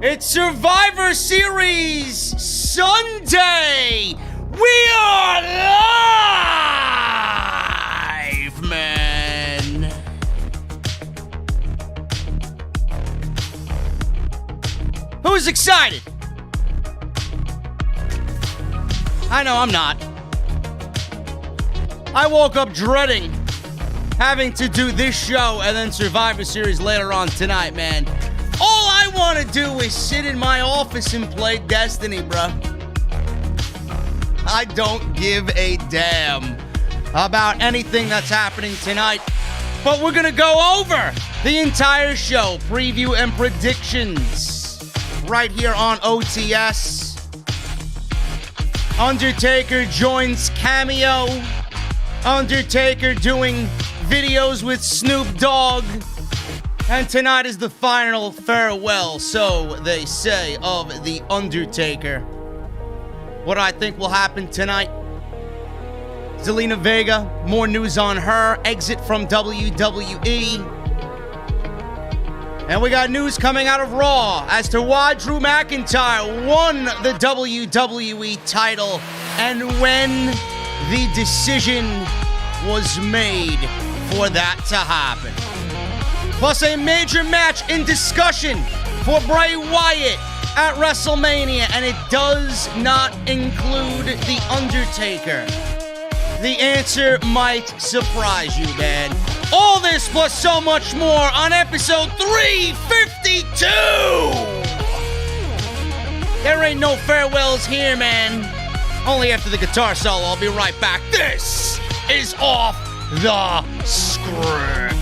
It's Survivor Series Sunday. We are live, man. Who's excited? I know I'm not. I woke up dreading having to do this show and then Survivor Series later on tonight, man. All I want to do is sit in my office and play Destiny, bruh. I don't give a damn about anything that's happening tonight. But we're going to go over the entire show, preview and predictions, right here on OTS. Undertaker joins Cameo. Undertaker doing videos with Snoop Dogg. And tonight is the final farewell, so they say, of The Undertaker. What I think will happen tonight? Selena Vega, more news on her exit from WWE. And we got news coming out of Raw as to why Drew McIntyre won the WWE title and when the decision was made for that to happen. Plus a major match in discussion for Bray Wyatt at WrestleMania, and it does not include The Undertaker. The answer might surprise you, man. All this plus so much more on episode 352! There ain't no farewells here, man. Only after the guitar solo. I'll be right back. This is Off the Script.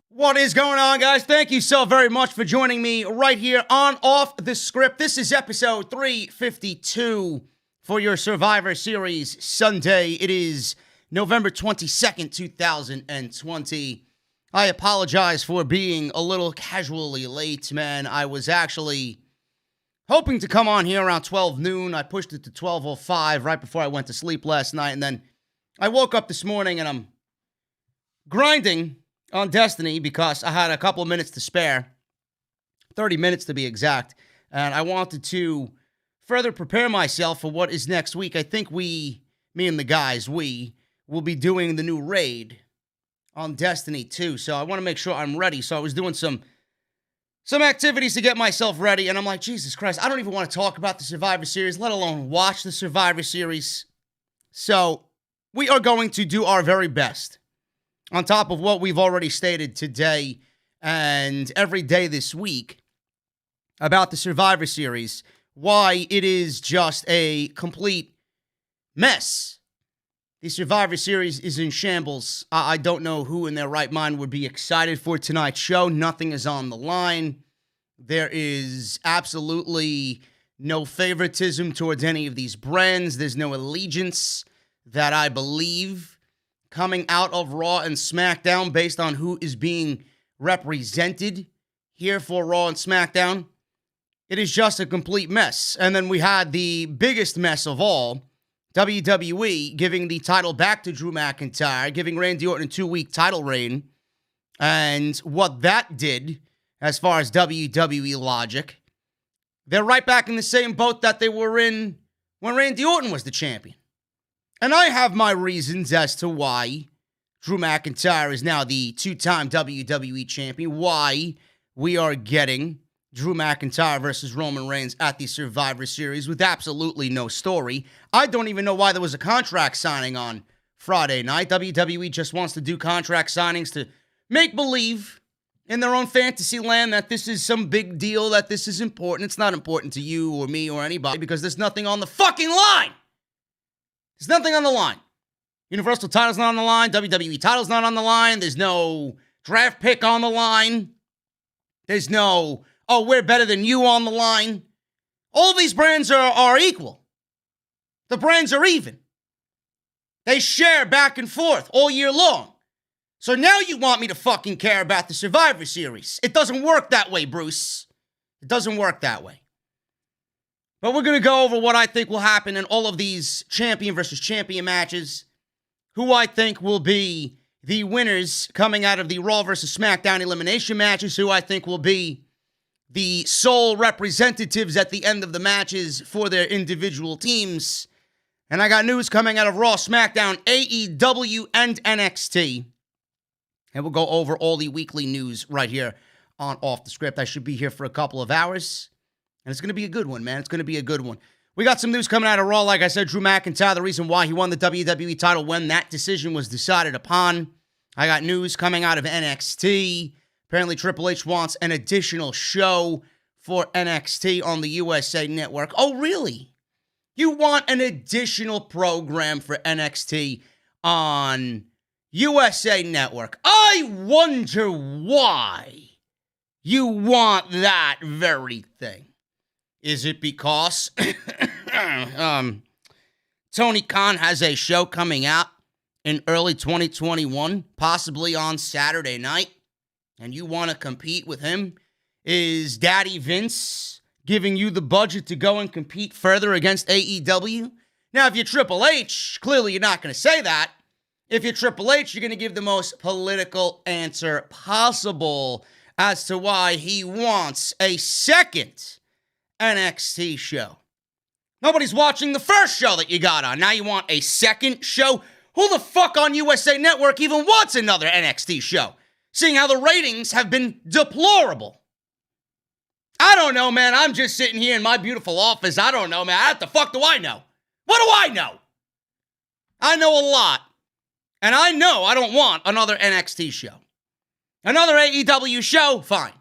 What is going on, guys? Thank you so very much for joining me right here on Off the Script. This is episode 352 for your Survivor Series Sunday. It is November 22nd, 2020. I apologize for being a little casually late, man. I was actually hoping to come on here around 12 noon. I pushed it to 12:05 right before I went to sleep last night, and then I woke up this morning and I'm grinding on Destiny because I had a couple of minutes to spare, 30 minutes to be exact, and I wanted to further prepare myself for what is next week. I think me and the guys, we will be doing the new raid on Destiny 2, so I want to make sure I'm ready. So I was doing some activities to get myself ready, and I'm like, Jesus Christ, I don't even want to talk about the Survivor Series, let alone watch the Survivor Series. So we are going to do our very best on top of what we've already stated today and every day this week about the Survivor Series, why it is just a complete mess. The Survivor Series is in shambles. I don't know who in their right mind would be excited for tonight's show. Nothing is on the line. There is absolutely no favoritism towards any of these brands. There's no allegiance that I believe coming out of Raw and SmackDown based on who is being represented here for Raw and SmackDown. It is just a complete mess. And then we had the biggest mess of all, WWE giving the title back to Drew McIntyre, giving Randy Orton a 2-week title reign, and what that did as far as WWE logic. They're right back in the same boat that they were in when Randy Orton was the champion. And I have my reasons as to why Drew McIntyre is now the 2-time WWE champion, why we are getting Drew McIntyre versus Roman Reigns at the Survivor Series with absolutely no story. I don't even know why there was a contract signing on Friday night. WWE just wants to do contract signings to make believe in their own fantasy land that this is some big deal, that this is important. It's not important to you or me or anybody because there's nothing on the fucking line. There's nothing on the line. Universal title's not on the line. WWE title's not on the line. There's no draft pick on the line. There's no, oh, we're better than you on the line. All these brands are equal. The brands are even. They share back and forth all year long. So now you want me to fucking care about the Survivor Series. It doesn't work that way, Bruce. It doesn't work that way. But we're going to go over what I think will happen in all of these champion versus champion matches, who I think will be the winners coming out of the Raw versus SmackDown elimination matches, who I think will be the sole representatives at the end of the matches for their individual teams. And I got news coming out of Raw, SmackDown, AEW, and NXT. And we'll go over all the weekly news right here on Off the Script. I should be here for a couple of hours. And it's going to be a good one, man. It's going to be a good one. We got some news coming out of Raw. Like I said, Drew McIntyre, the reason why he won the WWE title when that decision was decided upon. I got news coming out of NXT. Apparently, Triple H wants an additional show for NXT on the USA Network. Oh, really? You want an additional program for NXT on USA Network? I wonder why you want that very thing. Is it because Tony Khan has a show coming out in early 2021, possibly on Saturday night, and you want to compete with him? Is Daddy Vince giving you the budget to go and compete further against AEW? Now, if you're Triple H, clearly you're not going to say that. If you're Triple H, you're going to give the most political answer possible as to why he wants a second NXT show. Nobody's watching the first show that you got on. Now you want a second show? Who the fuck on USA Network even wants another NXT show? Seeing how the ratings have been deplorable. I don't know, man. I'm just sitting here in my beautiful office. I don't know, man. What the fuck do I know? What do I know? I know a lot. And I know I don't want another NXT show. Another AEW show? Fine.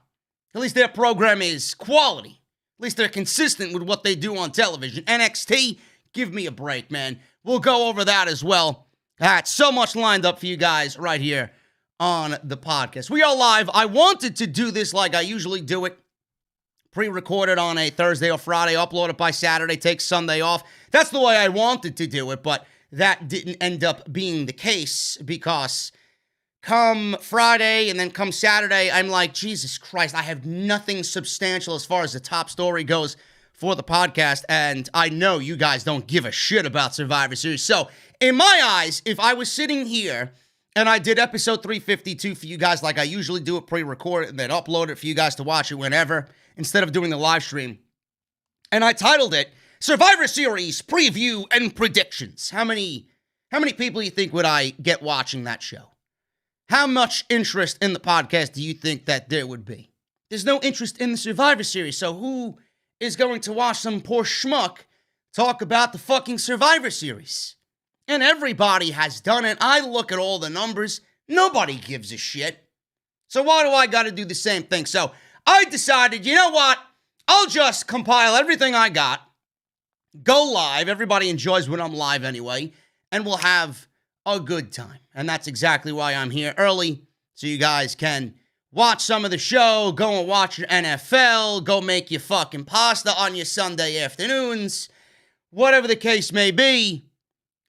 At least their program is quality. At least they're consistent with what they do on television. NXT, give me a break, man. We'll go over that as well. Got so much lined up for you guys right here on the podcast. We are live. I wanted to do this like I usually do it. Pre-recorded on a Thursday or Friday, upload it by Saturday, take Sunday off. That's the way I wanted to do it, but that didn't end up being the case because come Friday and then come Saturday, I'm like, Jesus Christ, I have nothing substantial as far as the top story goes for the podcast, and I know you guys don't give a shit about Survivor Series. So, in my eyes, if I was sitting here and I did episode 352 for you guys like I usually do it, pre-record it, and then upload it for you guys to watch it whenever, instead of doing the live stream, and I titled it Survivor Series Preview and Predictions. How many people do you think would I get watching that show? How much interest in the podcast do you think that there would be? There's no interest in the Survivor Series, so who is going to watch some poor schmuck talk about the fucking Survivor Series? And everybody has done it. I look at all the numbers. Nobody gives a shit. So why do I got to do the same thing? So I decided, you know what? I'll just compile everything I got, go live. Everybody enjoys when I'm live anyway, and we'll have a good time. And that's exactly why I'm here early, so you guys can watch some of the show, go and watch your NFL, go make your fucking pasta on your Sunday afternoons, whatever the case may be.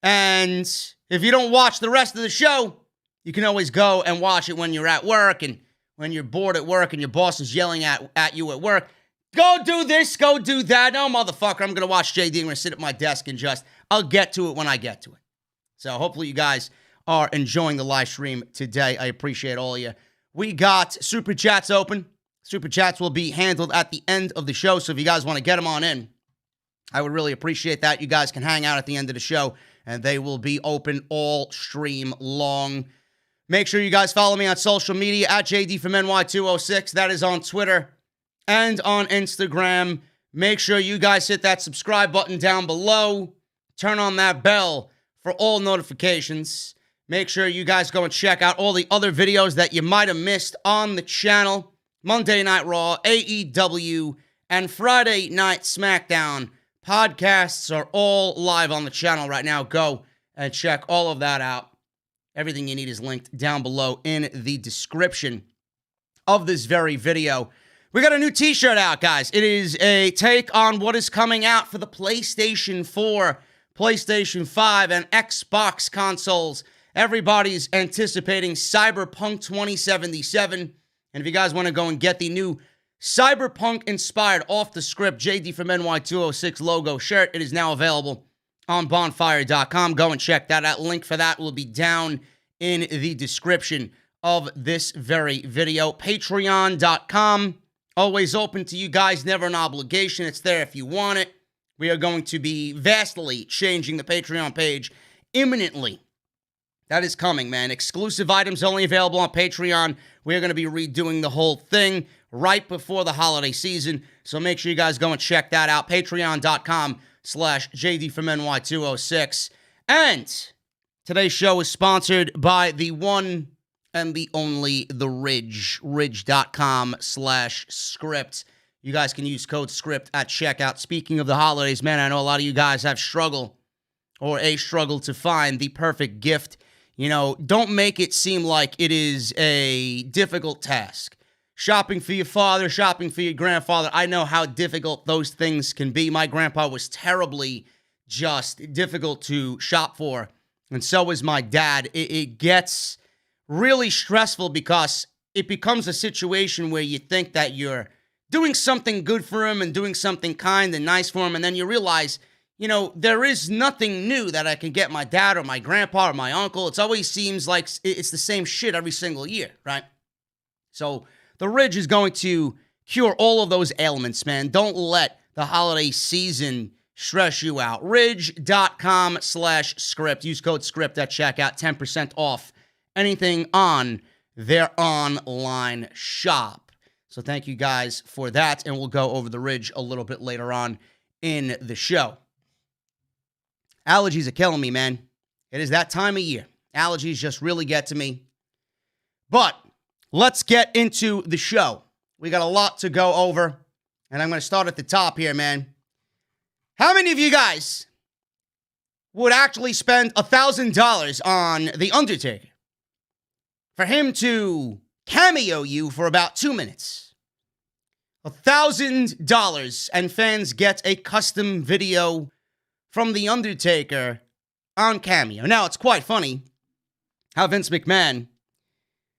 And if you don't watch the rest of the show, you can always go and watch it when you're at work and when you're bored at work and your boss is yelling at you at work. Go do this, go do that. No, motherfucker, I'm going to watch JD. I'm going to sit at my desk and I'll get to it when I get to it. So hopefully you guys are enjoying the live stream today. I appreciate all of you. We got Super Chats open. Super Chats will be handled at the end of the show, so if you guys want to get them on in, I would really appreciate that. You guys can hang out at the end of the show, and they will be open all stream long. Make sure you guys follow me on social media at JD from NY206. That is on Twitter and on Instagram. Make sure you guys hit that subscribe button down below. Turn on that bell for all notifications. Make sure you guys go and check out all the other videos that you might have missed on the channel. Monday Night Raw, AEW, and Friday Night SmackDown podcasts are all live on the channel right now. Go and check all of that out. Everything you need is linked down below in the description of this very video. We got a new t-shirt out, guys. It is a take on what is coming out for the PlayStation 4, PlayStation 5, and Xbox consoles. Everybody's anticipating CyberPunk 2077. And if you guys want to go and get the new CyberPunk-inspired off-the-script JD from NY206 logo shirt, it is now available on bonfire.com. Go and check that out. Link for that will be down in the description of this very video. Patreon.com, always open to you guys, never an obligation. It's there if you want it. We are going to be vastly changing the Patreon page imminently. That is coming, man. Exclusive items only available on Patreon. We are going to be redoing the whole thing right before the holiday season. So make sure you guys go and check that out. Patreon.com/JD from NY206. And today's show is sponsored by the one and the only The Ridge. Ridge.com/script. You guys can use code SCRIPT at checkout. Speaking of the holidays, man, I know a lot of you guys have struggle to find the perfect gift. You know, don't make it seem like it is a difficult task. Shopping for your father, shopping for your grandfather. I know how difficult those things can be. My grandpa was terribly just difficult to shop for, and so was my dad. It gets really stressful because it becomes a situation where you think that you're doing something good for him and doing something kind and nice for him, and then you realize, you know, there is nothing new that I can get my dad or my grandpa or my uncle. It always seems like it's the same shit every single year, right? So the Ridge is going to cure all of those ailments, man. Don't let the holiday season stress you out. Ridge.com/script. Use code SCRIPT at checkout. 10% off anything on their online shop. So thank you guys for that, and we'll go over the Ridge a little bit later on in the show. Allergies are killing me, man. It is that time of year. Allergies just really get to me. But let's get into the show. We got a lot to go over, and I'm going to start at the top here, man. How many of you guys would actually spend $1,000 on The Undertaker for him to cameo you for about 2 minutes? $1,000, and fans get a custom video from The Undertaker on Cameo. Now, it's quite funny how Vince McMahon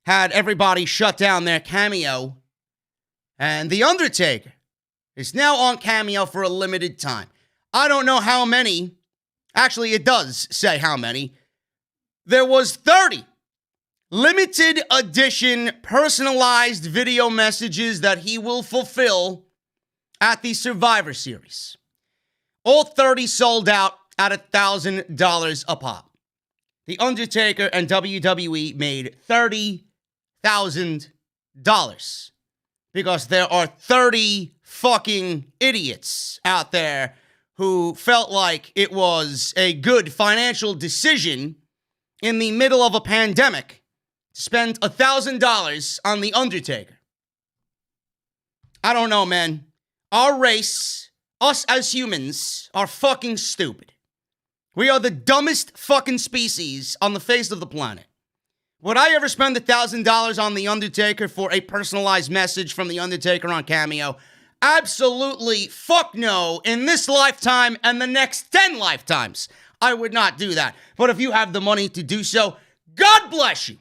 had everybody shut down their Cameo, and The Undertaker is now on Cameo for a limited time. I don't know how many. Actually, it does say how many. There was 30 limited edition personalized video messages that he will fulfill at the Survivor Series. All 30 sold out at $1,000 a pop. The Undertaker and WWE made $30,000 because there are 30 fucking idiots out there who felt like it was a good financial decision in the middle of a pandemic to spend $1,000 on The Undertaker. I don't know, man. Our race, us as humans, are fucking stupid. We are the dumbest fucking species on the face of the planet. Would I ever spend $1,000 on The Undertaker for a personalized message from The Undertaker on Cameo? Absolutely fuck no. In this lifetime and the next 10 lifetimes, I would not do that. But if you have the money to do so, God bless you.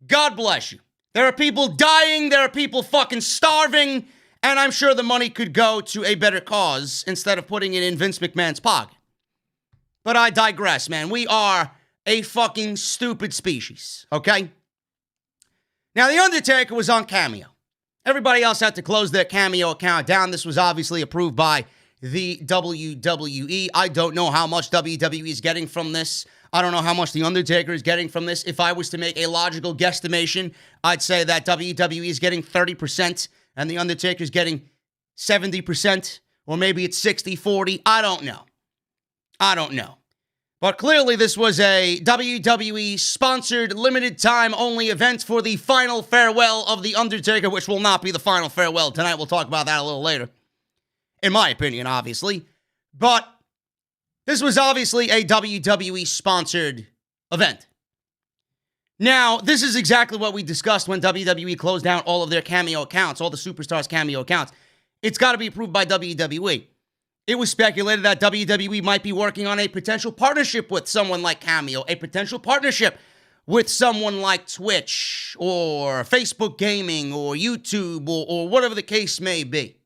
God bless you. There are people dying, there are people fucking starving, and I'm sure the money could go to a better cause instead of putting it in Vince McMahon's pocket. But I digress, man. We are a fucking stupid species, okay? Now, The Undertaker was on Cameo. Everybody else had to close their Cameo account down. This was obviously approved by the WWE. I don't know how much WWE is getting from this. I don't know how much The Undertaker is getting from this. If I was to make a logical guesstimation, I'd say that WWE is getting 30% and The Undertaker is getting 70%, or maybe it's 60-40. I don't know. But clearly this was a WWE-sponsored, limited-time-only event for the final farewell of The Undertaker, which will not be the final farewell tonight. We'll talk about that a little later. In my opinion, obviously. But this was obviously a WWE-sponsored event. Now, this is exactly what we discussed when WWE closed down all of their Cameo accounts, all the superstars' Cameo accounts. It's got to be approved by WWE. It was speculated that WWE might be working on a potential partnership with someone like Cameo, a potential partnership with someone like Twitch or Facebook Gaming or YouTube or whatever the case may be.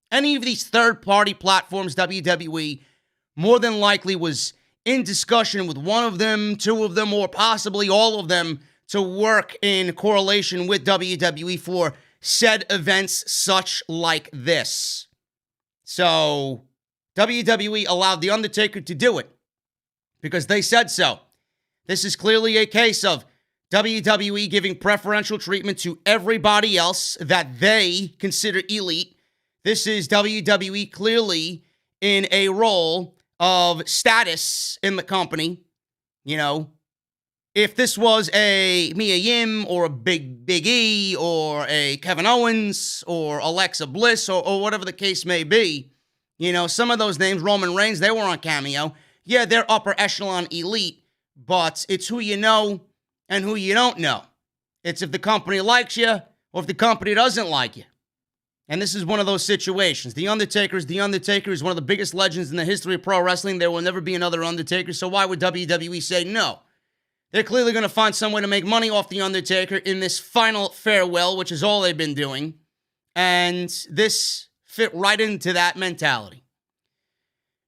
Any of these third-party platforms, WWE more than likely was in discussion with one of them, two of them, or possibly all of them to work in correlation with WWE for said events such like this. So WWE allowed The Undertaker to do it because they said so. This is clearly a case of WWE giving preferential treatment to everybody else that they consider elite. This is WWE clearly in a role of status in the company. You know, if this was a Mia Yim or a Big E or a Kevin Owens or Alexa Bliss or whatever the case may be, you know, some of those names, Roman Reigns, they were on Cameo. Yeah, they're upper echelon elite, but it's who you know and who you don't know. It's if the company likes you or if the company doesn't like you. And this is one of those situations. The Undertaker is one of the biggest legends in the history of pro wrestling. There will never be another Undertaker, so why would WWE say no? They're clearly going to find some way to make money off The Undertaker in this final farewell, which is all they've been doing. And this fit right into that mentality.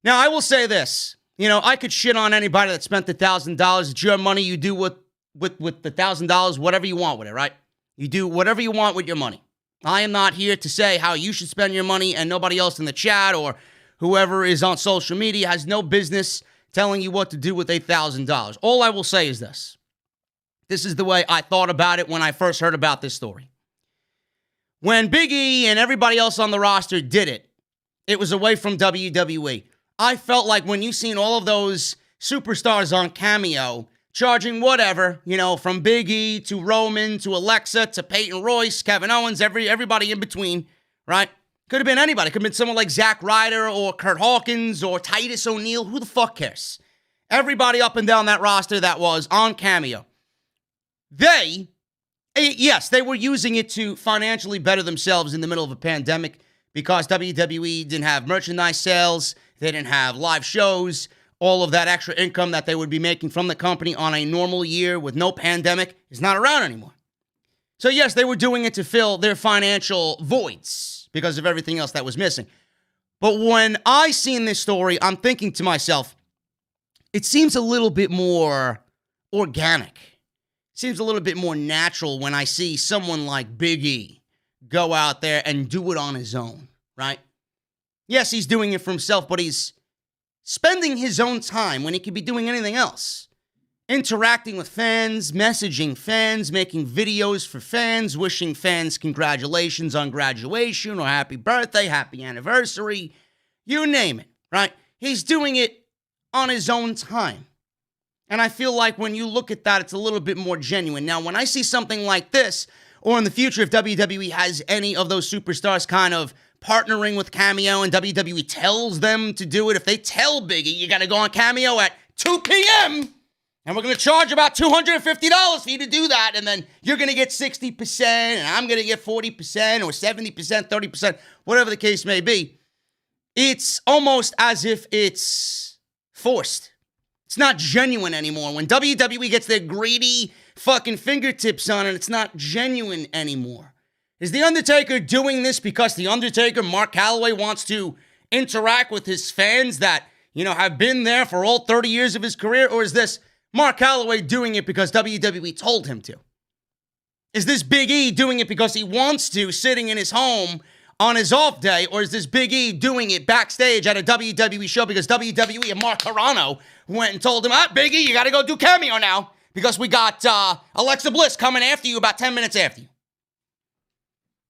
Now, I will say this. You know, I could shit on anybody that spent the $1,000. It's your money. You do with the $1,000 whatever you want with it, right? You do whatever you want with your money. I am not here to say how you should spend your money, and nobody else in the chat or whoever is on social media has no business telling you what to do with $8,000. All I will say is this. This is the way I thought about it when I first heard about this story. When Big E and everybody else on the roster did it, it was away from WWE. I felt like when you seen all of those superstars on Cameo charging whatever, you know, from Big E to Roman to Alexa to Peyton Royce, Kevin Owens, everybody in between, right? Could have been anybody. Could have been someone like Zack Ryder or Kurt Hawkins or Titus O'Neil. Who the fuck cares? Everybody up and down that roster that was on Cameo. Yes, they were using it to financially better themselves in the middle of a pandemic because WWE didn't have merchandise sales, they didn't have live shows, all of that extra income that they would be making from the company on a normal year with no pandemic is not around anymore. So yes, they were doing it to fill their financial voids because of everything else that was missing. But when I seen this story, I'm thinking to myself, it seems a little bit more organic. Seems a little bit more natural when I see someone like Big E go out there and do it on his own, right? Yes, he's doing it for himself, but he's spending his own time when he could be doing anything else. Interacting with fans, messaging fans, making videos for fans, wishing fans congratulations on graduation or happy birthday, happy anniversary, you name it, right? He's doing it on his own time. And I feel like when you look at that, it's a little bit more genuine. Now, when I see something like this, or in the future, if WWE has any of those superstars kind of partnering with Cameo and WWE tells them to do it, if they tell Biggie, you got to go on Cameo at 2 p.m., and we're going to charge about $250 for you to do that, and then you're going to get 60%, and I'm going to get 40%, or 70%, 30%, whatever the case may be, it's almost as if it's forced. It's not genuine anymore. When WWE gets their greedy fucking fingertips on it, it's not genuine anymore. Is The Undertaker doing this because The Undertaker, Mark Calloway, wants to interact with his fans that, you know, have been there for all 30 years of his career? Or is this Mark Calloway doing it because WWE told him to? Is this Big E doing it because he wants to, sitting in his home on his off day? Or is this Big E doing it backstage at a WWE show because WWE and Mark Carrano went and told him, Big E, you got to go do Cameo now because we got Alexa Bliss coming after you about 10 minutes after you.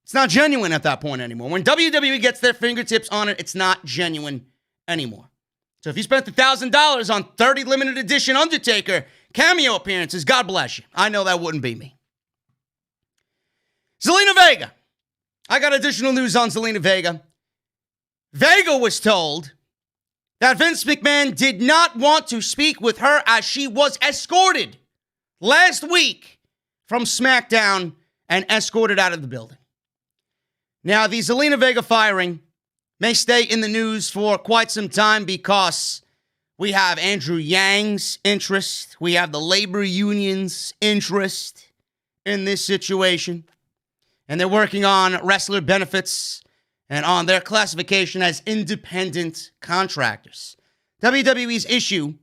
It's not genuine at that point anymore. When WWE gets their fingertips on it, it's not genuine anymore. So if you spent $1,000 on 30 limited edition Undertaker cameo appearances, God bless you. I know that wouldn't be me. Selena Vega. I got additional news on Selena Vega. Vega was told that Vince McMahon did not want to speak with her as she was escorted last week from SmackDown and escorted out of the building. Now, the Zelina Vega firing may stay in the news for quite some time because we have Andrew Yang's interest. We have the labor union's interest in this situation. And they're working on wrestler benefits and on their classification as independent contractors. WWE's issue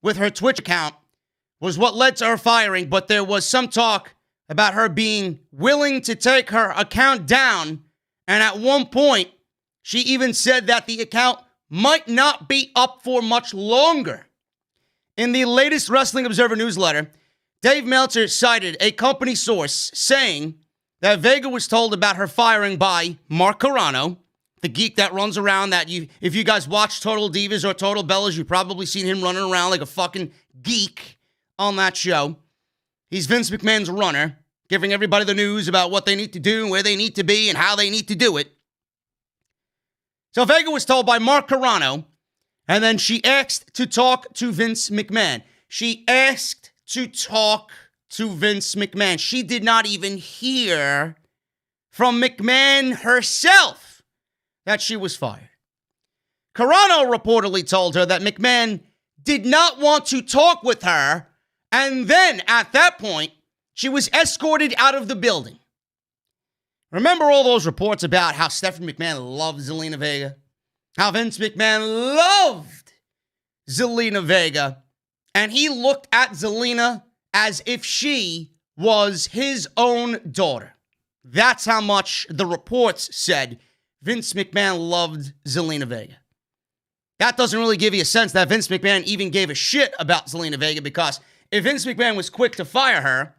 with her Twitch account was what led to her firing, but there was some talk about her being willing to take her account down, and at one point, she even said that the account might not be up for much longer. In the latest Wrestling Observer newsletter, Dave Meltzer cited a company source saying that Vega was told about her firing by Mark Carrano, the geek that runs around that if you guys watch Total Divas or Total Bellas, you've probably seen him running around like a fucking geek on that show. He's Vince McMahon's runner, giving everybody the news about what they need to do, where they need to be, and how they need to do it. So Vega was told by Mark Carrano, and then she asked to talk to Vince McMahon. She asked to talk to Vince McMahon. She did not even hear from McMahon herself that she was fired. Carrano reportedly told her that McMahon did not want to talk with her, and then at that point, she was escorted out of the building. Remember all those reports about how Stephanie McMahon loved Zelina Vega? How Vince McMahon loved Zelina Vega, and he looked at Zelina as if she was his own daughter. That's how much the reports said Vince McMahon loved Zelina Vega. That doesn't really give you a sense that Vince McMahon even gave a shit about Zelina Vega, because if Vince McMahon was quick to fire her,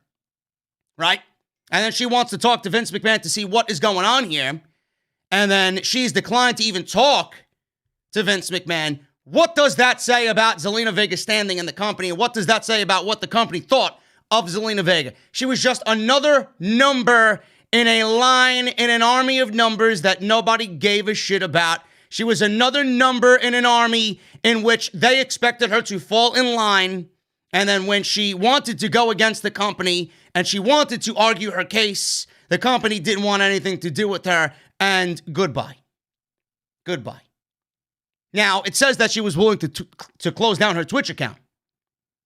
right, and then she wants to talk to Vince McMahon to see what is going on here, and then she's declined to even talk to Vince McMahon, what does that say about Zelina Vega's standing in the company? And what does that say about what the company thought of Zelina Vega? She was just another number in a line in an army of numbers that nobody gave a shit about. She was another number in an army in which they expected her to fall in line. And then when she wanted to go against the company and she wanted to argue her case, the company didn't want anything to do with her. And goodbye. Goodbye. Now, it says that she was willing to close down her Twitch account.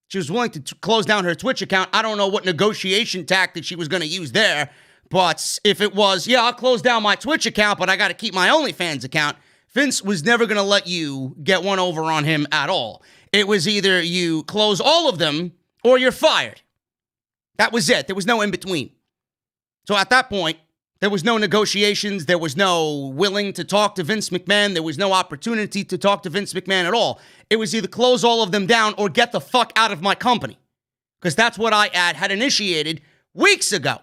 She was willing to close down her Twitch account. I don't know what negotiation tactic she was going to use there, but if it was, yeah, I'll close down my Twitch account, but I got to keep my OnlyFans account, Vince was never going to let you get one over on him at all. It was either you close all of them or you're fired. That was it. There was no in between. So at that point, there was no negotiations. There was no willing to talk to Vince McMahon. There was no opportunity to talk to Vince McMahon at all. It was either close all of them down or get the fuck out of my company. Because that's what I had initiated weeks ago.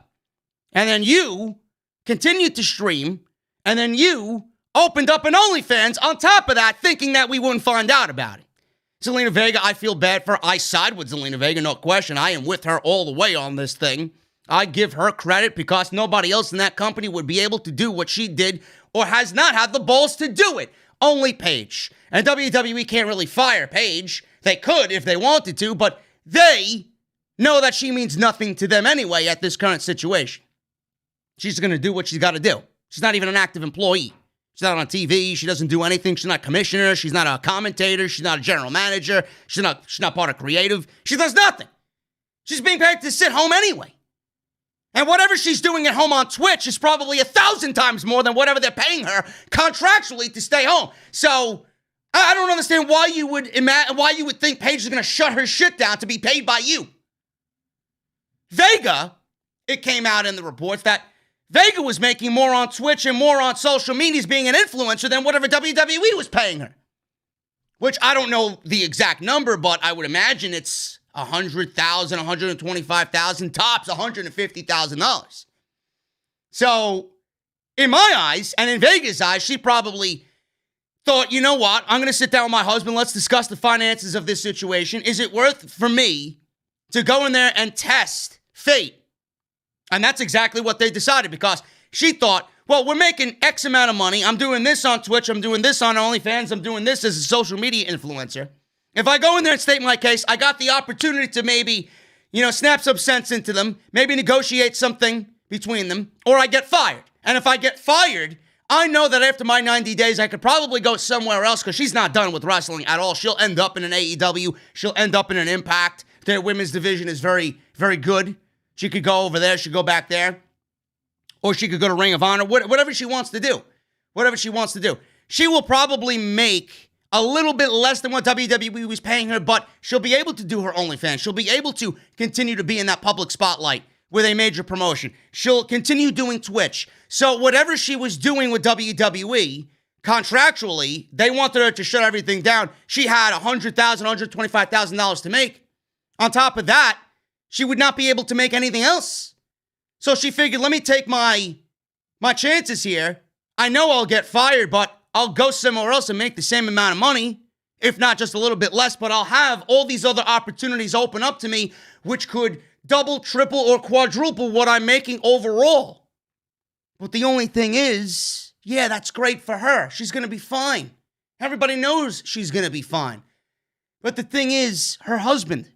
And then you continued to stream. And then you opened up an OnlyFans on top of that, thinking that we wouldn't find out about it. Zelina Vega, I feel bad for. I side with Zelina Vega, no question. I am with her all the way on this thing. I give her credit because nobody else in that company would be able to do what she did or has not had the balls to do it. Only Paige. And WWE can't really fire Paige. They could if they wanted to, but they know that she means nothing to them anyway at this current situation. She's going to do what she's got to do. She's not even an active employee. She's not on TV. She doesn't do anything. She's not a commissioner. She's not a commentator. She's not a general manager. She's not part of creative. She does nothing. She's being paid to sit home anyway. And whatever she's doing at home on Twitch is probably 1,000 times more than whatever they're paying her contractually to stay home. So I don't understand why you would think Paige is going to shut her shit down to be paid by you. Vega, it came out in the reports that Vega was making more on Twitch and more on social medias being an influencer than whatever WWE was paying her. Which I don't know the exact number, but I would imagine it's $100,000, $125,000, tops $150,000. So, in my eyes, and in Vega's eyes, she probably thought, you know what? I'm going to sit down with my husband. Let's discuss the finances of this situation. Is it worth for me to go in there and test fate? And that's exactly what they decided, because she thought, well, we're making X amount of money. I'm doing this on Twitch. I'm doing this on OnlyFans. I'm doing this as a social media influencer. If I go in there and state my case, I got the opportunity to maybe, snap some sense into them, maybe negotiate something between them, or I get fired. And if I get fired, I know that after my 90 days, I could probably go somewhere else, because she's not done with wrestling at all. She'll end up in an AEW. She'll end up in an Impact. Their women's division is very, very good. She could go over there. She could go back there. Or she could go to Ring of Honor. Whatever she wants to do. Whatever she wants to do. She will probably make a little bit less than what WWE was paying her, but she'll be able to do her OnlyFans. She'll be able to continue to be in that public spotlight with a major promotion. She'll continue doing Twitch. So whatever she was doing with WWE, contractually, they wanted her to shut everything down. She had $100,000, $125,000 to make. On top of that, she would not be able to make anything else. So she figured, let me take my chances here. I know I'll get fired, but I'll go somewhere else and make the same amount of money, if not just a little bit less, but I'll have all these other opportunities open up to me, which could double, triple, or quadruple what I'm making overall. But the only thing is, yeah, that's great for her. She's going to be fine. Everybody knows she's going to be fine. But the thing is, her husband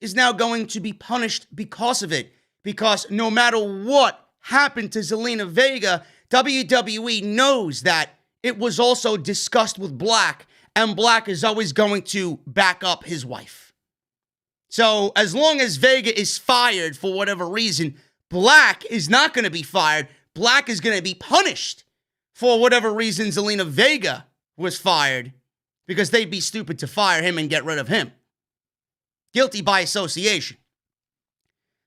is now going to be punished because of it. Because no matter what happened to Selena Vega, WWE knows that it was also discussed with Black, and Black is always going to back up his wife. So as long as Vega is fired for whatever reason, Black is not going to be fired. Black is going to be punished for whatever reason Zelina Vega was fired, because they'd be stupid to fire him and get rid of him. Guilty by association.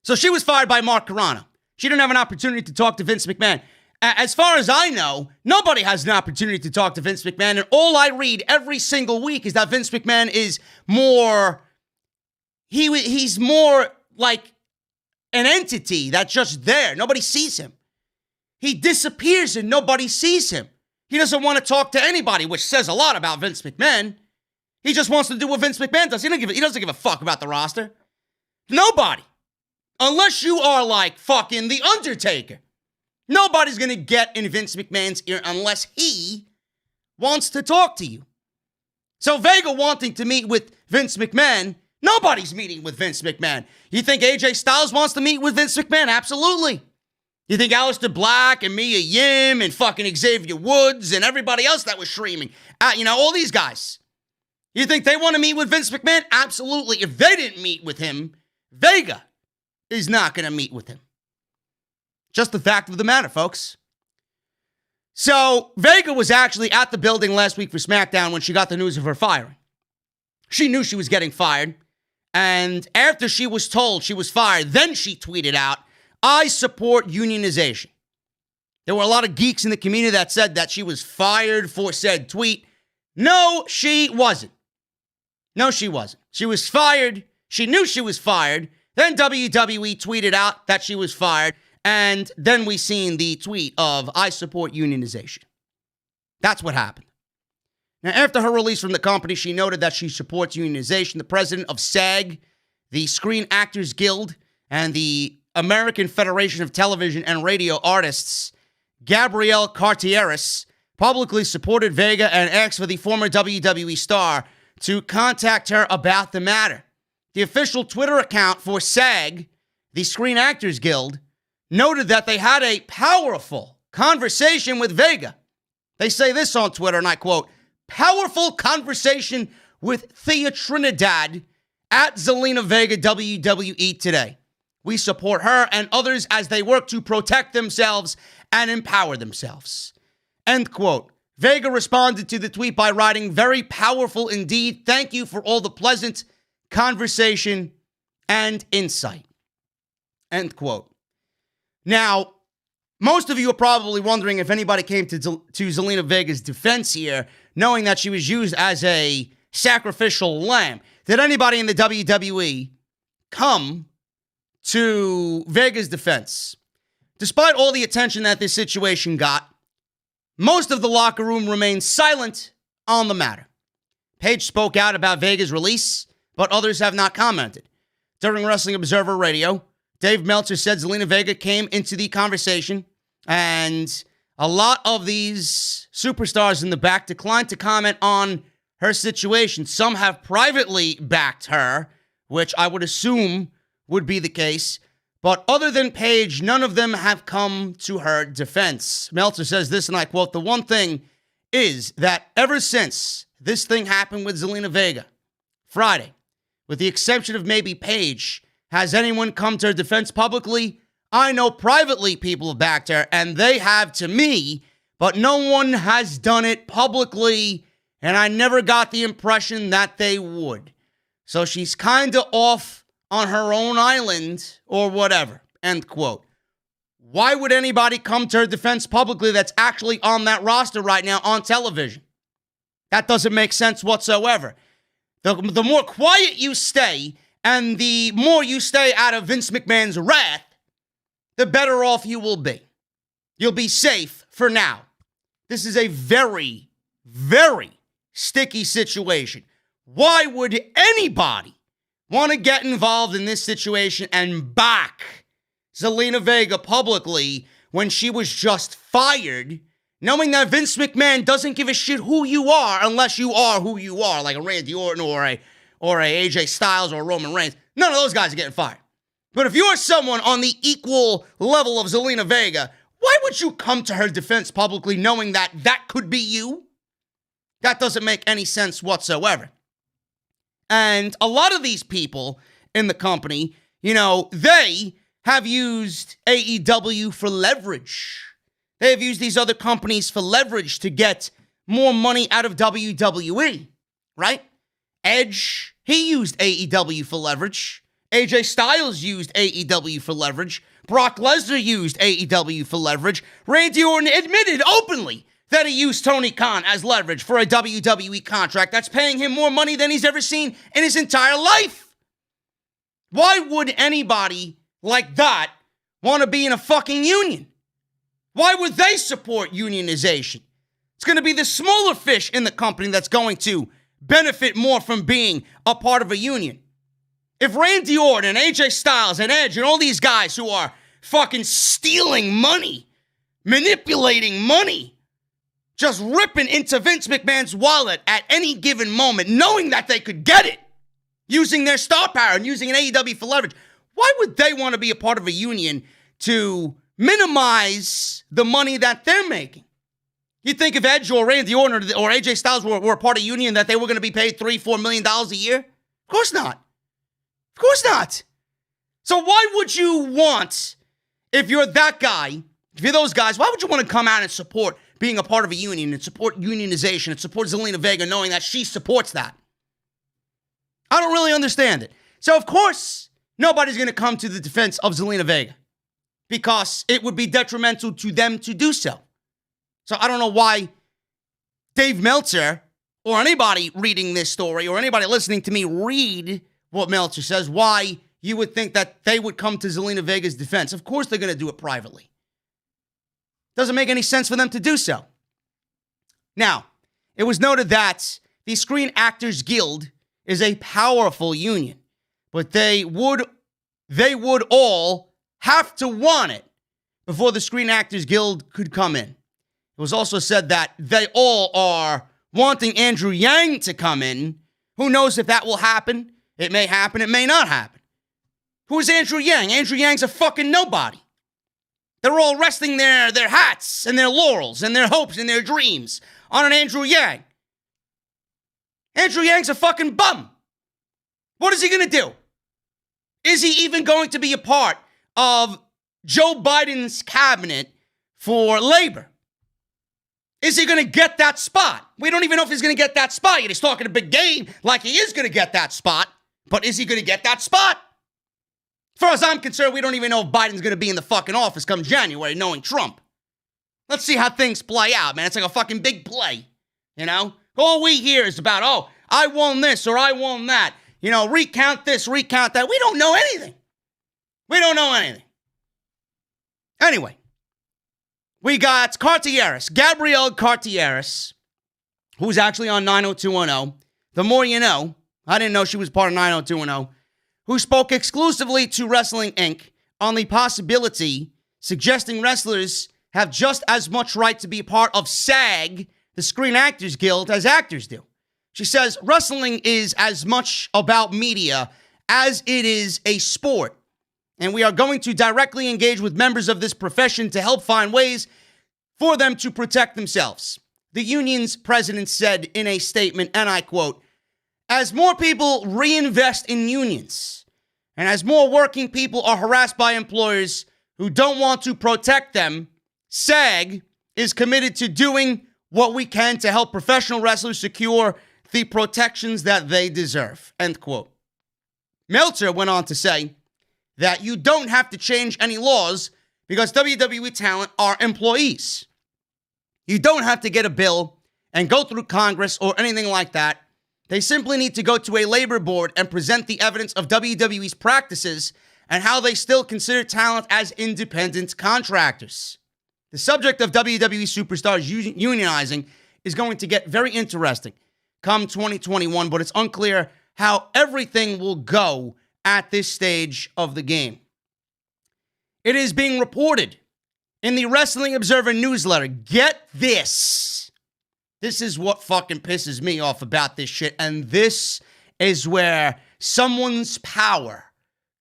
So she was fired by Mark Carrano. She didn't have an opportunity to talk to Vince McMahon. As far as I know, nobody has an opportunity to talk to Vince McMahon, and all I read every single week is that Vince McMahon is more... He's more like an entity that's just there. Nobody sees him. He disappears and nobody sees him. He doesn't want to talk to anybody, which says a lot about Vince McMahon. He just wants to do what Vince McMahon does. He doesn't give a fuck about the roster. Nobody. Unless you are like fucking The Undertaker. Nobody's going to get in Vince McMahon's ear unless he wants to talk to you. So Vega wanting to meet with Vince McMahon, nobody's meeting with Vince McMahon. You think AJ Styles wants to meet with Vince McMahon? Absolutely. You think Aleister Black and Mia Yim and fucking Xavier Woods and everybody else that was streaming, all these guys, you think they want to meet with Vince McMahon? Absolutely. If they didn't meet with him, Vega is not going to meet with him. Just the fact of the matter, folks. So, Vega was actually at the building last week for SmackDown when she got the news of her firing. She knew she was getting fired, and after she was told she was fired, then she tweeted out, "I support unionization." There were a lot of geeks in the community that said that she was fired for said tweet. No, she wasn't. No, she wasn't. She was fired. She knew she was fired. Then WWE tweeted out that she was fired. And then we seen the tweet of, "I support unionization." That's what happened. Now, after her release from the company, she noted that she supports unionization. The president of SAG, the Screen Actors Guild, and the American Federation of Television and Radio Artists, Gabrielle Cartieris, publicly supported Vega and asked for the former WWE star to contact her about the matter. The official Twitter account for SAG, the Screen Actors Guild, noted that they had a powerful conversation with Vega. They say this on Twitter, and I quote, "Powerful conversation with Thea Trinidad at Zelina Vega WWE today. We support her and others as they work to protect themselves and empower themselves." End quote. Vega responded to the tweet by writing, "Very powerful indeed. Thank you for all the pleasant conversation and insight." End quote. Now, most of you are probably wondering if anybody came to Zelina Vega's defense here, knowing that she was used as a sacrificial lamb. Did anybody in the WWE come to Vega's defense? Despite all the attention that this situation got, most of the locker room remained silent on the matter. Paige spoke out about Vega's release, but others have not commented. During Wrestling Observer Radio, Dave Meltzer said Zelina Vega came into the conversation, and a lot of these superstars in the back declined to comment on her situation. Some have privately backed her, which I would assume would be the case. But other than Paige, none of them have come to her defense. Meltzer says this, and I quote, "The one thing is that ever since this thing happened with Zelina Vega, Friday, with the exception of maybe Paige, has anyone come to her defense publicly? I know privately people have backed her, and they have to me, but no one has done it publicly, and I never got the impression that they would." So she's kind of off on her own island or whatever, end quote. Why would anybody come to her defense publicly that's actually on that roster right now on television? That doesn't make sense whatsoever. The more quiet you stay and the more you stay out of Vince McMahon's wrath, the better off you will be. You'll be safe for now. This is a very, very sticky situation. Why would anybody want to get involved in this situation and back Zelina Vega publicly when she was just fired, knowing that Vince McMahon doesn't give a shit who you are unless you are who you are, like a Randy Orton or a AJ Styles or a Roman Reigns? None of those guys are getting fired. But if you're someone on the equal level of Zelina Vega, why would you come to her defense publicly knowing that that could be you? That doesn't make any sense whatsoever. And a lot of these people in the company, they have used AEW for leverage. They have used these other companies for leverage to get more money out of WWE, right? Edge, he used AEW for leverage. AJ Styles used AEW for leverage. Brock Lesnar used AEW for leverage. Randy Orton admitted openly that he used Tony Khan as leverage for a WWE contract that's paying him more money than he's ever seen in his entire life. Why would anybody like that want to be in a fucking union? Why would they support unionization? It's going to be the smaller fish in the company that's going to benefit more from being a part of a union. If Randy Orton and AJ Styles and Edge and all these guys who are fucking stealing money, manipulating money, just ripping into Vince McMahon's wallet at any given moment, knowing that they could get it, using their star power and using an AEW for leverage, why would they want to be a part of a union to minimize the money that they're making? You think if Edge or Randy Orton or AJ Styles were a part of a union that they were going to be paid $3-4 million a year? Of course not. Of course not. So why would you want, if you're that guy, if you're those guys, why would you want to come out and support being a part of a union and support unionization and support Zelina Vega knowing that she supports that? I don't really understand it. So, of course, nobody's going to come to the defense of Zelina Vega because it would be detrimental to them to do so. So I don't know why Dave Meltzer or anybody reading this story or anybody listening to me read what Meltzer says, why you would think that they would come to Zelina Vega's defense. Of course they're going to do it privately. Doesn't make any sense for them to do so. Now, it was noted that the Screen Actors Guild is a powerful union, but they would all have to want it before the Screen Actors Guild could come in. It was also said that they all are wanting Andrew Yang to come in. Who knows if that will happen? It may happen, it may not happen. Who is Andrew Yang? Andrew Yang's a fucking nobody. They're all resting their hats and their laurels and their hopes and their dreams on an Andrew Yang. Andrew Yang's a fucking bum. What is he going to do? Is he even going to be a part of Joe Biden's cabinet for labor? Is he going to get that spot? We don't even know if he's going to get that spot yet. He's talking a big game like he is going to get that spot, but is he going to get that spot? As far as I'm concerned, we don't even know if Biden's going to be in the fucking office come January, knowing Trump. Let's see how things play out, man. It's like a fucking big play, All we hear is about, oh, I won this or I won that. Recount this, recount that. We don't know anything. We don't know anything. Anyway, we got Cartieris, Gabrielle Cartieris, who's actually on 90210, The More You Know, I didn't know she was part of 90210, who spoke exclusively to Wrestling Inc. on the possibility, suggesting wrestlers have just as much right to be a part of SAG, the Screen Actors Guild, as actors do. She says, wrestling is as much about media as it is a sport, and we are going to directly engage with members of this profession to help find ways for them to protect themselves. The union's president said in a statement, and I quote, "As more people reinvest in unions, and as more working people are harassed by employers who don't want to protect them, SAG is committed to doing what we can to help professional wrestlers secure the protections that they deserve." End quote. Meltzer went on to say that you don't have to change any laws because WWE talent are employees. You don't have to get a bill and go through Congress or anything like that. They simply need to go to a labor board and present the evidence of WWE's practices and how they still consider talent as independent contractors. The subject of WWE superstars unionizing is going to get very interesting come 2021, but it's unclear how everything will go at this stage of the game. It is being reported in the Wrestling Observer newsletter. Get this. This is what fucking pisses me off about this shit, and this is where someone's power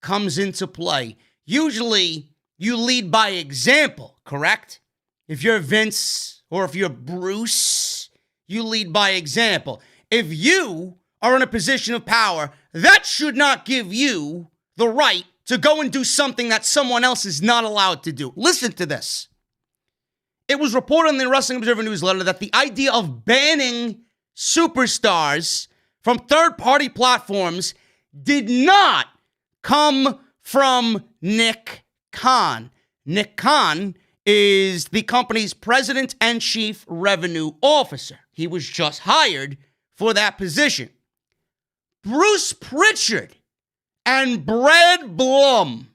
comes into play. Usually, you lead by example, correct? If you're Vince or if you're Bruce, you lead by example. If you are in a position of power, that should not give you the right to go and do something that someone else is not allowed to do. Listen to this. It was reported in the Wrestling Observer newsletter that the idea of banning superstars from third-party platforms did not come from Nick Khan. Nick Khan is the company's president and chief revenue officer. He was just hired for that position. Bruce Pritchard and Brad Blum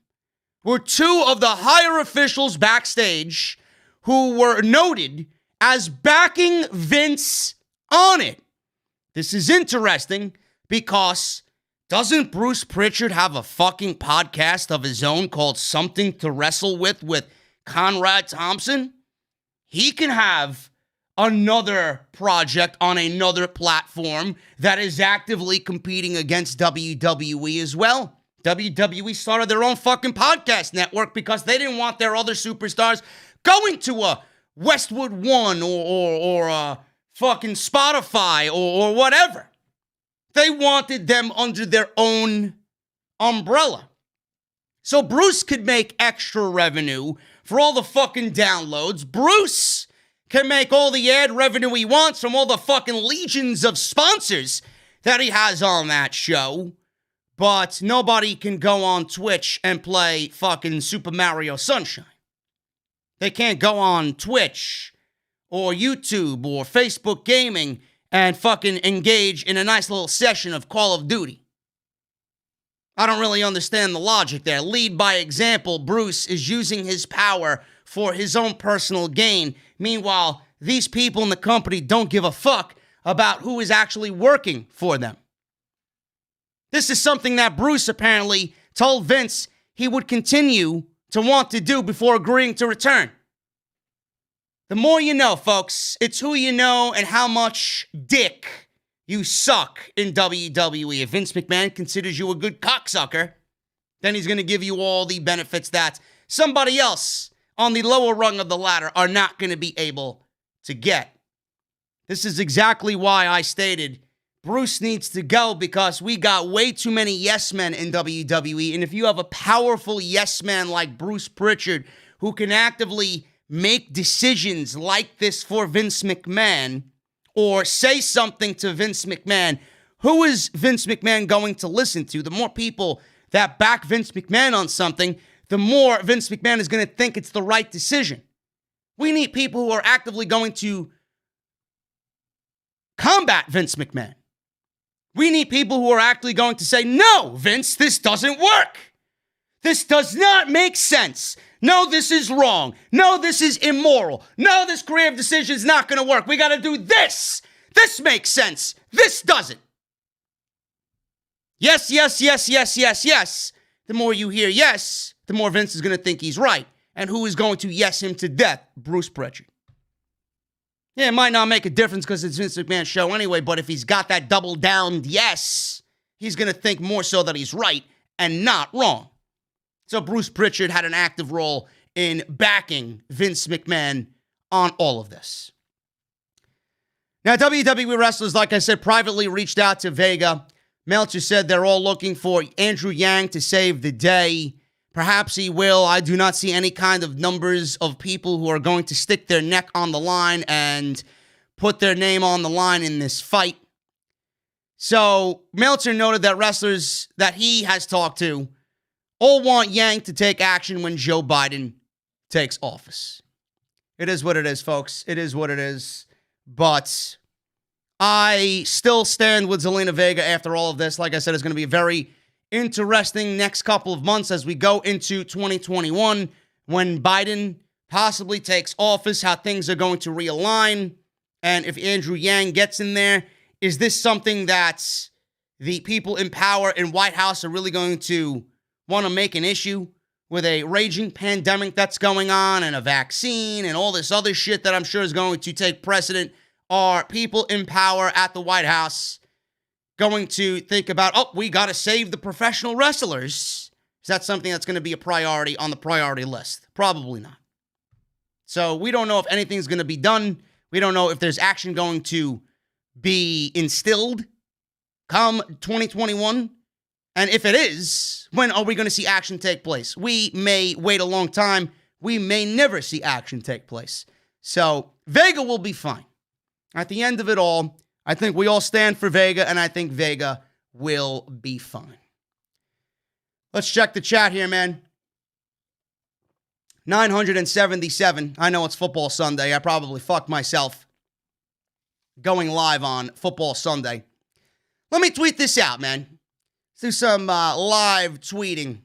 were two of the higher officials backstage who were noted as backing Vince on it. This is interesting because doesn't Bruce Pritchard have a fucking podcast of his own called Something to Wrestle with Conrad Thompson? He can have another project on another platform that is actively competing against WWE as well. WWE started their own fucking podcast network because they didn't want their other superstars going to a Westwood One or a fucking Spotify or whatever. They wanted them under their own umbrella. So Bruce could make extra revenue for all the fucking downloads. Bruce can make all the ad revenue he wants from all the fucking legions of sponsors that he has on that show. But nobody can go on Twitch and play fucking Super Mario Sunshine. They can't go on Twitch or YouTube or Facebook Gaming and fucking engage in a nice little session of Call of Duty. I don't really understand the logic there. Lead by example. Bruce is using his power for his own personal gain. Meanwhile, these people in the company don't give a fuck about who is actually working for them. This is something that Bruce apparently told Vince he would continue to want to do before agreeing to return. The more you know, folks. It's who you know and how much dick you suck in WWE. If Vince McMahon considers you a good cocksucker, then he's going to give you all the benefits that somebody else on the lower rung of the ladder are not going to be able to get. This is exactly why I stated Bruce needs to go, because we got way too many yes men in WWE. And if you have a powerful yes man like Bruce Pritchard who can actively make decisions like this for Vince McMahon or say something to Vince McMahon, who is Vince McMahon going to listen to? The more people that back Vince McMahon on something, the more Vince McMahon is going to think it's the right decision. We need people who are actively going to combat Vince McMahon. We need people who are actually going to say, no, Vince, this doesn't work. This does not make sense. No, this is wrong. No, this is immoral. No, this creative decision is not going to work. We got to do this. This makes sense. This doesn't. Yes, yes, yes, yes, yes, yes. The more you hear yes, the more Vince is going to think he's right. And who is going to yes him to death? Bruce Pritchard. Yeah, it might not make a difference because it's Vince McMahon's show anyway, but if he's got that double down yes, he's going to think more so that he's right and not wrong. So Bruce Pritchard had an active role in backing Vince McMahon on all of this. Now, WWE wrestlers, like I said, privately reached out to Vega. Meltzer said they're all looking for Andrew Yang to save the day. Perhaps he will. I do not see any kind of numbers of people who are going to stick their neck on the line and put their name on the line in this fight. So Meltzer noted that wrestlers that he has talked to all want Yang to take action when Joe Biden takes office. It is what it is, folks. It is what it is. But I still stand with Selena Vega after all of this. Like I said, it's going to be a very interesting next couple of months as we go into 2021 when Biden possibly takes office, how things are going to realign. And if Andrew Yang gets in there, is this something that the people in power in White House are really going to want to make an issue with a raging pandemic that's going on and a vaccine and all this other shit that I'm sure is going to take precedent? Are people in power at the White House going to think about, oh, we got to save the professional wrestlers? Is that something that's going to be a priority on the priority list? Probably not. So we don't know if anything's going to be done. We don't know if there's action going to be instilled come 2021. And if it is, when are we going to see action take place? We may wait a long time. We may never see action take place. So Vega will be fine. At the end of it all, I think we all stand for Vega, and I think Vega will be fine. Let's check the chat here, man. 977. I know it's Football Sunday. I probably fucked myself going live on Football Sunday. Let me tweet this out, man. Let's do some live tweeting.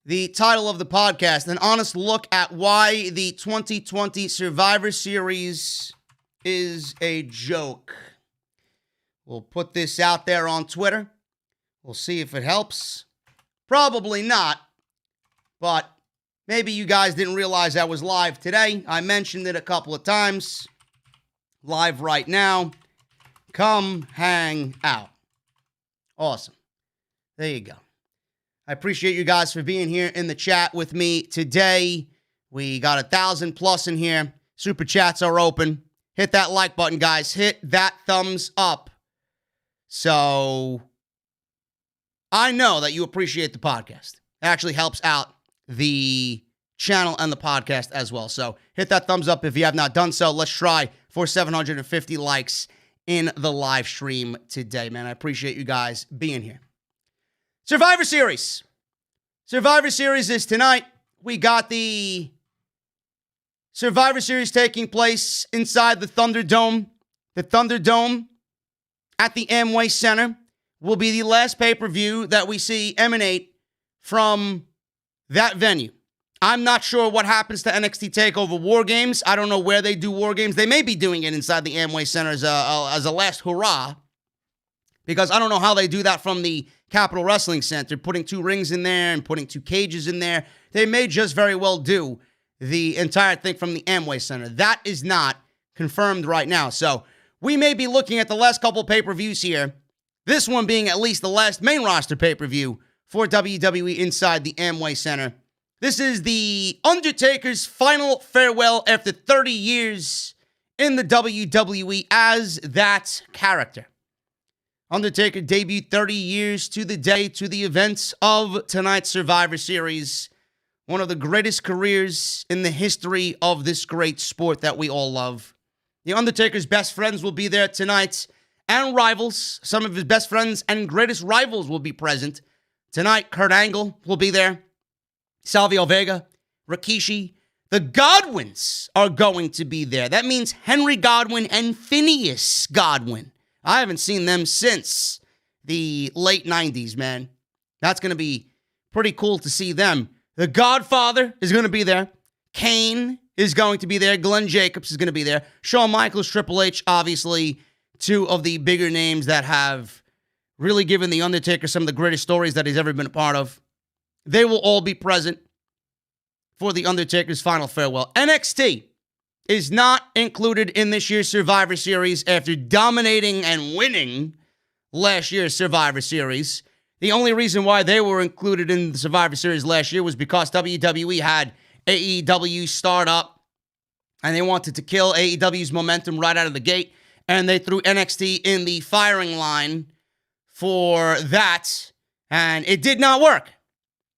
The title of the podcast, an honest look at why the 2020 Survivor Series is a joke. We'll put this out there on Twitter. We'll see if it helps. Probably not, but maybe you guys didn't realize I was live today. I mentioned it a couple of times. Live right now. Come hang out. Awesome. There you go. I appreciate you guys for being here in the chat with me today. We got 1,000 plus in here. Super chats are open. Hit that like button, guys. Hit that thumbs up. So I know that you appreciate the podcast. It actually helps out the channel and the podcast as well. So hit that thumbs up if you have not done so. Let's try for 750 likes in the live stream today, man. I appreciate you guys being here. Survivor Series. Survivor Series is tonight. We got the Survivor Series taking place inside the Thunderdome. The Thunderdome at the Amway Center will be the last pay-per-view that we see emanate from that venue. I'm not sure what happens to NXT TakeOver War Games. I don't know where they do War Games. They may be doing it inside the Amway Center as a last hurrah, because I don't know how they do that from the Capitol Wrestling Center, putting 2 rings in there and putting 2 cages in there. They may just very well do the entire thing from the Amway Center. That is not confirmed right now. So we may be looking at the last couple pay-per-views here, this one being at least the last main roster pay-per-view for WWE inside the Amway Center. This is the Undertaker's final farewell after 30 years in the WWE as that character. Undertaker debuted 30 years to the day, to the events of tonight's Survivor Series. One of the greatest careers in the history of this great sport that we all love. The Undertaker's best friends will be there tonight, and rivals. Some of his best friends and greatest rivals will be present. Tonight, Kurt Angle will be there. Savio Vega, Rikishi. The Godwins are going to be there. That means Henry Godwin and Phineas Godwin. I haven't seen them since the late 90s, man. That's going to be pretty cool to see them. The Godfather is going to be there. Kane is going to be there. Glenn Jacobs is going to be there. Shawn Michaels, Triple H, obviously. two of the bigger names that have really given The Undertaker some of the greatest stories that he's ever been a part of. They will all be present for The Undertaker's final farewell. NXT is not included in this year's Survivor Series after dominating and winning last year's Survivor Series. The only reason why they were included in the Survivor Series last year was because WWE had AEW start up, and they wanted to kill AEW's momentum right out of the gate, and they threw NXT in the firing line for that, and it did not work.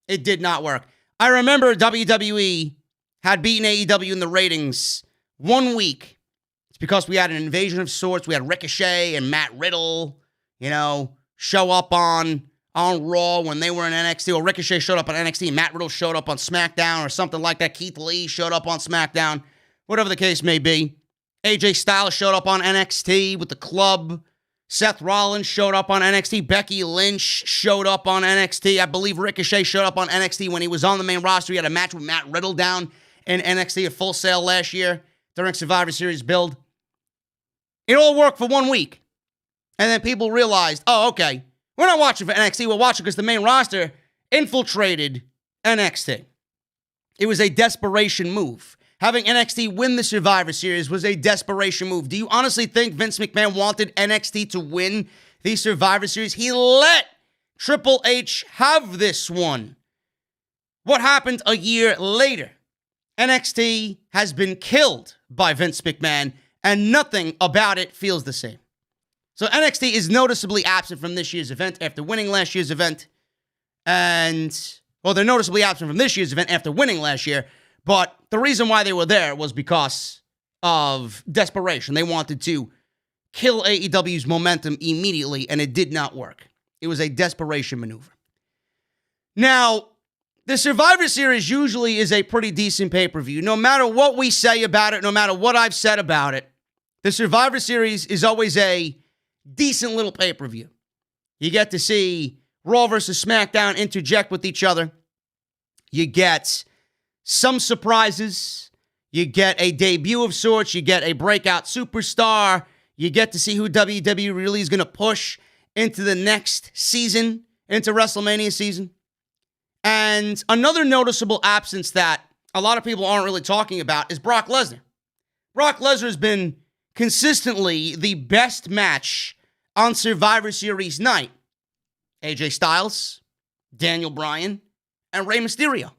It did not work. I remember WWE had beaten AEW in the ratings 1 week. It's because we had an invasion of sorts. We had Ricochet and Matt Riddle, show up on Raw when they were in NXT. Or Ricochet showed up on NXT. Matt Riddle showed up on SmackDown or something like that. Keith Lee showed up on SmackDown. Whatever the case may be. AJ Styles showed up on NXT with the club. Seth Rollins showed up on NXT. Becky Lynch showed up on NXT. I believe Ricochet showed up on NXT when he was on the main roster. He had a match with Matt Riddle down in NXT at Full Sail last year during Survivor Series build. It all worked for 1 week. And then people realized, oh, okay, we're not watching for NXT. We're watching because the main roster infiltrated NXT. It was a desperation move. Having NXT win the Survivor Series was a desperation move. Do you honestly think Vince McMahon wanted NXT to win the Survivor Series? He let Triple H have this one. What happened a year later? NXT has been killed by Vince McMahon, and nothing about it feels the same. So NXT is noticeably absent from this year's event after winning last year's event. They're noticeably absent from this year's event after winning last year. But the reason why they were there was because of desperation. They wanted to kill AEW's momentum immediately, and it did not work. It was a desperation maneuver. Now, the Survivor Series usually is a pretty decent pay-per-view. No matter what we say about it, no matter what I've said about it, the Survivor Series is always a decent little pay-per-view. You get to see Raw versus SmackDown interject with each other. You get some surprises. You get a debut of sorts. You get a breakout superstar. You get to see who WWE really is going to push into the next season, into WrestleMania season. And another noticeable absence that a lot of people aren't really talking about is Brock Lesnar. Brock Lesnar has been consistently the best match on Survivor Series night. AJ Styles, Daniel Bryan, and Rey Mysterio.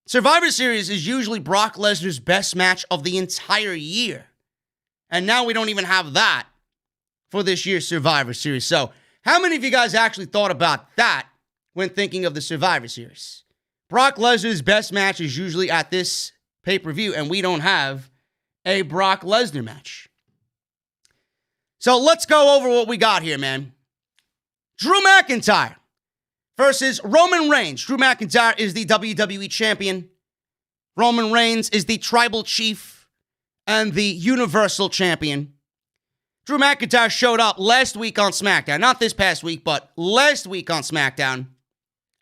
Survivor Series is usually Brock Lesnar's best match of the entire year. And now we don't even have that for this year's Survivor Series. So, how many of you guys actually thought about that when thinking of the Survivor Series? Brock Lesnar's best match is usually at this pay-per-view, and we don't have a Brock Lesnar match. So, let's go over what we got here, man. Drew McIntyre versus Roman Reigns. Drew McIntyre is the WWE champion. Roman Reigns is the tribal chief and the universal champion. Drew McIntyre showed up last week on SmackDown. Not this past week, but last week on SmackDown.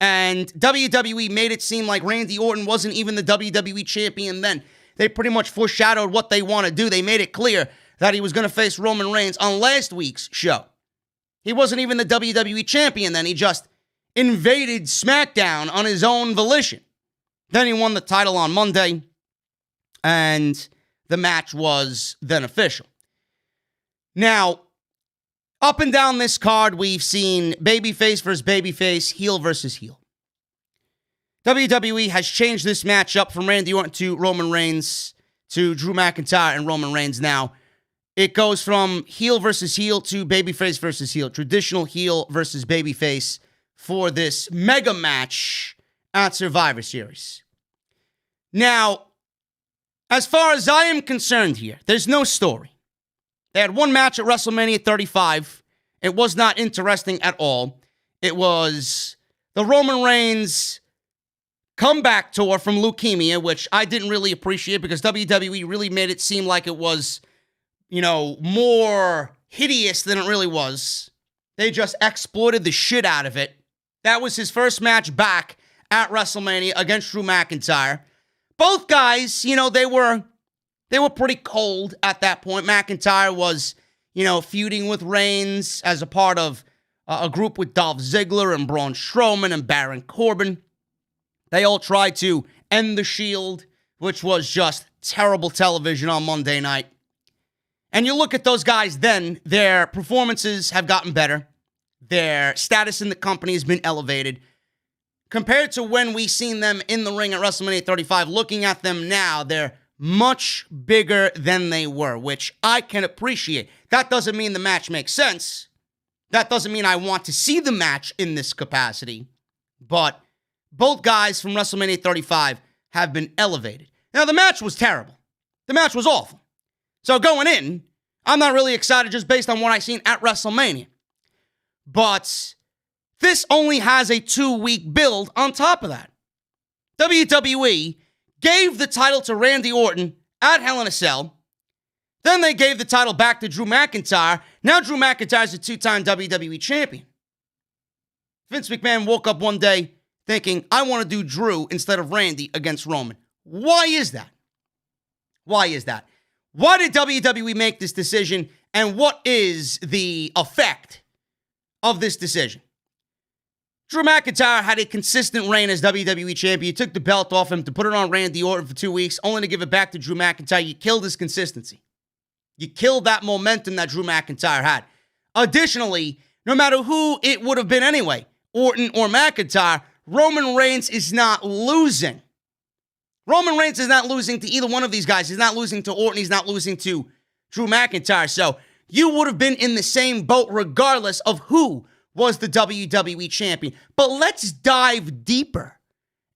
And WWE made it seem like Randy Orton wasn't even the WWE champion then. They pretty much foreshadowed what they want to do. They made it clear that he was going to face Roman Reigns on last week's show. He wasn't even the WWE champion then. He just invaded SmackDown on his own volition. Then he won the title on Monday, and the match was then official. Now, up and down this card, we've seen babyface versus babyface, heel versus heel. WWE has changed this matchup from Randy Orton to Roman Reigns to Drew McIntyre and Roman Reigns now. It goes from heel versus heel to babyface versus heel. Traditional heel versus babyface for this mega match at Survivor Series. Now, as far as I am concerned here, there's no story. They had one match at WrestleMania 35. It was not interesting at all. It was the Roman Reigns comeback tour from leukemia, which I didn't really appreciate because WWE really made it seem like it was, more hideous than it really was. They just exploited the shit out of it. That was his first match back at WrestleMania against Drew McIntyre. Both guys, they were pretty cold at that point. McIntyre was, feuding with Reigns as a part of a group with Dolph Ziggler and Braun Strowman and Baron Corbin. They all tried to end the Shield, which was just terrible television on Monday night. And you look at those guys then, their performances have gotten better. Their status in the company has been elevated. Compared to when we seen them in the ring at WrestleMania 35, looking at them now, they're much bigger than they were, which I can appreciate. That doesn't mean the match makes sense. That doesn't mean I want to see the match in this capacity. But both guys from WrestleMania 35 have been elevated. Now, the match was terrible. The match was awful. So going in, I'm not really excited just based on what I've seen at WrestleMania. But this only has a 2-week build on top of that. WWE gave the title to Randy Orton at Hell in a Cell. Then they gave the title back to Drew McIntyre. Now Drew McIntyre is a 2-time WWE champion. Vince McMahon woke up one day thinking, I want to do Drew instead of Randy against Roman. Why is that? Why is that? Why did WWE make this decision, and what is the effect of this decision? Drew McIntyre had a consistent reign as WWE champion. You took the belt off him to put it on Randy Orton for 2 weeks, only to give it back to Drew McIntyre. You killed his consistency. You killed that momentum that Drew McIntyre had. Additionally, no matter who it would have been anyway, Orton or McIntyre, Roman Reigns is not losing. Roman Reigns is not losing to either one of these guys. He's not losing to Orton. He's not losing to Drew McIntyre. So you would have been in the same boat regardless of who was the WWE champion. But let's dive deeper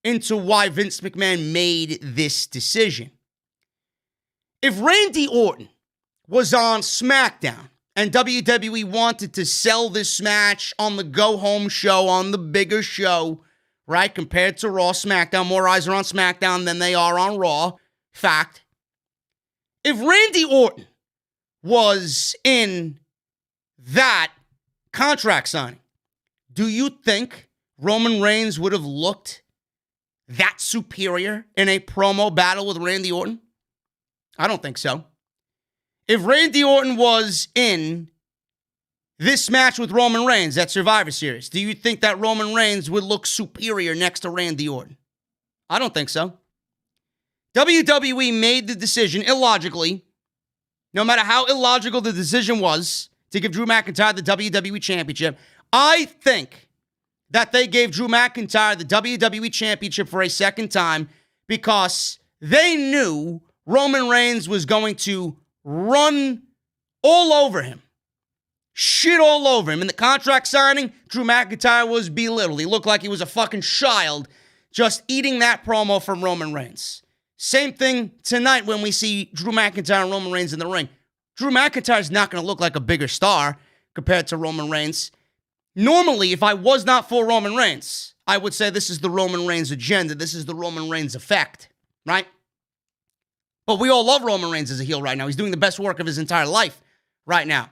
into why Vince McMahon made this decision. If Randy Orton was on SmackDown and WWE wanted to sell this match on the go-home show, on the bigger show, right, compared to Raw, SmackDown, more eyes are on SmackDown than they are on Raw, fact. If Randy Orton was in that contract signing, do you think Roman Reigns would have looked that superior in a promo battle with Randy Orton? I don't think so. If Randy Orton was in this match with Roman Reigns at Survivor Series, do you think that Roman Reigns would look superior next to Randy Orton? I don't think so. WWE made the decision illogically, no matter how illogical the decision was, to give Drew McIntyre the WWE Championship. I think that they gave Drew McIntyre the WWE Championship for a second time because they knew Roman Reigns was going to run all over him. Shit all over him. In the contract signing, Drew McIntyre was belittled. He looked like he was a fucking child just eating that promo from Roman Reigns. Same thing tonight when we see Drew McIntyre and Roman Reigns in the ring. Drew McIntyre's not going to look like a bigger star compared to Roman Reigns. Normally, if I was not for Roman Reigns, I would say this is the Roman Reigns agenda. This is the Roman Reigns effect, right? But we all love Roman Reigns as a heel right now. He's doing the best work of his entire life right now.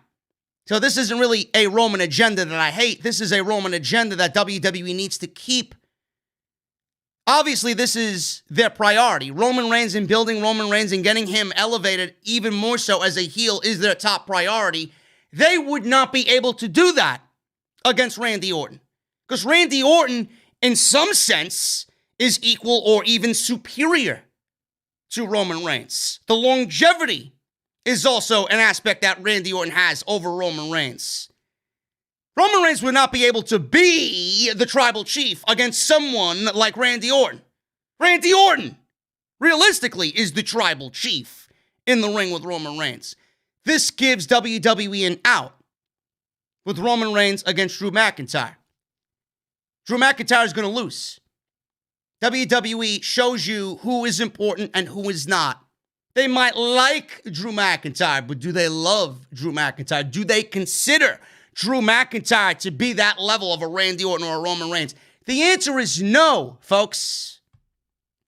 So this isn't really a Roman agenda that I hate. This is a Roman agenda that WWE needs to keep. Obviously, this is their priority. Roman Reigns and building Roman Reigns and getting him elevated even more so as a heel is their top priority. They would not be able to do that against Randy Orton. Because Randy Orton, in some sense, is equal or even superior to Roman Reigns. The longevity is also an aspect that Randy Orton has over Roman Reigns. Roman Reigns would not be able to be the tribal chief against someone like Randy Orton. Randy Orton, realistically, is the tribal chief in the ring with Roman Reigns. This gives WWE an out with Roman Reigns against Drew McIntyre. Drew McIntyre is going to lose. WWE shows you who is important and who is not. They might like Drew McIntyre, but do they love Drew McIntyre? Do they consider Drew McIntyre to be that level of a Randy Orton or a Roman Reigns? The answer is no, folks.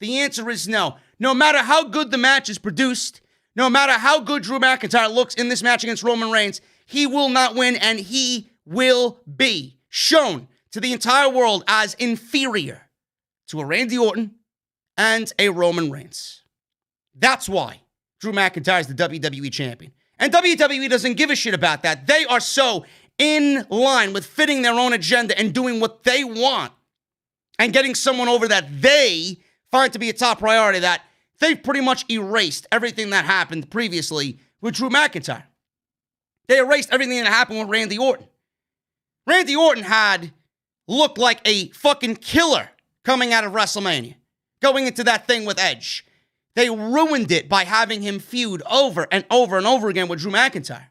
The answer is no. No matter how good the match is produced, no matter how good Drew McIntyre looks in this match against Roman Reigns, he will not win, and he will be shown to the entire world as inferior to a Randy Orton and a Roman Reigns. That's why Drew McIntyre is the WWE champion. And WWE doesn't give a shit about that. They are so in line with fitting their own agenda and doing what they want and getting someone over that they find to be a top priority that they've pretty much erased everything that happened previously with Drew McIntyre. They erased everything that happened with Randy Orton. Randy Orton had looked like a fucking killer coming out of WrestleMania, going into that thing with Edge. They ruined it by having him feud over and over and over again with Drew McIntyre.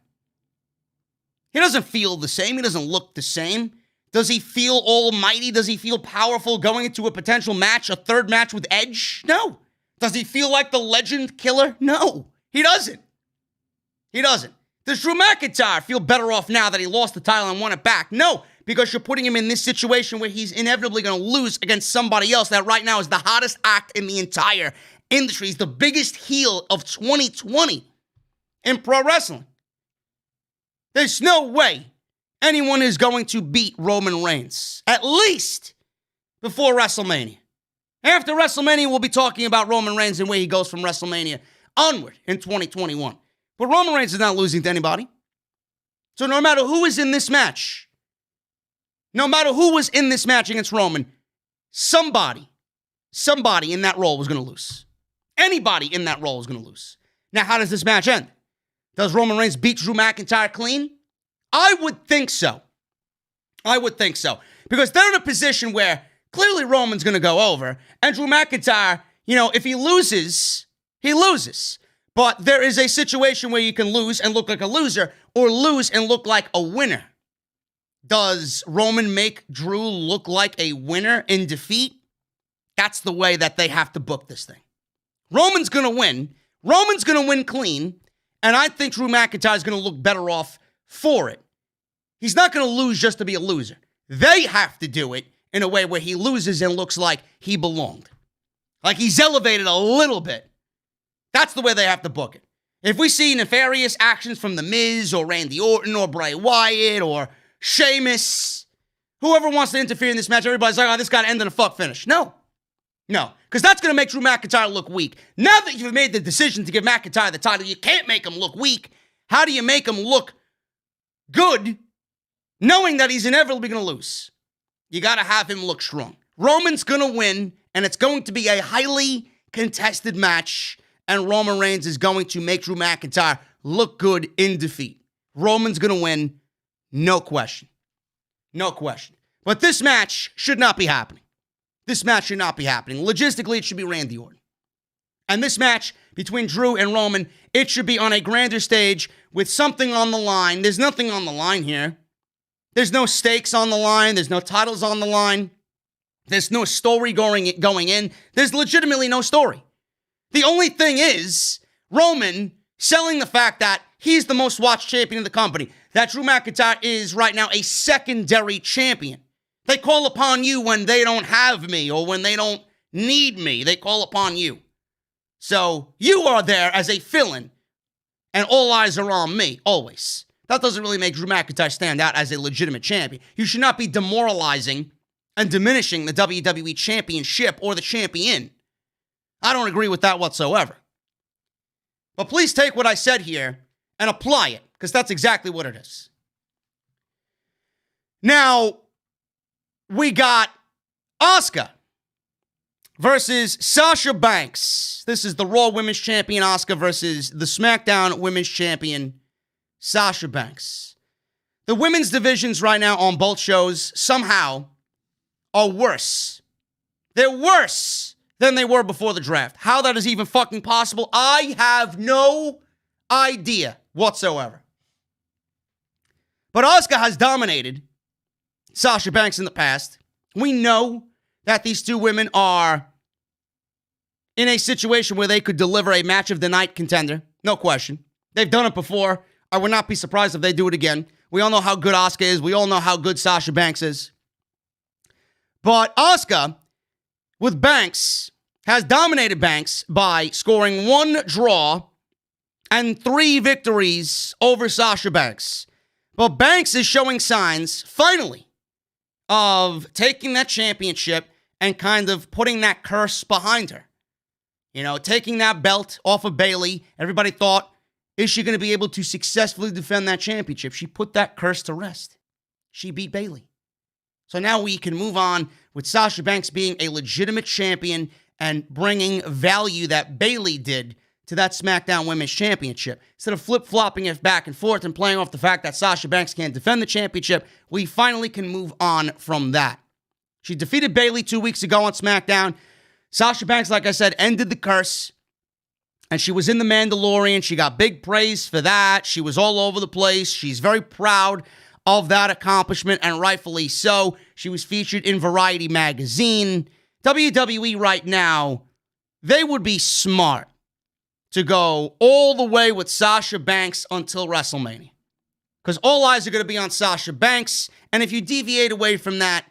He doesn't feel the same. He doesn't look the same. Does he feel almighty? Does he feel powerful going into a potential match, a third match with Edge? No. Does he feel like the legend killer? No, he doesn't. He doesn't. Does Drew McIntyre feel better off now that he lost the title and won it back? No, because you're putting him in this situation where he's inevitably going to lose against somebody else that right now is the hottest act in the entire industry. He's the biggest heel of 2020 in pro wrestling. There's no way anyone is going to beat Roman Reigns, at least before WrestleMania. After WrestleMania, we'll be talking about Roman Reigns and where he goes from WrestleMania onward in 2021. But Roman Reigns is not losing to anybody. So no matter who is in this match, no matter who was in this match against Roman, somebody in that role was going to lose. Anybody in that role is going to lose. Now, how does this match end? Does Roman Reigns beat Drew McIntyre clean? I would think so. I would think so. Because they're in a position where clearly Roman's going to go over. And Drew McIntyre, if he loses, he loses. But there is a situation where you can lose and look like a loser or lose and look like a winner. Does Roman make Drew look like a winner in defeat? That's the way that they have to book this thing. Roman's going to win. Roman's going to win clean. And I think Drew McIntyre is going to look better off for it. He's not going to lose just to be a loser. They have to do it in a way where he loses and looks like he belonged. Like he's elevated a little bit. That's the way they have to book it. If we see nefarious actions from The Miz or Randy Orton or Bray Wyatt or Sheamus, whoever wants to interfere in this match, everybody's like, oh, this got to end in a fuck finish. No, because that's going to make Drew McIntyre look weak. Now that you've made the decision to give McIntyre the title, you can't make him look weak. How do you make him look good, knowing that he's inevitably going to lose? You got to have him look strong. Roman's going to win, and it's going to be a highly contested match, and Roman Reigns is going to make Drew McIntyre look good in defeat. Roman's going to win, no question. No question. But this match should not be happening. This match should not be happening. Logistically, it should be Randy Orton. And this match between Drew and Roman, it should be on a grander stage with something on the line. There's nothing on the line here. There's no stakes on the line. There's no titles on the line. There's no story going in. There's legitimately no story. The only thing is Roman selling the fact that he's the most watched champion in the company, that Drew McIntyre is right now a secondary champion. They call upon you when they don't have me or when they don't need me. They call upon you. So you are there as a fill-in, and all eyes are on me, always. That doesn't really make Drew McIntyre stand out as a legitimate champion. You should not be demoralizing and diminishing the WWE Championship or the champion. I don't agree with that whatsoever. But please take what I said here and apply it, because that's exactly what it is. Now, we got Asuka versus Sasha Banks. This is the Raw Women's Champion, Asuka, versus the SmackDown Women's Champion, Sasha Banks. The women's divisions right now on both shows somehow are worse. They're worse than they were before the draft. How that is even fucking possible, I have no idea whatsoever. But Asuka has dominated Sasha Banks in the past. We know that these two women are in a situation where they could deliver a match of the night contender. No question. They've done it before. I would not be surprised if they do it again. We all know how good Asuka is. We all know how good Sasha Banks is. But Asuka, with Banks, has dominated Banks by scoring 1 draw and 3 victories over Sasha Banks. But Banks is showing signs, finally, of taking that championship and kind of putting that curse behind her. Taking that belt off of Bayley. Everybody thought Is she going to be able to successfully defend that championship? She put that curse to rest. She beat Bayley. So now we can move on with Sasha Banks being a legitimate champion and bringing value that Bayley did to that SmackDown Women's Championship. Instead of flip-flopping it back and forth and playing off the fact that Sasha Banks can't defend the championship, we finally can move on from that. She defeated Bayley 2 weeks ago on SmackDown. Sasha Banks, like I said, ended the curse. And she was in The Mandalorian. She got big praise for that. She was all over the place. She's very proud of that accomplishment, and rightfully so. She was featured in Variety magazine. WWE right now, they would be smart to go all the way with Sasha Banks until WrestleMania. Because all eyes are going to be on Sasha Banks. And if you deviate away from that,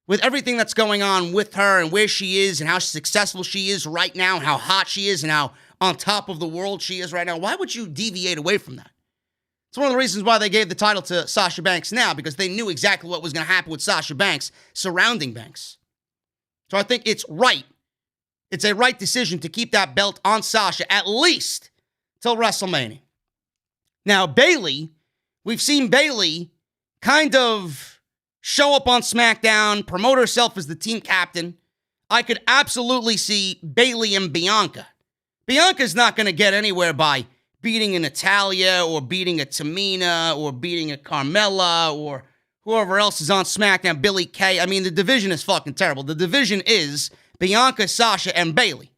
with everything that's going on with her and where she is and how successful she is right now, how hot she is and how on top of the world she is right now, why would you deviate away from that? It's one of the reasons why they gave the title to Sasha Banks now, because they knew exactly what was going to happen with Sasha Banks surrounding Banks. So I think it's right. It's a right decision to keep that belt on Sasha at least till WrestleMania. Now, Bayley, we've seen Bayley kind of show up on SmackDown, promote herself as the team captain. I could absolutely see Bayley and Bianca. Bianca's not going to get anywhere by beating a Natalya or beating a Tamina or beating a Carmella or whoever else is on SmackDown, Billie Kay. I mean, the division is fucking terrible. The division is Bianca, Sasha, and Bayley.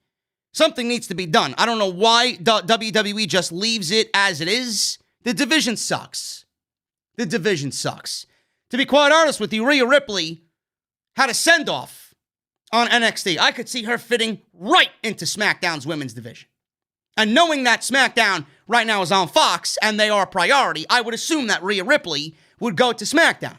Something needs to be done. I don't know why WWE just leaves it as it is. The division sucks. The division sucks. To be quite honest with you, Rhea Ripley had a send-off on NXT. I could see her fitting right into SmackDown's women's division. And knowing that SmackDown right now is on Fox and they are a priority, I would assume that Rhea Ripley would go to SmackDown.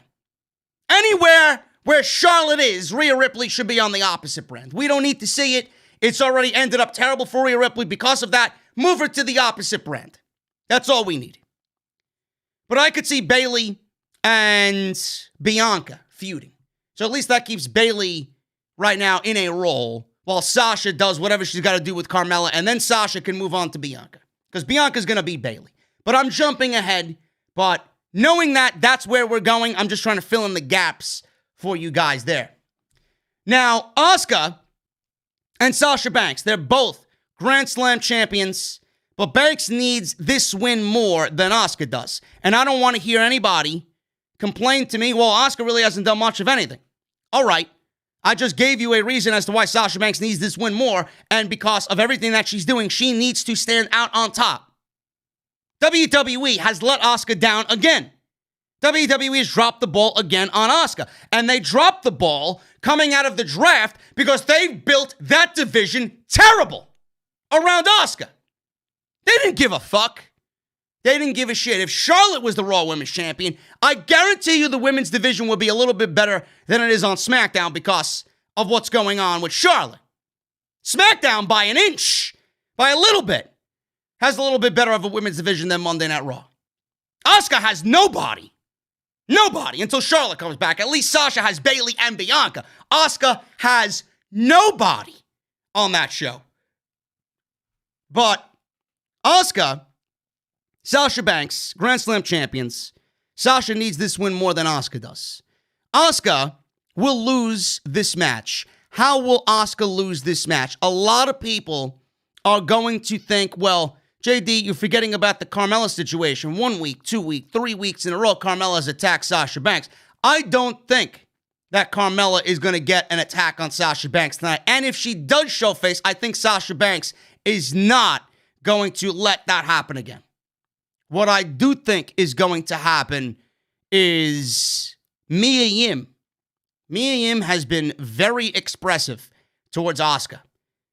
Anywhere where Charlotte is, Rhea Ripley should be on the opposite brand. We don't need to see it. It's already ended up terrible for Rhea Ripley. Because of that, move her to the opposite brand. That's all we need. But I could see Bayley and Bianca feuding. So at least that keeps Bayley right now in a role while Sasha does whatever she's got to do with Carmella, and then Sasha can move on to Bianca. Because Bianca's going to beat Bayley. But I'm jumping ahead, but knowing that that's where we're going, I'm just trying to fill in the gaps for you guys there. Now, Asuka and Sasha Banks, they're both Grand Slam champions, but Banks needs this win more than Asuka does. And I don't want to hear anybody complain to me, well, Asuka really hasn't done much of anything. All right. I just gave you a reason as to why Sasha Banks needs this win more, and because of everything that she's doing, she needs to stand out on top. WWE has let Asuka down again. WWE has dropped the ball again on Asuka, and they dropped the ball coming out of the draft because they built that division terrible around Asuka. They didn't give a fuck. They didn't give a shit. If Charlotte was the Raw Women's Champion, I guarantee you the women's division would be a little bit better than it is on SmackDown because of what's going on with Charlotte. SmackDown, by an inch, by a little bit, has a little bit better of a women's division than Monday Night Raw. Asuka has nobody. Nobody until Charlotte comes back. At least Sasha has Bayley and Bianca. Asuka has nobody on that show. But Asuka, Sasha Banks, Grand Slam champions. Sasha needs this win more than Asuka does. Asuka will lose this match. How will Asuka lose this match? A lot of people are going to think, well, JD, you're forgetting about the Carmella situation. 1 week, 2 weeks, 3 weeks in a row, Carmella's attacked Sasha Banks. I don't think that Carmella is going to get an attack on Sasha Banks tonight. And if she does show face, I think Sasha Banks is not going to let that happen again. What I do think is going to happen is Mia Yim. Mia Yim has been very expressive towards Asuka.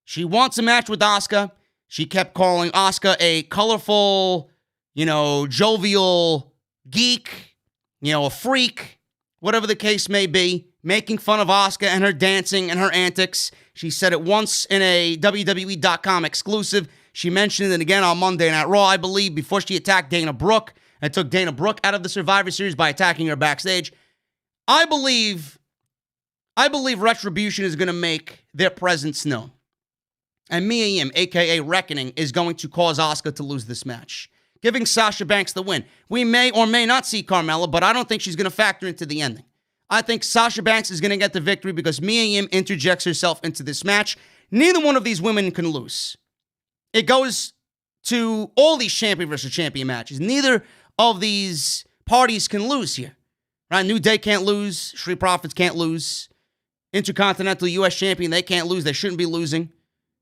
She wants a match with Asuka. She kept calling Asuka a colorful, jovial geek, a freak, whatever the case may be, making fun of Asuka and her dancing and her antics. She said it once in a WWE.com exclusive. She mentioned it again on Monday Night Raw, I believe, before she attacked Dana Brooke and took Dana Brooke out of the Survivor Series by attacking her backstage. I believe Retribution is going to make their presence known. And Mia Yim, a.k.a. Reckoning, is going to cause Asuka to lose this match. giving Sasha Banks the win. We may or may not see Carmella, but I don't think she's going to factor into the ending. I think Sasha Banks is going to get the victory because Mia Yim interjects herself into this match. Neither one of these women can lose. It goes to all these champion versus champion matches. Neither of these parties can lose here. Right? New Day can't lose. Street Profits can't lose. Intercontinental U.S. champion, they can't lose. They shouldn't be losing.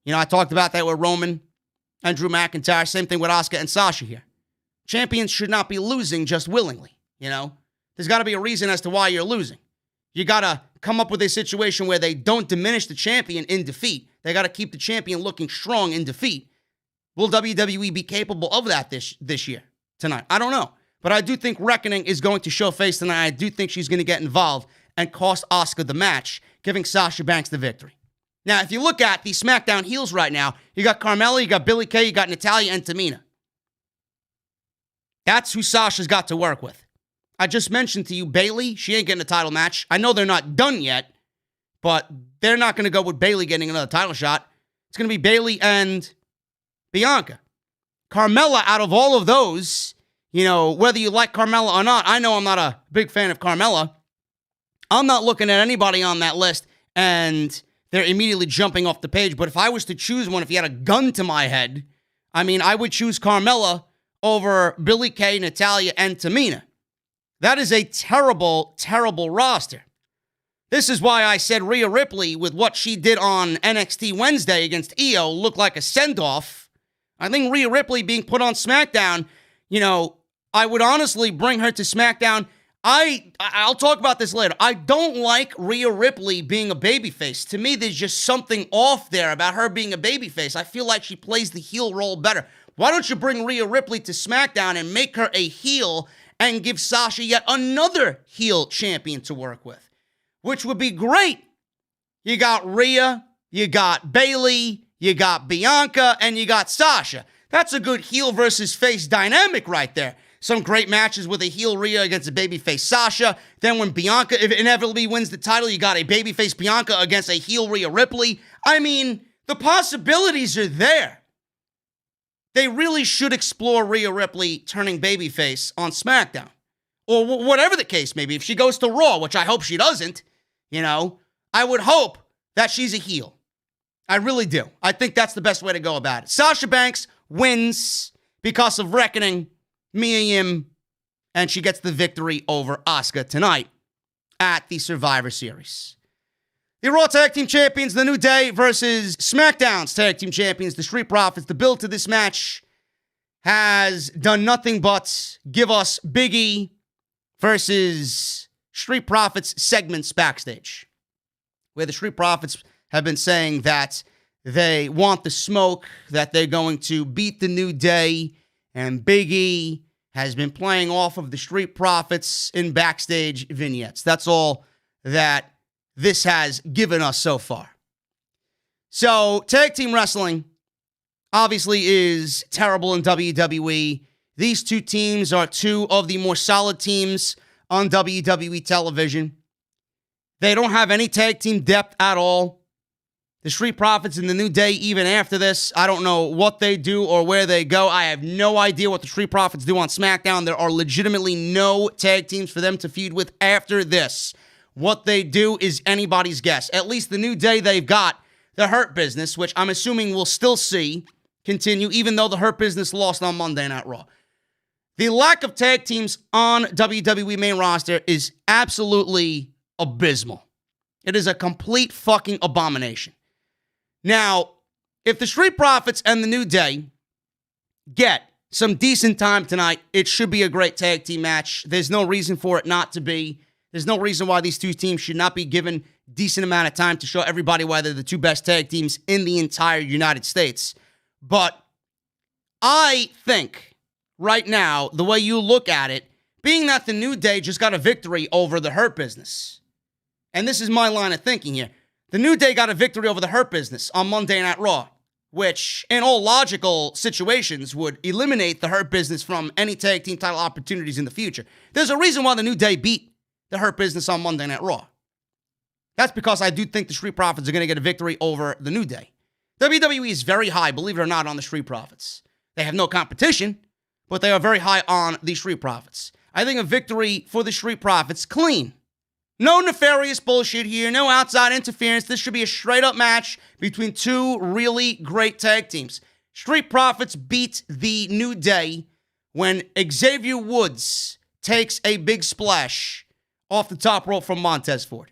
You know, I talked about that with Roman and Drew McIntyre. Same thing with Asuka and Sasha here. Champions should not be losing just willingly, you know? There's got to be a reason as to why you're losing. You got to come up with a situation where they don't diminish the champion in defeat. They got to keep the champion looking strong in defeat. Will WWE be capable of that this year, tonight? I don't know. But I do think Reckoning is going to show face tonight. I do think she's going to get involved and cost Asuka the match, giving Sasha Banks the victory. Now, if you look at the SmackDown heels right now, you got Carmella, you got Billie Kay, you got Natalya, and Tamina. That's who Sasha's got to work with. I just mentioned to you, Bayley, she ain't getting a title match. I know they're not done yet, but they're not going to go with Bayley getting another title shot. It's going to be Bayley and Bianca. Carmella, out of all of those, you know, whether you like Carmella or not, I know I'm not a big fan of Carmella. I'm not looking at anybody on that list and they're immediately jumping off the page. But if I was to choose one, if you had a gun to my head, I mean, I would choose Carmella over Billie Kay, Natalya, and Tamina. That is a terrible, terrible roster. This is why I said Rhea Ripley, with what she did on NXT Wednesday against Io, looked like a send-off. I think Rhea Ripley being put on SmackDown, you know, I would honestly bring her to SmackDown. I'll talk about this later. I don't like Rhea Ripley being a babyface. To me, there's just something off there about her being a babyface. I feel like she plays the heel role better. Why don't you bring Rhea Ripley to SmackDown and make her a heel and give Sasha yet another heel champion to work with, which would be great. You got Rhea, you got Bayley, you got Bianca, and you got Sasha. That's a good heel versus face dynamic right there. Some great matches with a heel Rhea against a babyface Sasha. Then when Bianca inevitably wins the title, you got a babyface Bianca against a heel Rhea Ripley. I mean, the possibilities are there. They really should explore Rhea Ripley turning babyface on SmackDown. Or whatever the case may be. If she goes to Raw, which I hope she doesn't, you know, I would hope that she's a heel. I really do. I think that's the best way to go about it. Sasha Banks wins because of Reckoning, Mia Yim, and she gets the victory over Asuka tonight at the Survivor Series. The Raw Tag Team Champions, The New Day versus SmackDown's Tag Team Champions, the Street Profits. The build to this match has done nothing but give us Big E versus Street Profits segments backstage, where the Street Profits have been saying that they want the smoke, that they're going to beat the New Day, and Big E has been playing off of the Street Profits in backstage vignettes. That's all that this has given us so far. So, tag team wrestling obviously is terrible in WWE. These two teams are two of the more solid teams on WWE television. They don't have any tag team depth at all. The Street Profits and the New Day, even after this, I don't know what they do or where they go. I have no idea what the Street Profits do on SmackDown. There are legitimately no tag teams for them to feud with after this. What they do is anybody's guess. At least the New Day, they've got the Hurt Business, which I'm assuming we'll still see continue, even though the Hurt Business lost on Monday Night Raw. The lack of tag teams on WWE main roster is absolutely abysmal. It is a complete fucking abomination. Now, if the Street Profits and the New Day get some decent time tonight, it should be a great tag team match. There's no reason for it not to be. There's no reason why these two teams should not be given decent amount of time to show everybody why they're the two best tag teams in the entire United States. But I think right now, the way you look at it, being that the New Day just got a victory over the Hurt Business, and this is my line of thinking here, the New Day got a victory over the Hurt Business on Monday Night Raw, which in all logical situations would eliminate the Hurt Business from any tag team title opportunities in the future. There's a reason why the New Day beat the Hurt Business on Monday Night Raw. That's because I do think the Street Profits are going to get a victory over the New Day. WWE is very high, believe it or not, on the Street Profits. They have no competition, but they are very high on the Street Profits. I think a victory for the Street Profits, clean. No nefarious bullshit here, no outside interference. This should be a straight-up match between two really great tag teams. Street Profits beat the New Day when Xavier Woods takes a big splash off the top rope from Montez Ford.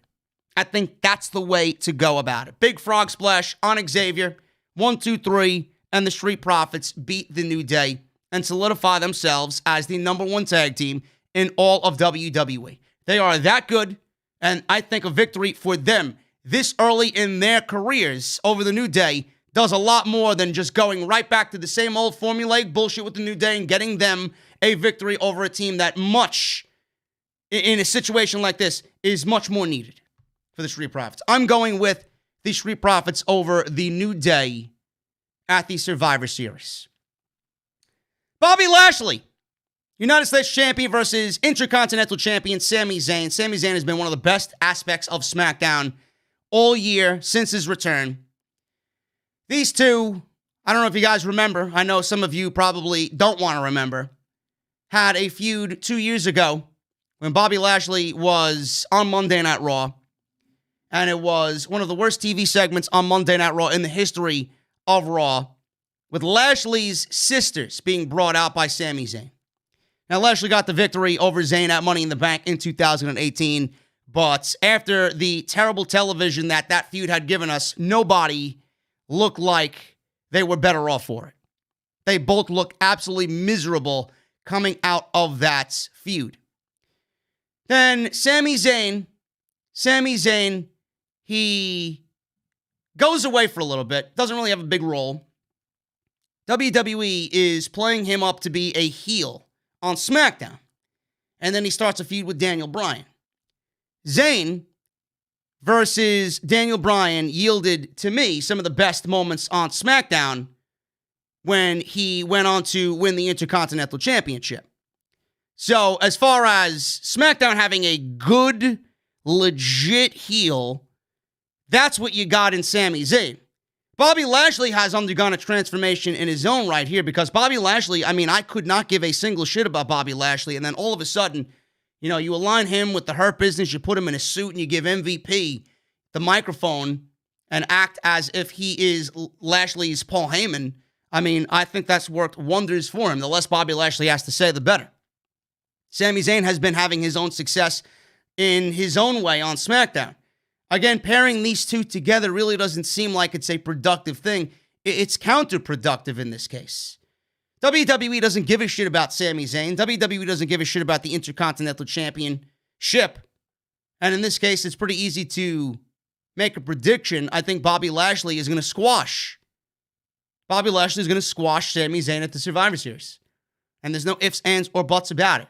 I think that's the way to go about it. Big frog splash on Xavier. 1, 2, 3, and the Street Profits beat the New Day and solidify themselves as the number one tag team in all of WWE. They are that good, and I think a victory for them this early in their careers over the New Day does a lot more than just going right back to the same old formulaic bullshit with the New Day and getting them a victory over a team that much, in a situation like this, is much more needed for the Street Profits. I'm going with the Street Profits over the New Day at the Survivor Series. Bobby Lashley, United States Champion versus Intercontinental Champion Sami Zayn. Sami Zayn has been one of the best aspects of SmackDown all year since his return. These two, I don't know if you guys remember, I know some of you probably don't want to remember, had a feud 2 years ago when Bobby Lashley was on Monday Night Raw. And it was one of the worst TV segments on Monday Night Raw in the history of Raw, with Lashley's sisters being brought out by Sami Zayn. Now, Lashley got the victory over Zayn at Money in the Bank in 2018, but after the terrible television that feud had given us, nobody looked like they were better off for it. They both looked absolutely miserable coming out of that feud. Then Sami Zayn, he goes away for a little bit, doesn't really have a big role. WWE is playing him up to be a heel on SmackDown. And then he starts a feud with Daniel Bryan. Zayn versus Daniel Bryan yielded, to me, some of the best moments on SmackDown when he went on to win the Intercontinental Championship. So, as far as SmackDown having a good, legit heel, that's what you got in Sami Zayn. Bobby Lashley has undergone a transformation in his own right here, because Bobby Lashley, I could not give a single shit about Bobby Lashley, and then all of a sudden, you align him with the Hurt Business, you put him in a suit, and you give MVP the microphone and act as if he is Lashley's Paul Heyman. I think that's worked wonders for him. The less Bobby Lashley has to say, the better. Sami Zayn has been having his own success in his own way on SmackDown. Again, pairing these two together really doesn't seem like it's a productive thing. It's counterproductive in this case. WWE doesn't give a shit about Sami Zayn. WWE doesn't give a shit about the Intercontinental Championship. And in this case, it's pretty easy to make a prediction. I think Bobby Lashley is going to squash. Bobby Lashley is going to squash Sami Zayn at the Survivor Series. And there's no ifs, ands, or buts about it.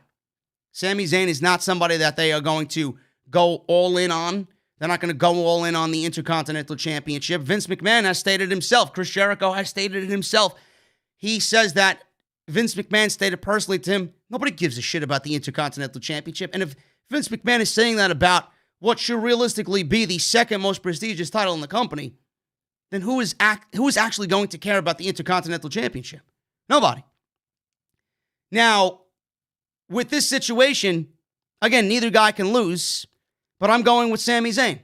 Sami Zayn is not somebody that they are going to go all in on. They're not going to go all in on the Intercontinental Championship. Vince McMahon has stated himself. Chris Jericho has stated it himself. He says that Vince McMahon stated personally to him, nobody gives a shit about the Intercontinental Championship. And if Vince McMahon is saying that about what should realistically be the second most prestigious title in the company, then who is actually going to care about the Intercontinental Championship? Nobody. Now, with this situation, again, neither guy can lose, but I'm going with Sami Zayn.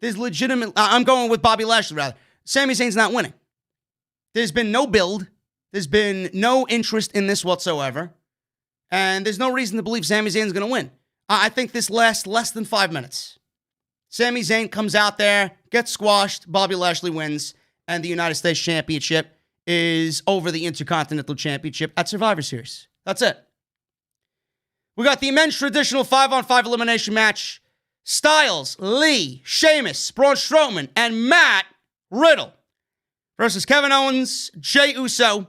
I'm going with Bobby Lashley, rather. Sami Zayn's not winning. There's been no build. There's been no interest in this whatsoever. And there's no reason to believe Sami Zayn's going to win. I think this lasts less than 5 minutes. Sami Zayn comes out there, gets squashed, Bobby Lashley wins, and the United States Championship is over the Intercontinental Championship at Survivor Series. That's it. We got the men's traditional 5-on-5 elimination match. Styles, Lee, Sheamus, Braun Strowman, and Matt Riddle versus Kevin Owens, Jey Uso,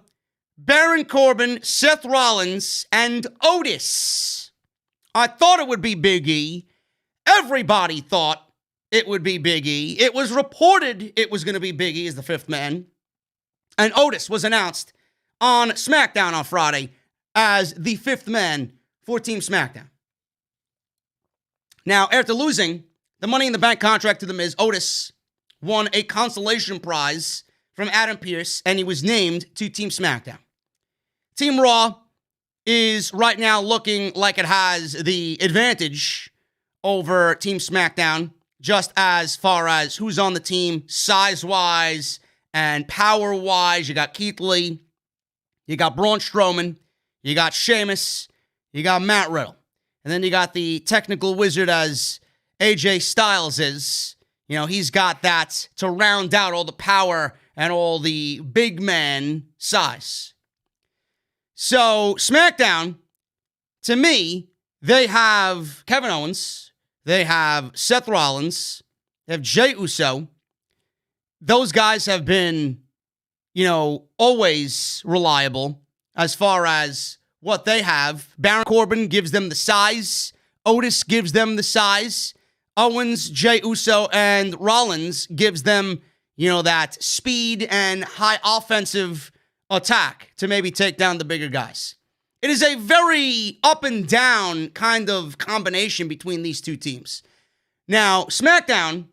Baron Corbin, Seth Rollins, and Otis. I thought it would be Big E. Everybody thought it would be Big E. It was reported it was going to be Big E as the fifth man. And Otis was announced on SmackDown on Friday as the fifth man for Team SmackDown. Now, after losing the Money in the Bank contract to The Miz, Otis won a consolation prize from Adam Pearce, and he was named to Team SmackDown. Team Raw is right now looking like it has the advantage over Team SmackDown, just as far as who's on the team, size-wise and power-wise. You got Keith Lee, you got Braun Strowman, you got Sheamus, you got Matt Riddle. And then you got the technical wizard as AJ Styles is. You know, he's got that to round out all the power and all the big man size. So, SmackDown, to me, they have Kevin Owens, they have Seth Rollins, they have Jey Uso. Those guys have been, you know, always reliable as far as what they have. Baron Corbin gives them the size. Otis gives them the size. Owens, Jey Uso, and Rollins gives them, you know, that speed and high offensive attack to maybe take down the bigger guys. It is a very up and down kind of combination between these two teams. Now, SmackDown,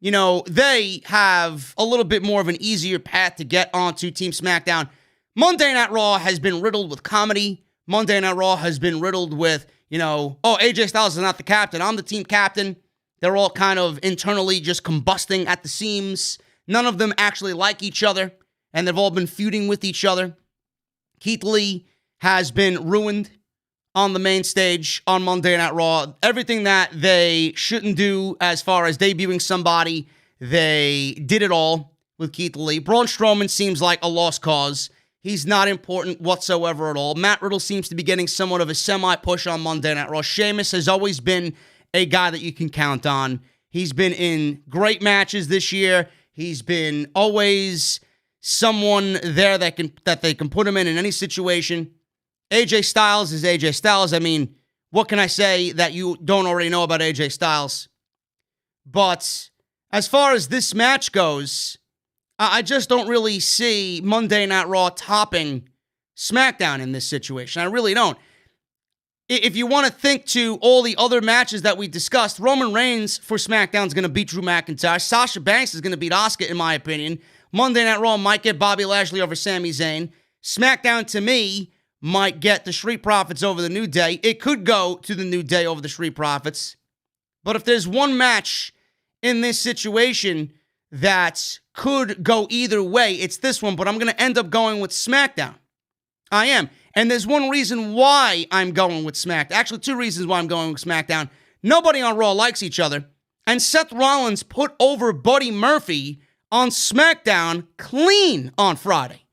you know, they have a little bit more of an easier path to get onto Team SmackDown. Monday Night Raw has been riddled with comedy. Monday Night Raw has been riddled with, you know, oh, AJ Styles is not the captain. I'm the team captain. They're all kind of internally just combusting at the seams. None of them actually like each other, and they've all been feuding with each other. Keith Lee has been ruined on the main stage on Monday Night Raw. Everything that they shouldn't do as far as debuting somebody, they did it all with Keith Lee. Braun Strowman seems like a lost cause. He's not important whatsoever at all. Matt Riddle seems to be getting somewhat of a semi-push on Monday Night Raw. Sheamus has always been a guy that you can count on. He's been in great matches this year. He's been always someone there that they can put him in any situation. AJ Styles is AJ Styles. I mean, what can I say that you don't already know about AJ Styles? But as far as this match goes, I just don't really see Monday Night Raw topping SmackDown in this situation. I really don't. If you want to think to all the other matches that we discussed, Roman Reigns for SmackDown is going to beat Drew McIntyre. Sasha Banks is going to beat Asuka, in my opinion. Monday Night Raw might get Bobby Lashley over Sami Zayn. SmackDown, to me, might get the Street Profits over the New Day. It could go to the New Day over the Street Profits. But if there's one match in this situation that could go either way, it's this one. But I'm going to end up going with SmackDown. I am. And there's one reason why I'm going with SmackDown. Actually, two reasons why I'm going with SmackDown. Nobody on Raw likes each other. And Seth Rollins put over Buddy Murphy on SmackDown clean on Friday.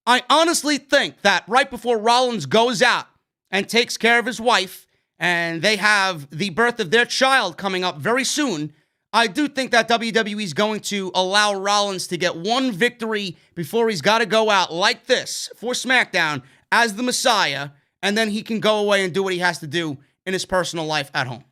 I honestly think that right before Rollins goes out and takes care of his wife, and they have the birth of their child coming up very soon, I do think that WWE is going to allow Rollins to get one victory before he's got to go out like this for SmackDown as the Messiah, and then he can go away and do what he has to do in his personal life at home.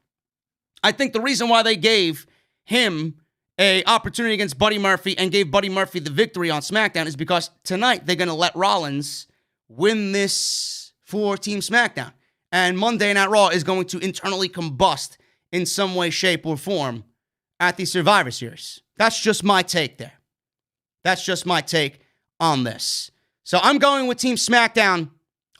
I think the reason why they gave him an opportunity against Buddy Murphy and gave Buddy Murphy the victory on SmackDown is because tonight they're going to let Rollins win this for Team SmackDown. And Monday Night Raw is going to internally combust in some way, shape, or form at the Survivor Series. That's just my take there. That's just my take on this. So I'm going with Team SmackDown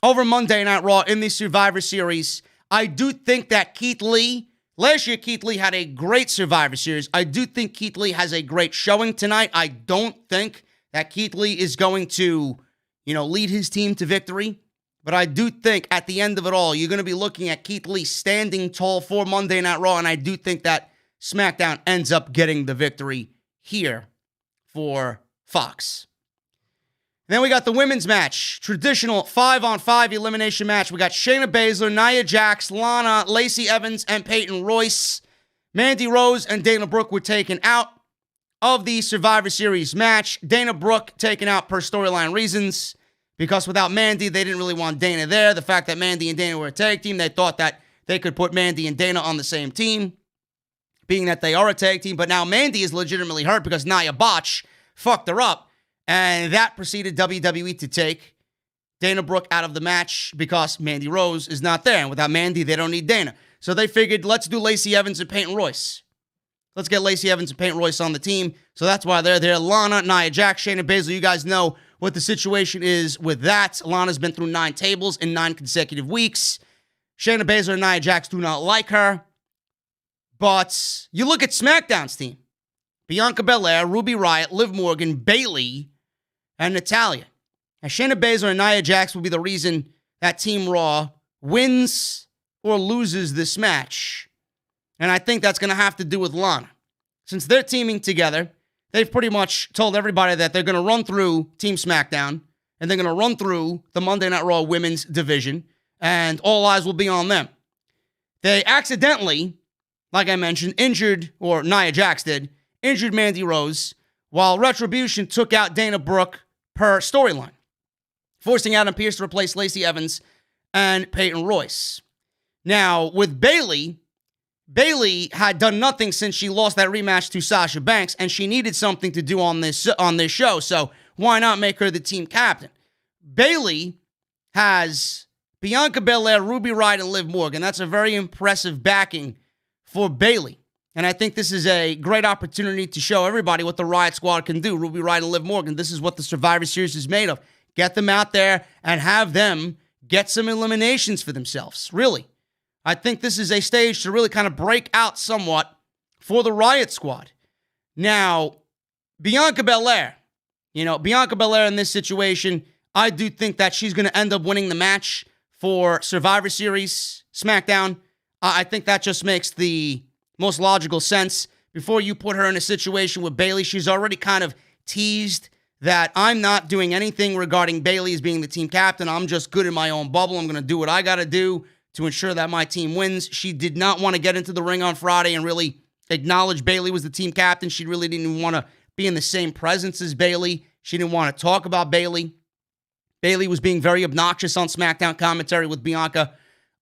over Monday Night Raw in the Survivor Series. I do think that Keith Lee, last year Keith Lee had a great Survivor Series. I do think Keith Lee has a great showing tonight. I don't think that Keith Lee is going to, lead his team to victory. But I do think at the end of it all, you're going to be looking at Keith Lee standing tall for Monday Night Raw. And I do think that SmackDown ends up getting the victory here for Fox. Then we got the women's match, traditional 5-on-5 elimination match. We got Shayna Baszler, Nia Jax, Lana, Lacey Evans, and Peyton Royce. Mandy Rose and Dana Brooke were taken out of the Survivor Series match. Dana Brooke taken out per storyline reasons, because without Mandy, they didn't really want Dana there. The fact that Mandy and Dana were a tag team, they thought that they could put Mandy and Dana on the same team, being that they are a tag team. But now Mandy is legitimately hurt because Nia Botch fucked her up. And that proceeded WWE to take Dana Brooke out of the match because Mandy Rose is not there. And without Mandy, they don't need Dana. So they figured, let's do Lacey Evans and Peyton Royce. Let's get Lacey Evans and Peyton Royce on the team. So that's why they're there. Lana, Nia Jax, Shayna Baszler, you guys know what the situation is with that. Lana's been through 9 tables in 9 consecutive weeks. Shayna Baszler and Nia Jax do not like her. But you look at SmackDown's team. Bianca Belair, Ruby Riott, Liv Morgan, Bayley, and Natalya. And Shayna Baszler and Nia Jax will be the reason that Team Raw wins or loses this match. And I think that's going to have to do with Lana. Since they're teaming together, they've pretty much told everybody that they're going to run through Team SmackDown, and they're going to run through the Monday Night Raw women's division, and all eyes will be on them. They accidentally, like I mentioned, injured, or Nia Jax did, injured Mandy Rose, while Retribution took out Dana Brooke per storyline, forcing Adam Pearce to replace Lacey Evans and Peyton Royce. Now, with Bayley had done nothing since she lost that rematch to Sasha Banks, and she needed something to do on this show, so why not make her the team captain? Bayley has Bianca Belair, Ruby Riott, and Liv Morgan. That's a very impressive backing for Bayley. And I think this is a great opportunity to show everybody what the Riott Squad can do. Ruby Riott and Liv Morgan, this is what the Survivor Series is made of. Get them out there and have them get some eliminations for themselves. Really. I think this is a stage to really kind of break out somewhat for the Riott Squad. Now, Bianca Belair in this situation, I do think that she's going to end up winning the match for Survivor Series SmackDown. I think that just makes the most logical sense. Before you put her in a situation with Bayley, she's already kind of teased that I'm not doing anything regarding Bayley as being the team captain. I'm just good in my own bubble. I'm going to do what I got to do to ensure that my team wins. She did not want to get into the ring on Friday and really acknowledge Bayley was the team captain. She really didn't even want to be in the same presence as Bayley. She didn't want to talk about Bayley. Bayley was being very obnoxious on SmackDown commentary with Bianca.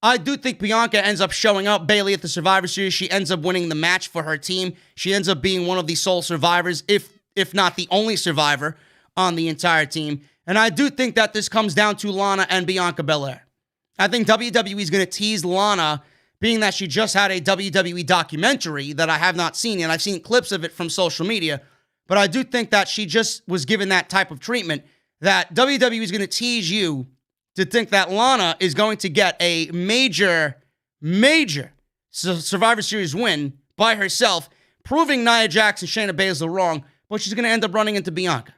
I do think Bianca ends up showing up Bayley at the Survivor Series. She ends up winning the match for her team. She ends up being one of the sole survivors, if not the only survivor on the entire team. And I do think that this comes down to Lana and Bianca Belair. I think WWE is going to tease Lana, being that she just had a WWE documentary that I have not seen, and I've seen clips of it from social media. But I do think that she just was given that type of treatment, that WWE is going to tease you to think that Lana is going to get a major Survivor Series win by herself, proving Nia Jax and Shayna Baszler wrong, but she's going to end up running into Bianca.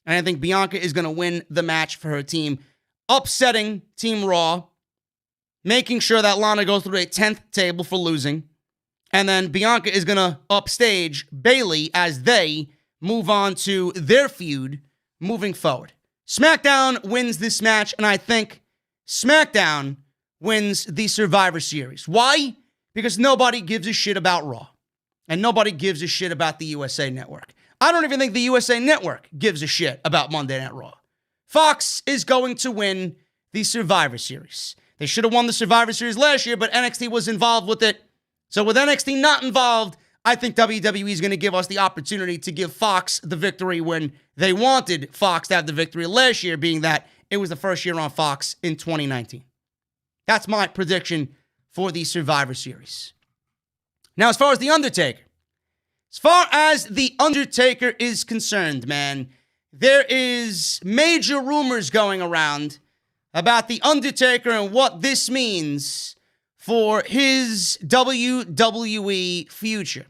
And I think Bianca is going to win the match for her team, upsetting Team Raw, making sure that Lana goes through a 10th table for losing, and then Bianca is going to upstage Bayley as they move on to their feud moving forward. SmackDown wins this match, and I think SmackDown wins the Survivor Series. Why? Because nobody gives a shit about Raw, and nobody gives a shit about the USA Network. I don't even think the USA Network gives a shit about Monday Night Raw. Fox is going to win the Survivor Series. They should have won the Survivor Series last year, but NXT was involved with it. So with NXT not involved, I think WWE is going to give us the opportunity to give Fox the victory when they wanted Fox to have the victory last year, being that it was the first year on Fox in 2019. That's my prediction for the Survivor Series. Now, as far as The Undertaker is concerned, man, there is major rumors going around about The Undertaker and what this means for his WWE future.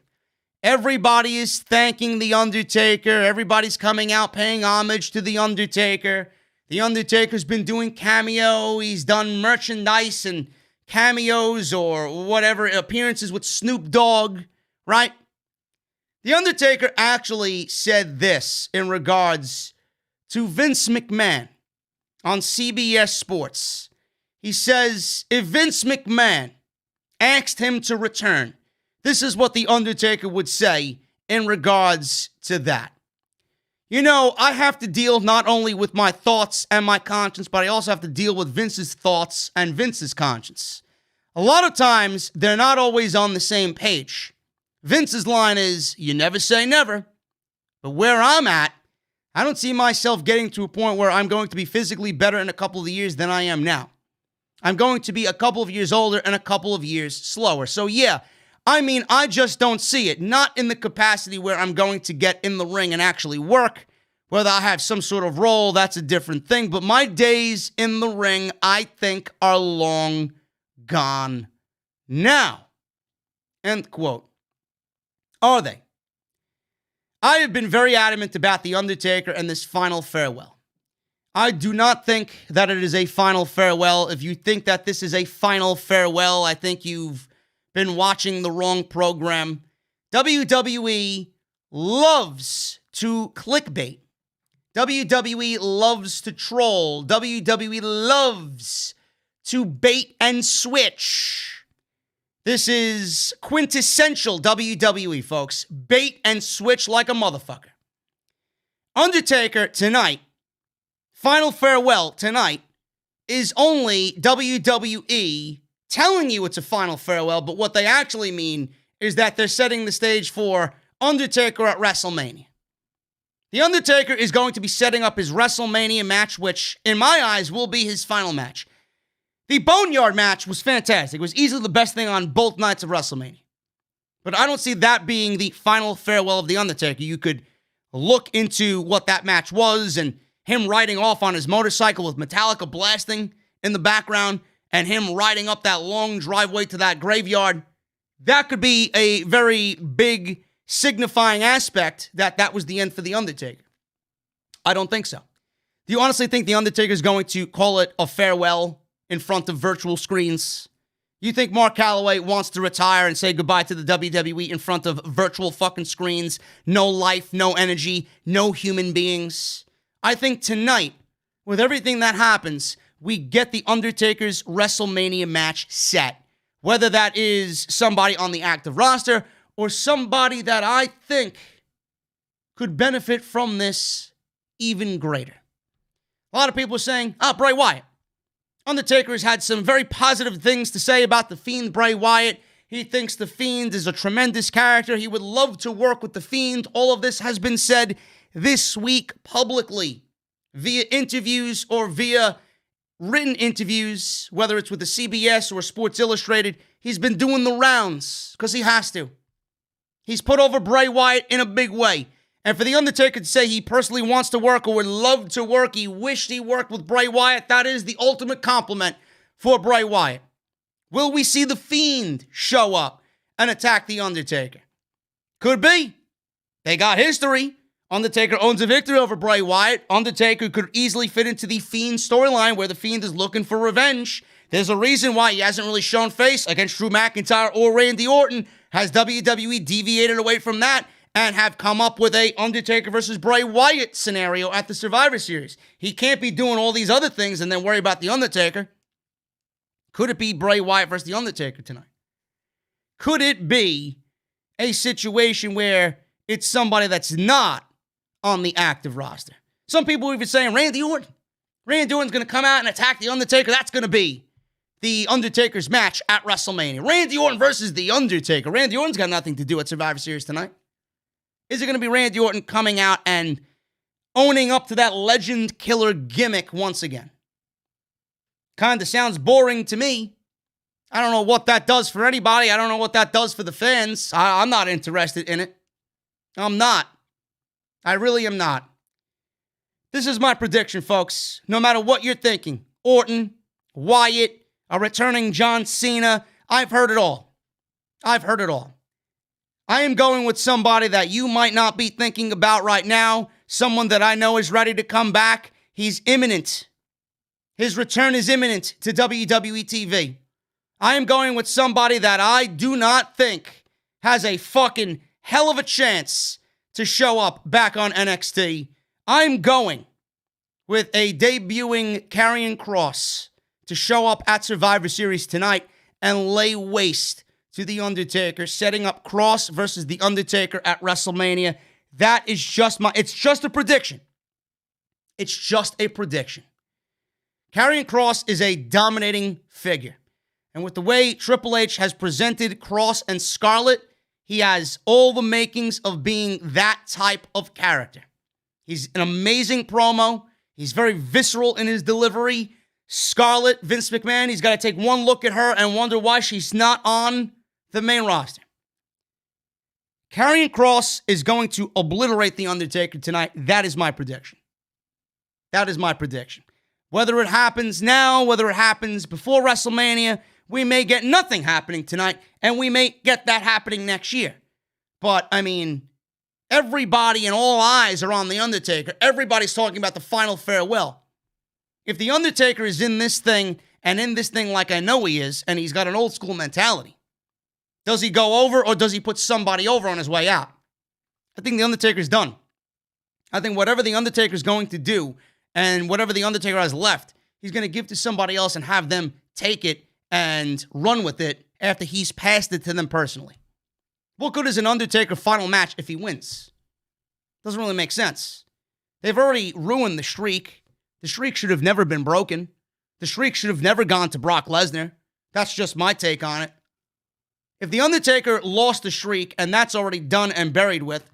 Everybody is thanking The Undertaker. Everybody's coming out paying homage to The Undertaker. The Undertaker's been doing cameo. He's done merchandise and cameos or whatever, appearances with Snoop Dogg, right? The Undertaker actually said this in regards to Vince McMahon on CBS Sports. He says, if Vince McMahon asked him to return, this is what The Undertaker would say in regards to that. You know, I have to deal not only with my thoughts and my conscience, but I also have to deal with Vince's thoughts and Vince's conscience. A lot of times, they're not always on the same page. Vince's line is, you never say never. But where I'm at, I don't see myself getting to a point where I'm going to be physically better in a couple of years than I am now. I'm going to be a couple of years older and a couple of years slower. So yeah, I just don't see it. Not in the capacity where I'm going to get in the ring and actually work, Whether I have some sort of role, that's a different thing. But my days in the ring, I think, are long gone now. End quote. Are they? I have been very adamant about The Undertaker and this final farewell. I do not think that it is a final farewell. If you think that this is a final farewell, I think you've been watching the wrong program. WWE loves to clickbait. WWE loves to troll. WWE loves to bait and switch. This is quintessential WWE, folks. Bait and switch like a motherfucker. Undertaker tonight, final farewell tonight, is only WWE telling you it's a final farewell, but what they actually mean is that they're setting the stage for Undertaker at WrestleMania. The Undertaker is going to be setting up his WrestleMania match, which, in my eyes, will be his final match. The Boneyard match was fantastic. It was easily the best thing on both nights of WrestleMania. But I don't see that being the final farewell of The Undertaker. You could look into what that match was and him riding off on his motorcycle with Metallica blasting in the background and him riding up that long driveway to that graveyard. That could be a very big signifying aspect that was the end for The Undertaker. I don't think so. Do you honestly think The Undertaker is going to call it a farewell in front of virtual screens? You think Mark Calloway wants to retire and say goodbye to the WWE in front of virtual fucking screens? No life, no energy, no human beings. I think tonight, with everything that happens, we get The Undertaker's WrestleMania match set. Whether that is somebody on the active roster or somebody that I think could benefit from this even greater. A lot of people are saying, Bray Wyatt. Undertaker has had some very positive things to say about The Fiend, Bray Wyatt. He thinks The Fiend is a tremendous character. He would love to work with The Fiend. All of this has been said this week publicly via interviews or via written interviews, whether it's with the CBS or Sports Illustrated. He's been doing the rounds because he has to. He's put over Bray Wyatt in a big way. And for The Undertaker to say he personally wants to work or would love to work, he wished he worked with Bray Wyatt, that is the ultimate compliment for Bray Wyatt. Will we see The Fiend show up and attack The Undertaker? Could be. They got history. Undertaker owns a victory over Bray Wyatt. Undertaker could easily fit into the Fiend storyline where The Fiend is looking for revenge. There's a reason why he hasn't really shown face against Drew McIntyre or Randy Orton. Has WWE deviated away from that and have come up with a Undertaker versus Bray Wyatt scenario at the Survivor Series? He can't be doing all these other things and then worry about The Undertaker. Could it be Bray Wyatt versus The Undertaker tonight? Could it be a situation where it's somebody that's not on the active roster? Some people are even saying Randy Orton. Randy Orton's going to come out and attack The Undertaker. That's going to be The Undertaker's match at WrestleMania. Randy Orton versus The Undertaker. Randy Orton's got nothing to do at Survivor Series tonight. Is it going to be Randy Orton coming out and owning up to that legend killer gimmick once again? Kind of sounds boring to me. I don't know what that does for anybody. I don't know what that does for the fans. I'm not interested in it. I'm not. I really am not. This is my prediction, folks. No matter what you're thinking, Orton, Wyatt, a returning John Cena, I've heard it all. I've heard it all. I am going with somebody that you might not be thinking about right now, someone that I know is ready to come back. He's imminent. His return is imminent to WWE TV. I am going with somebody that I do not think has a fucking hell of a chance to show up back on NXT. I'm going with a debuting Karrion Kross to show up at Survivor Series tonight and lay waste to The Undertaker, setting up Kross versus The Undertaker at WrestleMania. That is it's just a prediction. It's just a prediction. Karrion Kross is a dominating figure. And with the way Triple H has presented Kross and Scarlett, he has all the makings of being that type of character. He's an amazing promo. He's very visceral in his delivery. Scarlett, Vince McMahon, he's got to take one look at her and wonder why she's not on the main roster. Karrion Kross is going to obliterate The Undertaker tonight. That is my prediction. That is my prediction. Whether it happens now, whether it happens before WrestleMania, we may get nothing happening tonight, and we may get that happening next year. But, I mean, everybody and all eyes are on The Undertaker. Everybody's talking about the final farewell. If The Undertaker is in this thing, and in this thing like I know he is, and he's got an old school mentality, does he go over or does he put somebody over on his way out? I think The Undertaker's done. I think whatever The Undertaker's going to do and whatever The Undertaker has left, he's going to give to somebody else and have them take it and run with it after he's passed it to them personally. What good is an Undertaker final match if he wins? Doesn't really make sense. They've already ruined the streak. The streak should have never been broken. The streak should have never gone to Brock Lesnar. That's just my take on it. If The Undertaker lost the streak and that's already done and buried with,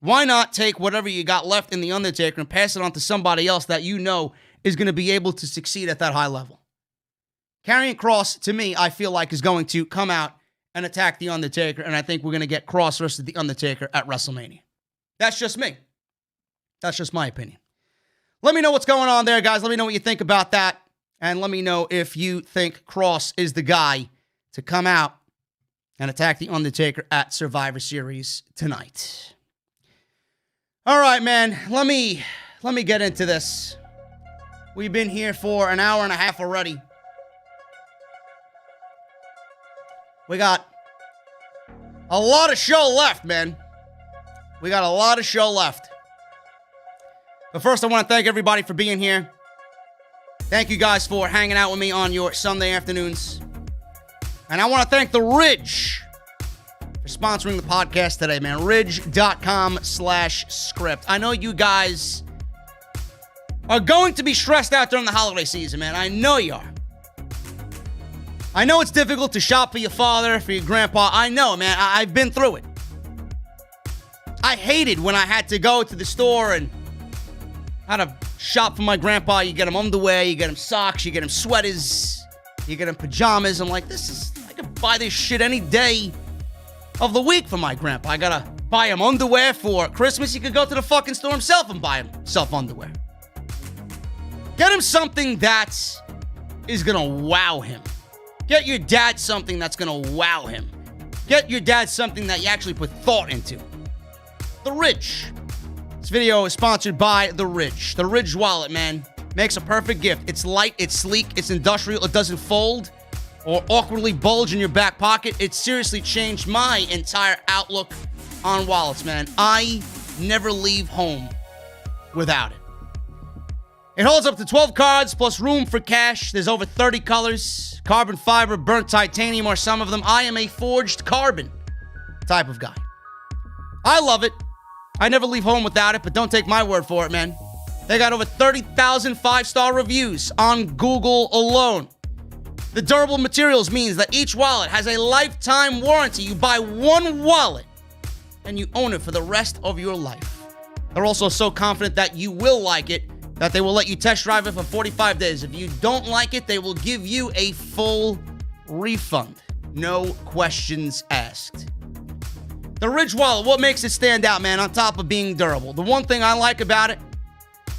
why not take whatever you got left in The Undertaker and pass it on to somebody else that you know is going to be able to succeed at that high level? Karrion Kross, to me, I feel like is going to come out and attack The Undertaker, and I think we're going to get Kross versus The Undertaker at WrestleMania. That's just me. That's just my opinion. Let me know what's going on there, guys. Let me know what you think about that, and let me know if you think Kross is the guy to come out and attack The Undertaker at Survivor Series tonight. All right, man. Let me get into this. We've been here for an hour and a half already. We got a lot of show left, man. We got a lot of show left. But first, I want to thank everybody for being here. Thank you guys for hanging out with me on your Sunday afternoons. And I want to thank The Ridge for sponsoring the podcast today, man. Ridge.com/script. I know you guys are going to be stressed out during the holiday season, man. I know you are. I know it's difficult to shop for your father, for your grandpa. I know, man. I've been through it. I hated when I had to go to the store and had to shop for my grandpa. You get him underwear, you get him socks, you get him sweaters, you get him pajamas. I'm like, I could buy this shit any day of the week for my grandpa. I gotta buy him underwear for Christmas. He could go to the fucking store himself and buy himself underwear. Get him something that is gonna wow him. Get your dad something that's going to wow him. Get your dad something that you actually put thought into. The Ridge. This video is sponsored by The Ridge. The Ridge wallet, man, makes a perfect gift. It's light, it's sleek, it's industrial, it doesn't fold or awkwardly bulge in your back pocket. It seriously changed my entire outlook on wallets, man. I never leave home without it. It holds up to 12 cards plus room for cash. There's over 30 colors. Carbon fiber, burnt titanium are some of them. I am a forged carbon type of guy. I love it. I never leave home without it, but don't take my word for it, man. They got over 30,000 five-star reviews on Google alone. The durable materials means that each wallet has a lifetime warranty. You buy one wallet and you own it for the rest of your life. They're also so confident that you will like it that they will let you test drive it for 45 days. If you don't like it, they will give you a full refund. No questions asked. The Ridge wallet, what makes it stand out, man, on top of being durable? The one thing I like about it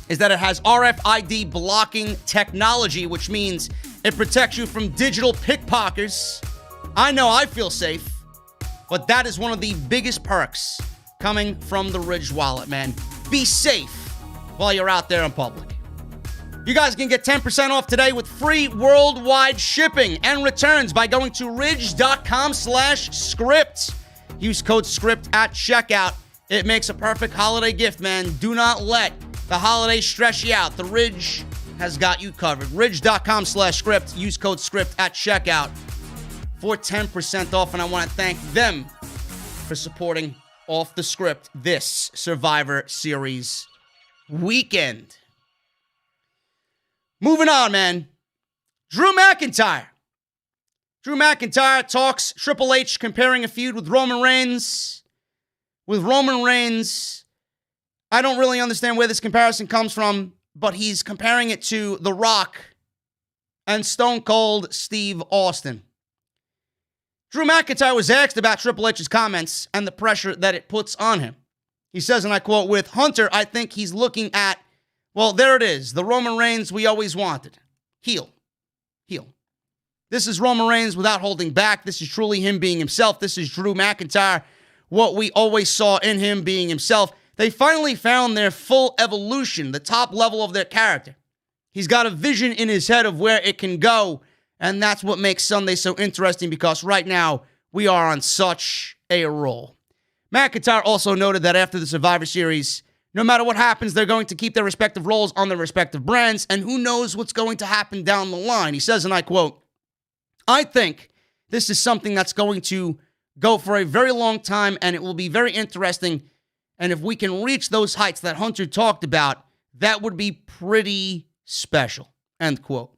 is that it has RFID blocking technology, which means it protects you from digital pickpockets. I know I feel safe, but that is one of the biggest perks coming from the Ridge wallet, man. Be safe while you're out there in public. You guys can get 10% off today with free worldwide shipping and returns by going to ridge.com/script. Use code SCRIPT at checkout. It makes a perfect holiday gift, man. Do not let the holidays stress you out. The Ridge has got you covered. Ridge.com/script. Use code SCRIPT at checkout for 10% off. And I want to thank them for supporting Off the Script this Survivor Series weekend. Moving on, man. Drew McIntyre. Drew McIntyre talks Triple H comparing a feud with Roman Reigns. With Roman Reigns, I don't really understand where this comparison comes from, but he's comparing it to The Rock and Stone Cold Steve Austin. Drew McIntyre was asked about Triple H's comments and the pressure that it puts on him. He says, and I quote, "With Hunter, I think he's looking at, well, there it is, the Roman Reigns we always wanted. Heel. This is Roman Reigns without holding back. This is truly him being himself. This is Drew McIntyre, what we always saw in him being himself." They finally found their full evolution, the top level of their character. He's got a vision in his head of where it can go, and that's what makes Sunday so interesting, because right now we are on such a roll. McIntyre also noted that after the Survivor Series, no matter what happens, they're going to keep their respective roles on their respective brands, and who knows what's going to happen down the line. He says, and I quote, "I think this is something that's going to go for a very long time, and it will be very interesting. And if we can reach those heights that Hunter talked about, that would be pretty special." End quote.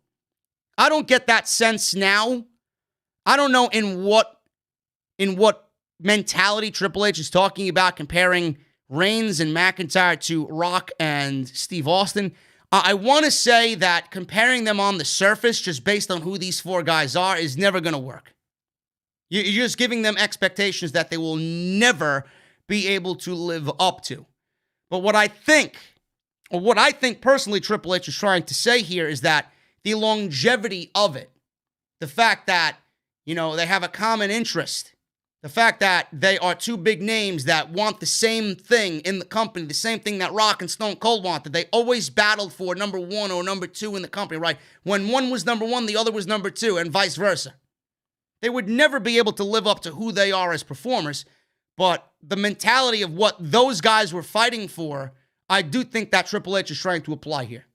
I don't get that sense now. I don't know in what mentality Triple H is talking about comparing Reigns and McIntyre to Rock and Steve Austin. I want to say that comparing them on the surface, just based on who these four guys are, is never going to work. You're just giving them expectations that they will never be able to live up to. But what I think personally Triple H is trying to say here is that the longevity of it, the fact that, they have a common interest, the fact that they are two big names that want the same thing in the company, the same thing that Rock and Stone Cold wanted. They always battled for number one or number two in the company, right? When one was number one, the other was number two, and vice versa. They would never be able to live up to who they are as performers, but the mentality of what those guys were fighting for, I do think that Triple H is trying to apply here.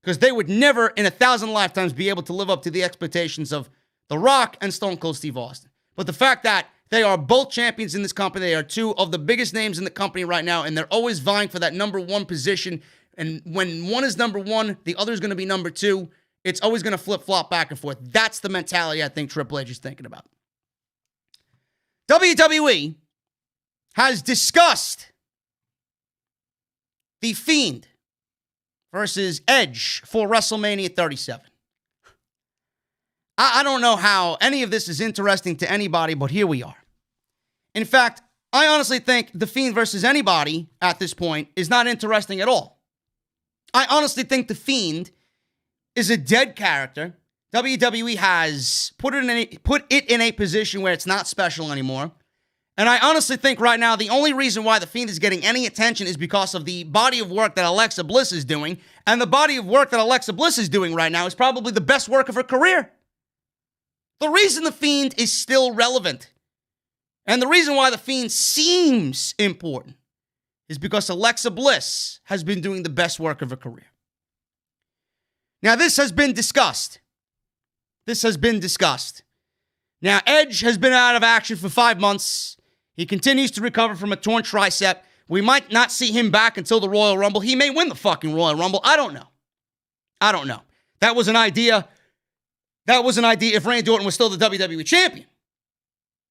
Because they would never in 1,000 lifetimes be able to live up to the expectations of The Rock and Stone Cold Steve Austin. But the fact that they are both champions in this company, they are two of the biggest names in the company right now, and they're always vying for that number one position. And when one is number one, the other is going to be number two. It's always going to flip-flop back and forth. That's the mentality I think Triple H is thinking about. WWE has discussed The Fiend versus Edge for WrestleMania 37. I don't know how any of this is interesting to anybody, but here we are. In fact, I honestly think The Fiend versus anybody at this point is not interesting at all. I honestly think The Fiend is a dead character. WWE has put it in a position where it's not special anymore. And I honestly think right now the only reason why The Fiend is getting any attention is because of the body of work that Alexa Bliss is doing. And the body of work that Alexa Bliss is doing right now is probably the best work of her career. The reason The Fiend is still relevant and the reason why The Fiend seems important is because Alexa Bliss has been doing the best work of her career. Now, this has been discussed. Now, Edge has been out of action for 5 months. He continues to recover from a torn tricep. We might not see him back until the Royal Rumble. He may win the fucking Royal Rumble. I don't know. That was an idea if Randy Orton was still the WWE champion.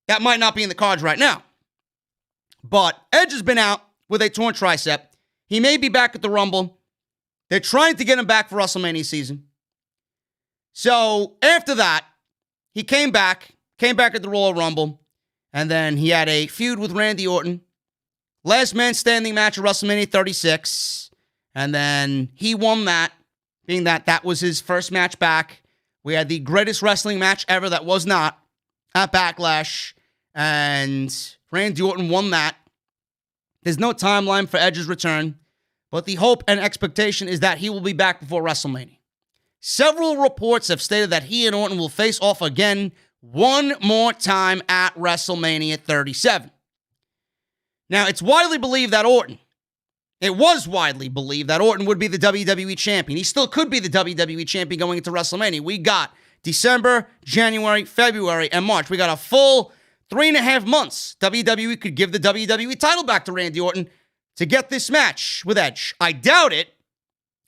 That might not be in the cards right now. But Edge has been out with a torn tricep. He may be back at the Rumble. They're trying to get him back for WrestleMania season. So after that, he came back at the Royal Rumble, and then he had a feud with Randy Orton. Last man standing match at WrestleMania 36. And then he won that, being that was his first match back. We had the greatest wrestling match ever that was not at Backlash, and Randy Orton won that. There's no timeline for Edge's return, but the hope and expectation is that he will be back before WrestleMania. Several reports have stated that he and Orton will face off again one more time at WrestleMania 37. Now, it was widely believed that Orton would be the WWE champion. He still could be the WWE champion going into WrestleMania. We got December, January, February, and March. We got a full 3.5 months. WWE could give the WWE title back to Randy Orton to get this match with Edge. I doubt it.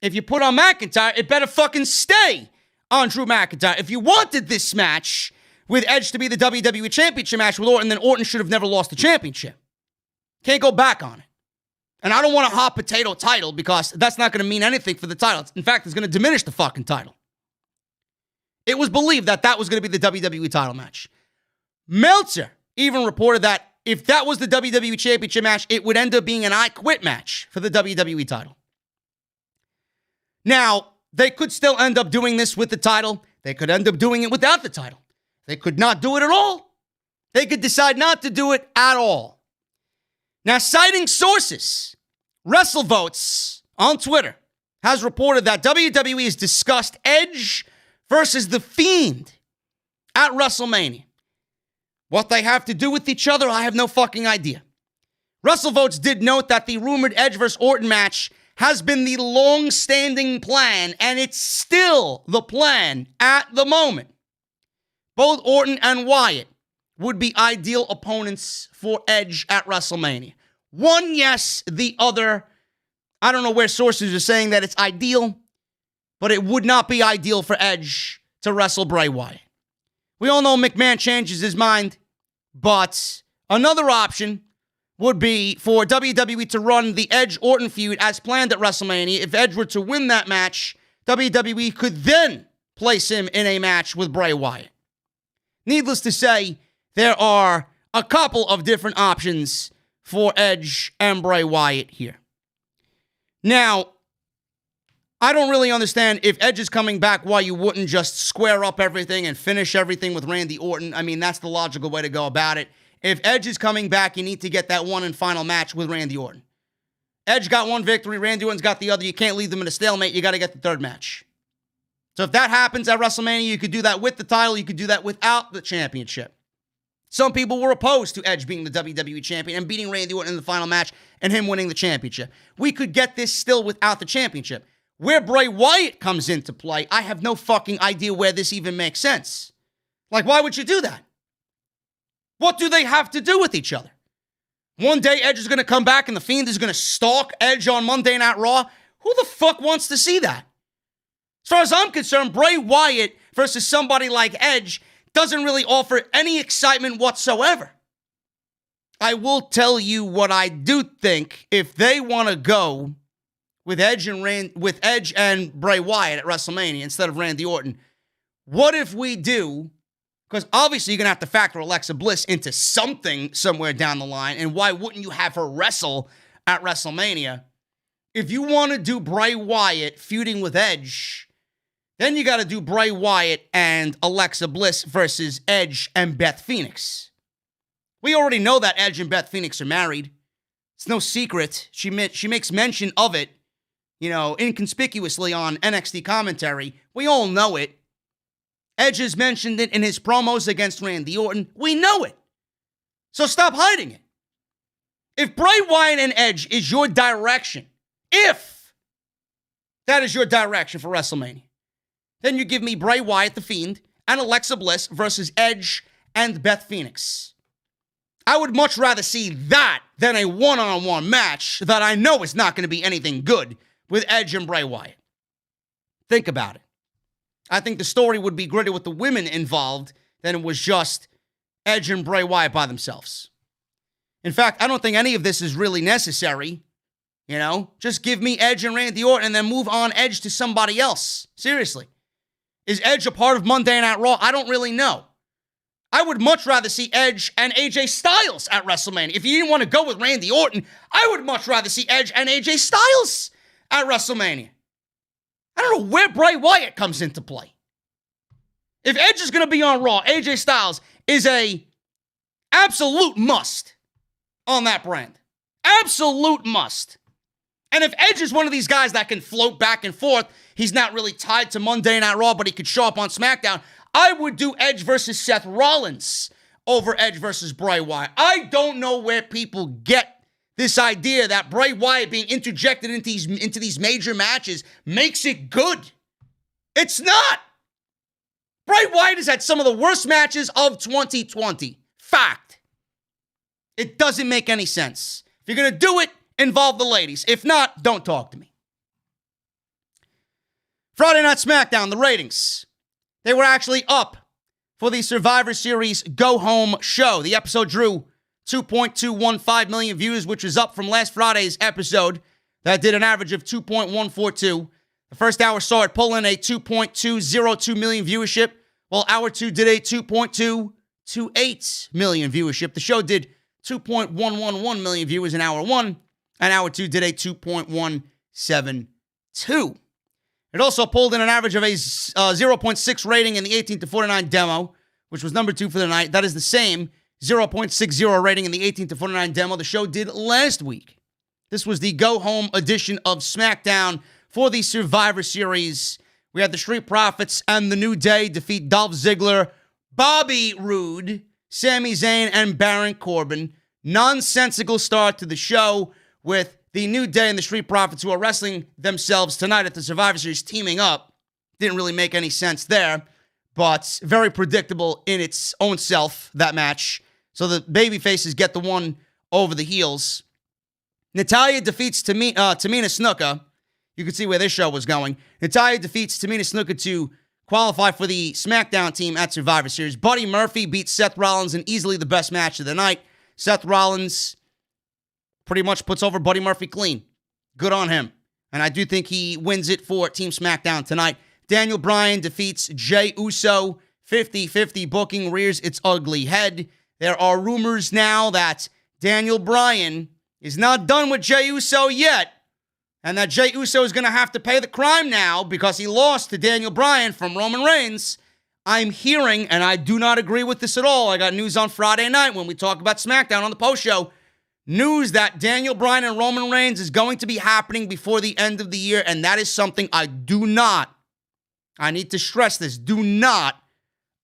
If you put on McIntyre, it better fucking stay on Drew McIntyre. If you wanted this match with Edge to be the WWE championship match with Orton, then Orton should have never lost the championship. Can't go back on it. And I don't want a hot potato title because that's not going to mean anything for the title. In fact, it's going to diminish the fucking title. It was believed that was going to be the WWE title match. Meltzer even reported that if that was the WWE Championship match, it would end up being an I Quit match for the WWE title. Now, they could still end up doing this with the title. They could end up doing it without the title. They could not do it at all. They could decide not to do it at all. Now, citing sources, WrestleVotes on Twitter has reported that WWE has discussed Edge versus The Fiend at WrestleMania. What they have to do with each other, I have no fucking idea. WrestleVotes did note that the rumored Edge vs. Orton match has been the long-standing plan, and it's still the plan at the moment. Both Orton and Wyatt would be ideal opponents for Edge at WrestleMania. One, yes. The other, I don't know where sources are saying that it's ideal, but it would not be ideal for Edge to wrestle Bray Wyatt. We all know McMahon changes his mind, but another option would be for WWE to run the Edge-Orton feud as planned at WrestleMania. If Edge were to win that match, WWE could then place him in a match with Bray Wyatt. Needless to say, there are a couple of different options for Edge and Bray Wyatt here. Now, I don't really understand if Edge is coming back why you wouldn't just square up everything and finish everything with Randy Orton. I mean, that's the logical way to go about it. If Edge is coming back, you need to get that one and final match with Randy Orton. Edge got one victory, Randy Orton's got the other. You can't leave them in a stalemate. You got to get the third match. So if that happens at WrestleMania, you could do that with the title. You could do that without the championship. Some people were opposed to Edge being the WWE champion and beating Randy Orton in the final match and him winning the championship. We could get this still without the championship. Where Bray Wyatt comes into play, I have no fucking idea where this even makes sense. Like, why would you do that? What do they have to do with each other? One day Edge is going to come back and The Fiend is going to stalk Edge on Monday Night Raw. Who the fuck wants to see that? As far as I'm concerned, Bray Wyatt versus somebody like Edge doesn't really offer any excitement whatsoever. I will tell you what I do think. If they want to go with Edge and Bray Wyatt at WrestleMania instead of Randy Orton, what if we do? Because obviously you're going to have to factor Alexa Bliss into something somewhere down the line. And why wouldn't you have her wrestle at WrestleMania? If you want to do Bray Wyatt feuding with Edge, then you got to do Bray Wyatt and Alexa Bliss versus Edge and Beth Phoenix. We already know that Edge and Beth Phoenix are married. It's no secret. She makes mention of it, inconspicuously on NXT commentary. We all know it. Edge has mentioned it in his promos against Randy Orton. We know it. So stop hiding it. If Bray Wyatt and Edge is your direction, if that is your direction for WrestleMania, then you give me Bray Wyatt, The Fiend, and Alexa Bliss versus Edge and Beth Phoenix. I would much rather see that than a one-on-one match that I know is not going to be anything good with Edge and Bray Wyatt. Think about it. I think the story would be greater with the women involved than it was just Edge and Bray Wyatt by themselves. In fact, I don't think any of this is really necessary. Just give me Edge and Randy Orton and then move on Edge to somebody else. Seriously. Is Edge a part of Monday Night Raw? I don't really know. I would much rather see Edge and AJ Styles at WrestleMania. If you didn't want to go with Randy Orton, I would much rather see Edge and AJ Styles at WrestleMania. I don't know where Bray Wyatt comes into play. If Edge is going to be on Raw, AJ Styles is a absolute must on that brand. Absolute must. And if Edge is one of these guys that can float back and forth, he's not really tied to Monday Night Raw, but he could show up on SmackDown, I would do Edge versus Seth Rollins over Edge versus Bray Wyatt. I don't know where people get this idea that Bray Wyatt being interjected into these major matches makes it good. It's not. Bray Wyatt has had some of the worst matches of 2020. Fact. It doesn't make any sense. If you're going to do it, involve the ladies. If not, don't talk to me. Friday Night SmackDown, the ratings. They were actually up for the Survivor Series Go Home show. The episode drew 2.215 million views, which is up from last Friday's episode that did an average of 2.142. The first hour saw it pull in a 2.202 million viewership, while hour two did a 2.222 2.28 million viewership. The show did 2.111 million viewers in hour 1, and hour 2 did a 2.172. It also pulled in an average of a 0.6 rating in the 18 to 49 demo, which was number 2 for the night. That is the same 0.60 rating in the 18 to 49 demo the show did last week. This was the go-home edition of SmackDown for the Survivor Series. We had the Street Profits and the New Day defeat Dolph Ziggler, Bobby Roode, Sami Zayn, and Baron Corbin. Nonsensical start to the show with the New Day and the Street Profits, who are wrestling themselves tonight at the Survivor Series, teaming up. Didn't really make any sense there, but very predictable in its own self, that match. So the babyfaces get the one over the heels. Natalya defeats Tamina Snuka. You can see where this show was going. Natalya defeats Tamina Snuka to qualify for the SmackDown team at Survivor Series. Buddy Murphy beats Seth Rollins in easily the best match of the night. Seth Rollins pretty much puts over Buddy Murphy clean. Good on him. And I do think he wins it for Team SmackDown tonight. Daniel Bryan defeats Jey Uso. 50-50 booking rears its ugly head. There are rumors now that Daniel Bryan is not done with Jey Uso yet, and that Jey Uso is going to have to pay the crime now because he lost to Daniel Bryan from Roman Reigns. I'm hearing, and I do not agree with this at all, I got news on Friday night when we talk about SmackDown on the post show, news that Daniel Bryan and Roman Reigns is going to be happening before the end of the year, and that is something I need to stress this, do not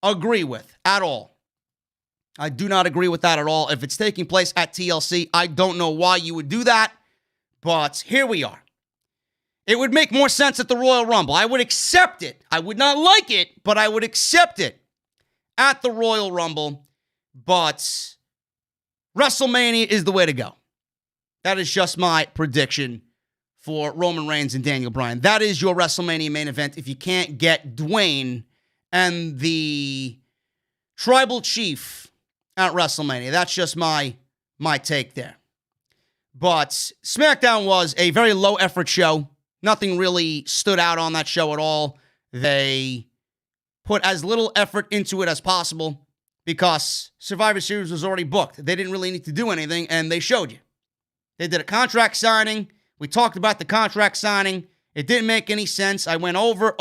agree with at all. I do not agree with that at all. If it's taking place at TLC, I don't know why you would do that, but here we are. It would make more sense at the Royal Rumble. I would accept it. I would not like it, but I would accept it at the Royal Rumble, but WrestleMania is the way to go. That is just my prediction for Roman Reigns and Daniel Bryan. That is your WrestleMania main event if you can't get Dwayne and the Tribal Chief at WrestleMania. That's just my take there. But SmackDown was a very low-effort show. Nothing really stood out on that show at all. They put as little effort into it as possible because Survivor Series was already booked. They didn't really need to do anything, and they showed you. They did a contract signing. We talked about the contract signing. It didn't make any sense. I went over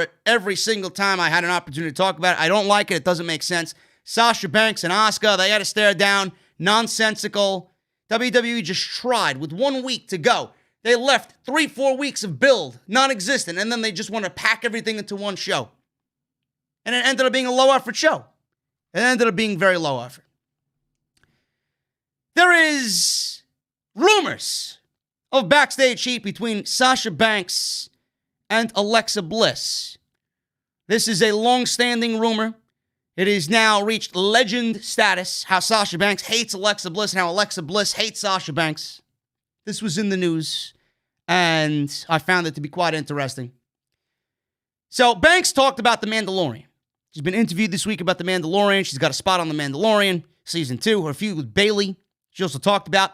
it every single time I had an opportunity to talk about it. I don't like it. It doesn't make sense. Sasha Banks and Asuka, they had to stare down. Nonsensical. WWE just tried with 1 week to go. They left 3-4 weeks of build, non-existent, and then they just want to pack everything into one show. And it ended up being a low-effort show. It ended up being very low effort. There is rumors of backstage heat between Sasha Banks and Alexa Bliss. This is a long-standing rumor. It has now reached legend status, how Sasha Banks hates Alexa Bliss and how Alexa Bliss hates Sasha Banks. This was in the news, and I found it to be quite interesting. So, Banks talked about The Mandalorian. She's been interviewed this week about The Mandalorian. She's got a spot on The Mandalorian, Season 2, her feud with Bayley. She also talked about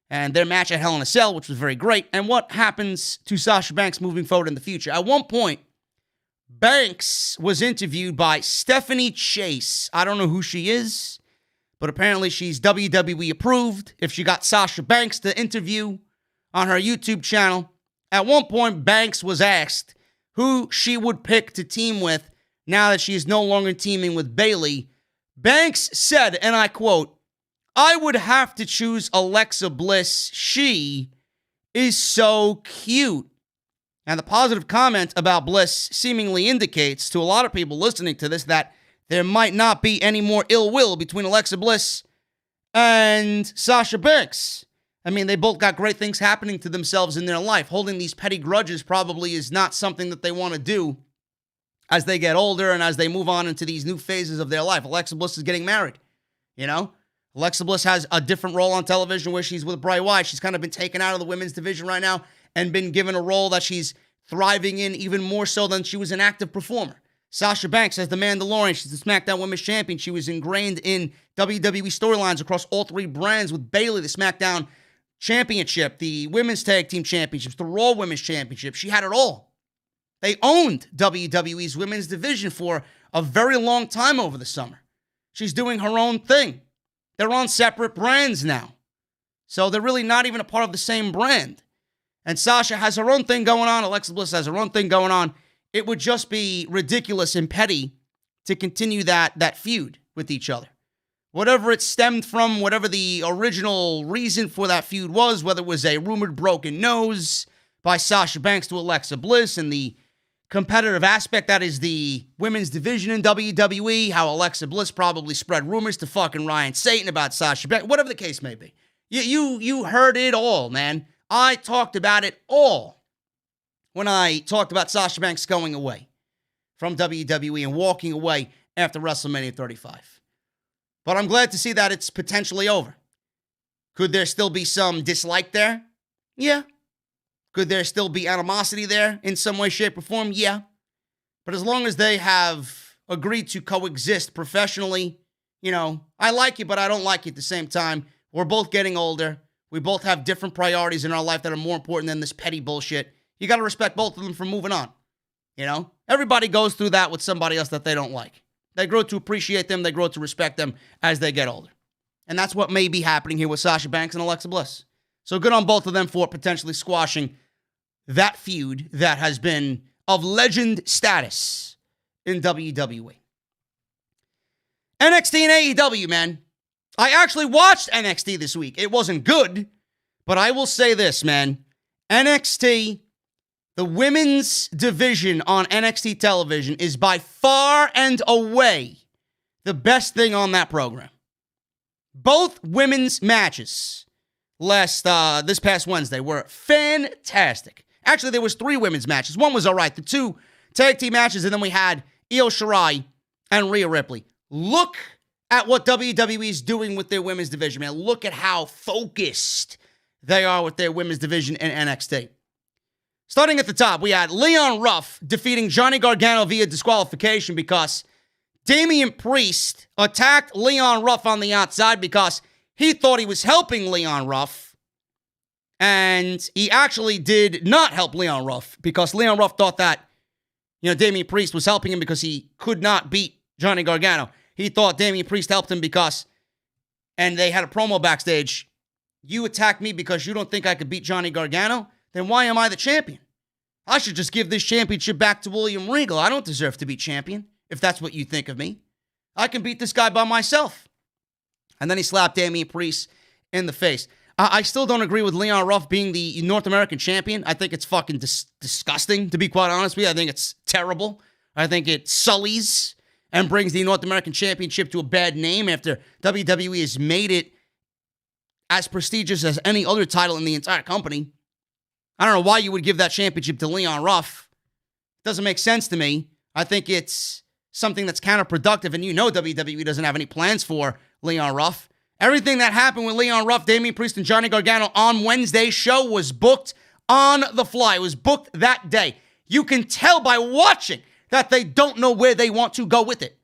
and their match at Hell in a Cell, which was very great, and what happens to Sasha Banks moving forward in the future. At one point, Banks was interviewed by Stephanie Chase. I don't know who she is, but apparently she's WWE approved. If she got Sasha Banks to interview on her YouTube channel, at one point Banks was asked who she would pick to team with now that she is no longer teaming with Bayley. Banks said, and I quote, "I would have to choose Alexa Bliss. She is so cute." And the positive comment about Bliss seemingly indicates to a lot of people listening to this that there might not be any more ill will between Alexa Bliss and Sasha Banks. I mean, they both got great things happening to themselves in their life. Holding these petty grudges probably is not something that they want to do as they get older and as they move on into these new phases of their life. Alexa Bliss is getting married, you know? Alexa Bliss has a different role on television where she's with Bray Wyatt. She's kind of been taken out of the women's division right now and been given a role that she's thriving in even more so than she was an active performer. Sasha Banks as the Mandalorian. She's the SmackDown Women's Champion. She was ingrained in WWE storylines across all three brands with Bayley, the SmackDown Championship, the Women's Tag Team Championships, the Raw Women's Championship. She had it all. They owned WWE's women's division for a very long time over the summer. She's doing her own thing. They're on separate brands now. So they're really not even a part of the same brand. And Sasha has her own thing going on. Alexa Bliss has her own thing going on. It would just be ridiculous and petty to continue that feud with each other. Whatever it stemmed from, whatever the original reason for that feud was, whether it was a rumored broken nose by Sasha Banks to Alexa Bliss and the competitive aspect that is the women's division in WWE, how Alexa Bliss probably spread rumors to fucking Ryan Satan about Sasha Banks, whatever the case may be. You heard it all, man. I talked about it all when I talked about Sasha Banks going away from WWE and walking away after WrestleMania 35. But I'm glad to see that it's potentially over. Could there still be some dislike there? Yeah. Could there still be animosity there in some way, shape, or form? Yeah. But as long as they have agreed to coexist professionally, I like you, but I don't like you at the same time. We're both getting older. We both have different priorities in our life that are more important than this petty bullshit. You got to respect both of them for moving on. Everybody goes through that with somebody else that they don't like. They grow to appreciate them. They grow to respect them as they get older. And that's what may be happening here with Sasha Banks and Alexa Bliss. So good on both of them for potentially squashing that feud that has been of legend status in WWE. NXT and AEW, man. I actually watched NXT this week. It wasn't good, but I will say this, man. NXT, the women's division on NXT television is by far and away the best thing on that program. Both women's matches this past Wednesday were fantastic. Actually, there was 3 women's matches. One was all right. The 2 tag team matches, and then we had Io Shirai and Rhea Ripley. Look at what WWE is doing with their women's division, man. Look at how focused they are with their women's division in NXT. Starting at the top, we had Leon Ruff defeating Johnny Gargano via disqualification because Damian Priest attacked Leon Ruff on the outside because he thought he was helping Leon Ruff. And he actually did not help Leon Ruff because Leon Ruff thought that, Damian Priest was helping him because he could not beat Johnny Gargano. He thought Damian Priest helped him and they had a promo backstage. You attacked me because you don't think I could beat Johnny Gargano? Then why am I the champion? I should just give this championship back to William Regal. I don't deserve to be champion, if that's what you think of me. I can beat this guy by myself. And then he slapped Damian Priest in the face. I still don't agree with Leon Ruff being the North American champion. I think it's fucking disgusting, to be quite honest with you. I think it's terrible. I think it sullies and brings the North American Championship to a bad name after WWE has made it as prestigious as any other title in the entire company. I don't know why you would give that championship to Leon Ruff. It doesn't make sense to me. I think it's something that's counterproductive, and WWE doesn't have any plans for Leon Ruff. Everything that happened with Leon Ruff, Damian Priest, and Johnny Gargano on Wednesday's show was booked on the fly. It was booked that day. You can tell by watching that they don't know where they want to go with it.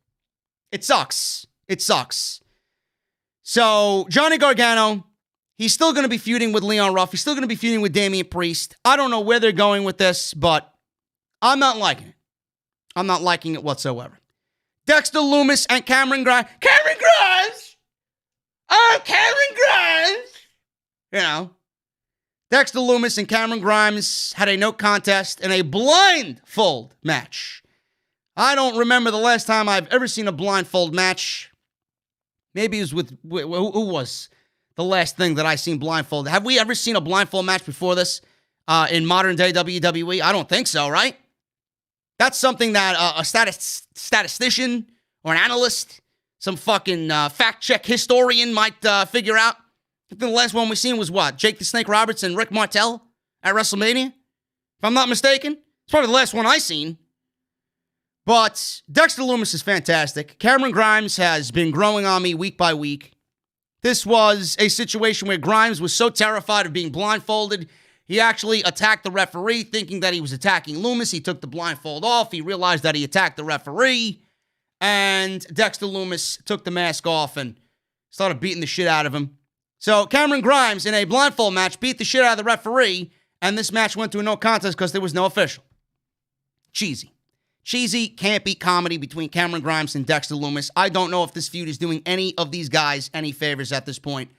It sucks. It sucks. So, Johnny Gargano, he's still going to be feuding with Leon Ruff. He's still going to be feuding with Damian Priest. I don't know where they're going with this, but I'm not liking it. I'm not liking it whatsoever. Dexter Lumis and Cameron Grimes. Cameron Grimes! Oh, Cameron Grimes! Dexter Lumis and Cameron Grimes had a no contest in a blindfold match. I don't remember the last time I've ever seen a blindfold match. Maybe it was who was the last thing that I seen blindfolded? Have we ever seen a blindfold match before this in modern day WWE? I don't think so, right? That's something that a statistician or an analyst, some fucking fact-check historian might figure out. I think the last one we seen was what? Jake the Snake Roberts and Rick Martel at WrestleMania? If I'm not mistaken. It's probably the last one I seen. But Dexter Lumis is fantastic. Cameron Grimes has been growing on me week by week. This was a situation where Grimes was so terrified of being blindfolded, he actually attacked the referee thinking that he was attacking Lumis. He took the blindfold off. He realized that he attacked the referee. And Dexter Lumis took the mask off and started beating the shit out of him. So Cameron Grimes, in a blindfold match, beat the shit out of the referee. And this match went to a no contest because there was no official. Cheesy. cheesy, campy comedy between Cameron Grimes and Dexter Lumis. I don't know if this feud is doing any of these guys any favors at this point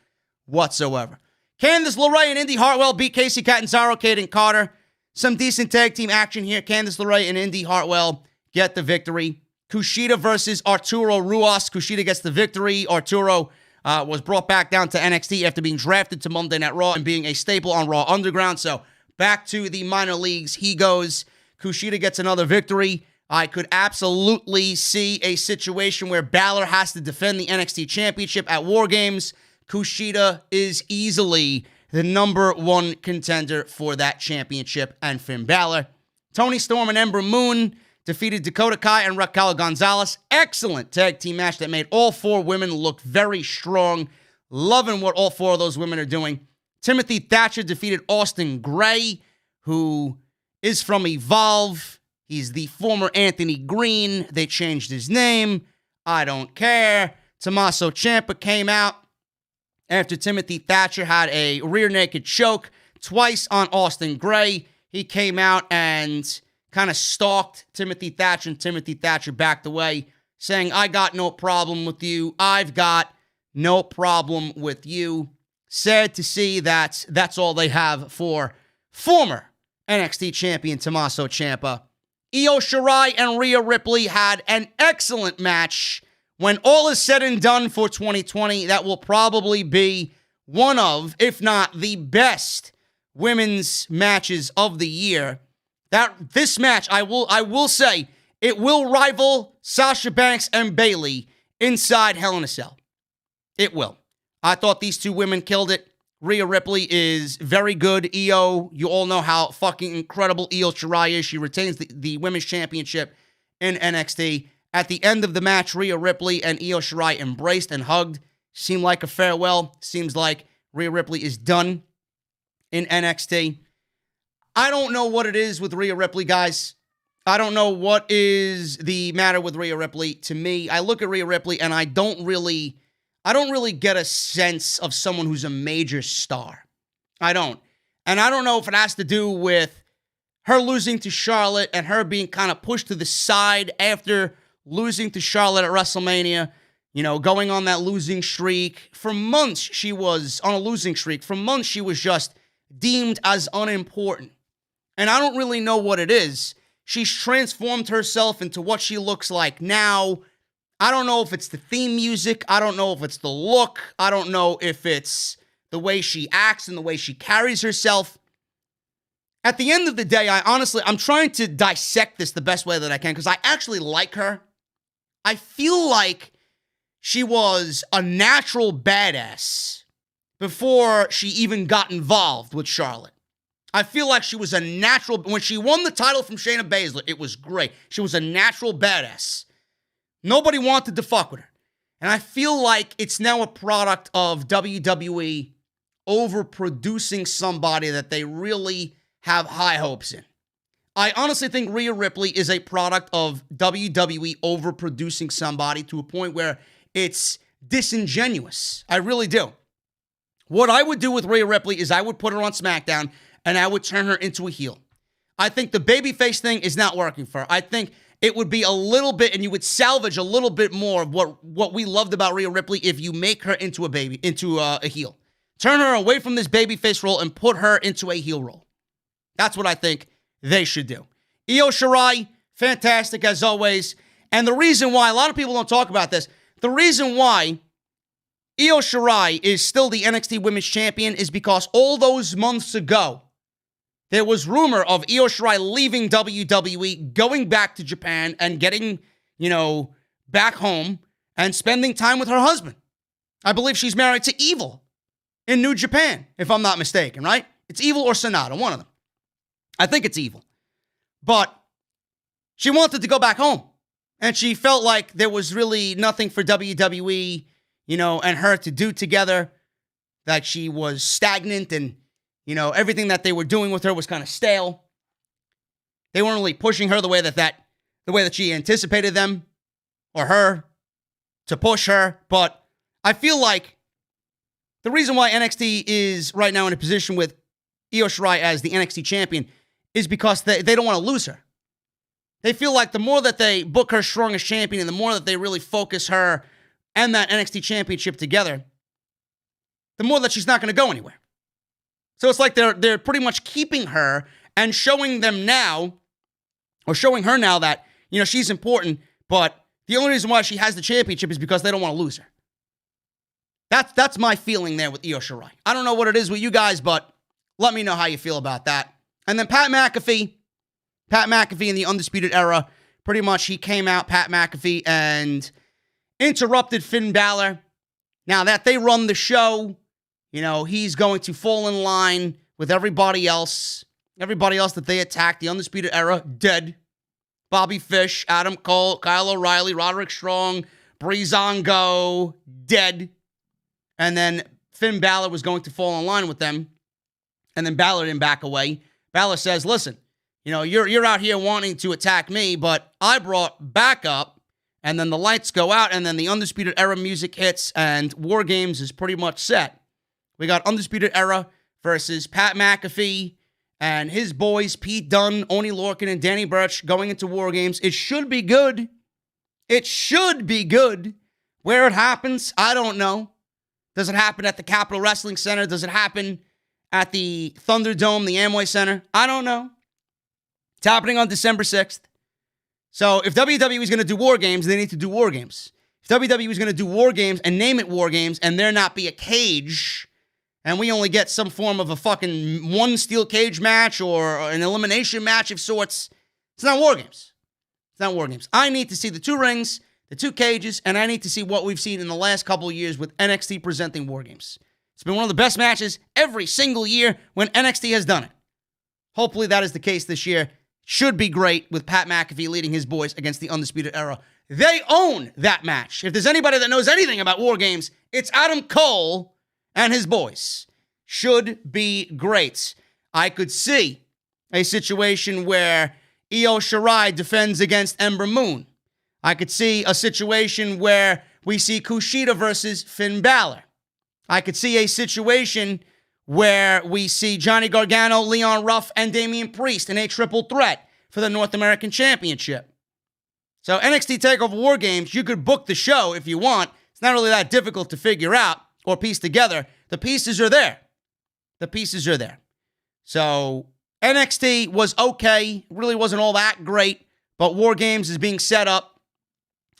whatsoever. Candice LeRae and Indy Hartwell beat Casey Catanzaro, Kaden Carter. Some decent tag team action here. Candice LeRae and Indy Hartwell get the victory. Kushida versus Arturo Ruas. Kushida gets the victory. Arturo was brought back down to NXT after being drafted to Monday Night Raw and being a staple on Raw Underground. So back to the minor leagues he goes. Kushida gets another victory. I could absolutely see a situation where Balor has to defend the NXT Championship at War Games. Kushida is easily the number one contender for that championship, and Finn Balor. Toni Storm and Ember Moon defeated Dakota Kai and Raquel Gonzalez. Excellent tag team match that made all four women look very strong. Loving what all four of those women are doing. Timothy Thatcher defeated Austin Gray, who is from Evolve. He's the former Anthony Green. They changed his name. I don't care. Tommaso Ciampa came out after Timothy Thatcher had a rear naked choke twice on Austin Gray. He came out and kind of stalked Timothy Thatcher, and Timothy Thatcher backed away, saying, I got no problem with you. I've got no problem with you. Sad to see that that's all they have for former NXT champion Tommaso Ciampa. Io Shirai and Rhea Ripley had an excellent match. When all is said and done for 2020, that will probably be one of, if not the best, women's matches of the year. This match, I will say, it will rival Sasha Banks and Bayley inside Hell in a Cell. It will. I thought these two women killed it. Rhea Ripley is very good. Io, you all know how fucking incredible Io Shirai is. She retains the women's championship in NXT. At the end of the match, Rhea Ripley and Io Shirai embraced and hugged. Seemed like a farewell. Seems like Rhea Ripley is done in NXT. I don't know what it is with Rhea Ripley, guys. I don't know what is the matter with Rhea Ripley. To me, I look at Rhea Ripley and I don't really get a sense of someone who's a major star. I don't. And I don't know if it has to do with her losing to Charlotte and her being kind of pushed to the side after losing to Charlotte at WrestleMania, going on that losing streak. For months, she was on a losing streak. For months, she was just deemed as unimportant. And I don't really know what it is. She's transformed herself into what she looks like now. I don't know if it's the theme music. I don't know if it's the look. I don't know if it's the way she acts and the way she carries herself. At the end of the day, I'm trying to dissect this the best way that I can because I actually like her. I feel like she was a natural badass before she even got involved with Charlotte. I feel like she was a natural... When she won the title from Shayna Baszler, it was great. She was a natural badass. Nobody wanted to fuck with her. And I feel like it's now a product of WWE overproducing somebody that they really have high hopes in. I honestly think Rhea Ripley is a product of WWE overproducing somebody to a point where it's disingenuous. I really do. What I would do with Rhea Ripley is I would put her on SmackDown and I would turn her into a heel. I think the babyface thing is not working for her. I think it would be a little bit, and you would salvage a little bit more of what we loved about Rhea Ripley if you make her into a heel. Turn her away from this babyface role and put her into a heel role. That's what I think they should do. Io Shirai, fantastic as always. And the reason why, a lot of people don't talk about this, the reason why Io Shirai is still the NXT Women's Champion is because all those months ago, there was rumor of Io Shirai leaving WWE, going back to Japan, and getting, back home and spending time with her husband. I believe she's married to Evil in New Japan, if I'm not mistaken, right? It's Evil or Sonata, one of them. I think it's Evil. But she wanted to go back home. And she felt like there was really nothing for WWE, and her to do together. That she was stagnant and everything that they were doing with her was kind of stale. They weren't really pushing her the way that she anticipated them or her to push her. But I feel like the reason why NXT is right now in a position with Io Shirai as the NXT champion is because they don't want to lose her. They feel like the more that they book her strong as champion and the more that they really focus her and that NXT championship together, the more that she's not going to go anywhere. So it's like they're pretty much keeping her and showing them now, or showing her now that, you know, she's important, but the only reason why she has the championship is because they don't want to lose her. That's my feeling there with Io Shirai. I don't know what it is with you guys, but let me know how you feel about that. And then Pat McAfee in the Undisputed Era, pretty much he came out, Pat McAfee, and interrupted Finn Balor. Now that they run the show, you know, he's going to fall in line with everybody else. Everybody else that they attacked, the Undisputed Era, dead. Bobby Fish, Adam Cole, Kyle O'Reilly, Roderick Strong, Breezango, dead. And then Finn Balor was going to fall in line with them. And then Balor didn't back away. Balor says, listen, you know, you're out here wanting to attack me, but I brought backup. And then the lights go out, and then the Undisputed Era music hits, and War Games is pretty much set. We got Undisputed Era versus Pat McAfee and his boys, Pete Dunne, Oney Lorcan, and Danny Burch going into War Games. It should be good. It should be good. Where it happens, I don't know. Does it happen at the Capitol Wrestling Center? Does it happen at the Thunderdome, the Amway Center? I don't know. It's happening on December 6th. So if WWE is going to do War Games, they need to do War Games. If WWE is going to do War Games and name it War Games and there not be a cage and we only get some form of a fucking one steel cage match or an elimination match of sorts, it's not War Games. It's not War Games. I need to see the 2 rings, the 2 cages, and I need to see what we've seen in the last couple of years with NXT presenting War Games. It's been one of the best matches every single year when NXT has done it. Hopefully that is the case this year. Should be great with Pat McAfee leading his boys against the Undisputed Era. They own that match. If there's anybody that knows anything about War Games, it's Adam Cole and his boys. Should be great. I could see a situation where Io Shirai defends against Ember Moon. I could see a situation where we see Kushida versus Finn Balor. I could see a situation where we see Johnny Gargano, Leon Ruff, and Damian Priest in a triple threat for the North American Championship. So NXT TakeOver War Games, you could book the show if you want. It's not really that difficult to figure out or piece together. The pieces are there. The pieces are there. So NXT was okay. Really wasn't all that great, but War Games is being set up,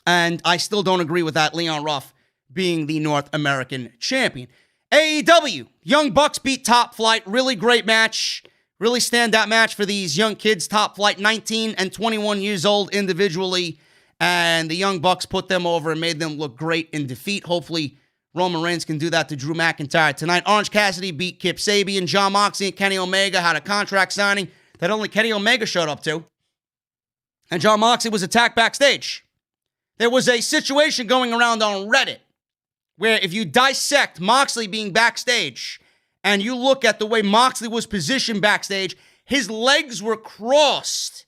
and I still don't agree with that, Leon Ruff being the North American champion. AEW, Young Bucks beat Top Flight. Really great match. Really standout match for these young kids. Top Flight, 19 and 21 years old individually. And the Young Bucks put them over and made them look great in defeat. Hopefully, Roman Reigns can do that to Drew McIntyre tonight. Orange Cassidy beat Kip Sabian. Jon Moxley and Kenny Omega had a contract signing that only Kenny Omega showed up to. And Jon Moxley was attacked backstage. There was a situation going around on Reddit where if you dissect Moxley being backstage and you look at the way Moxley was positioned backstage, his legs were crossed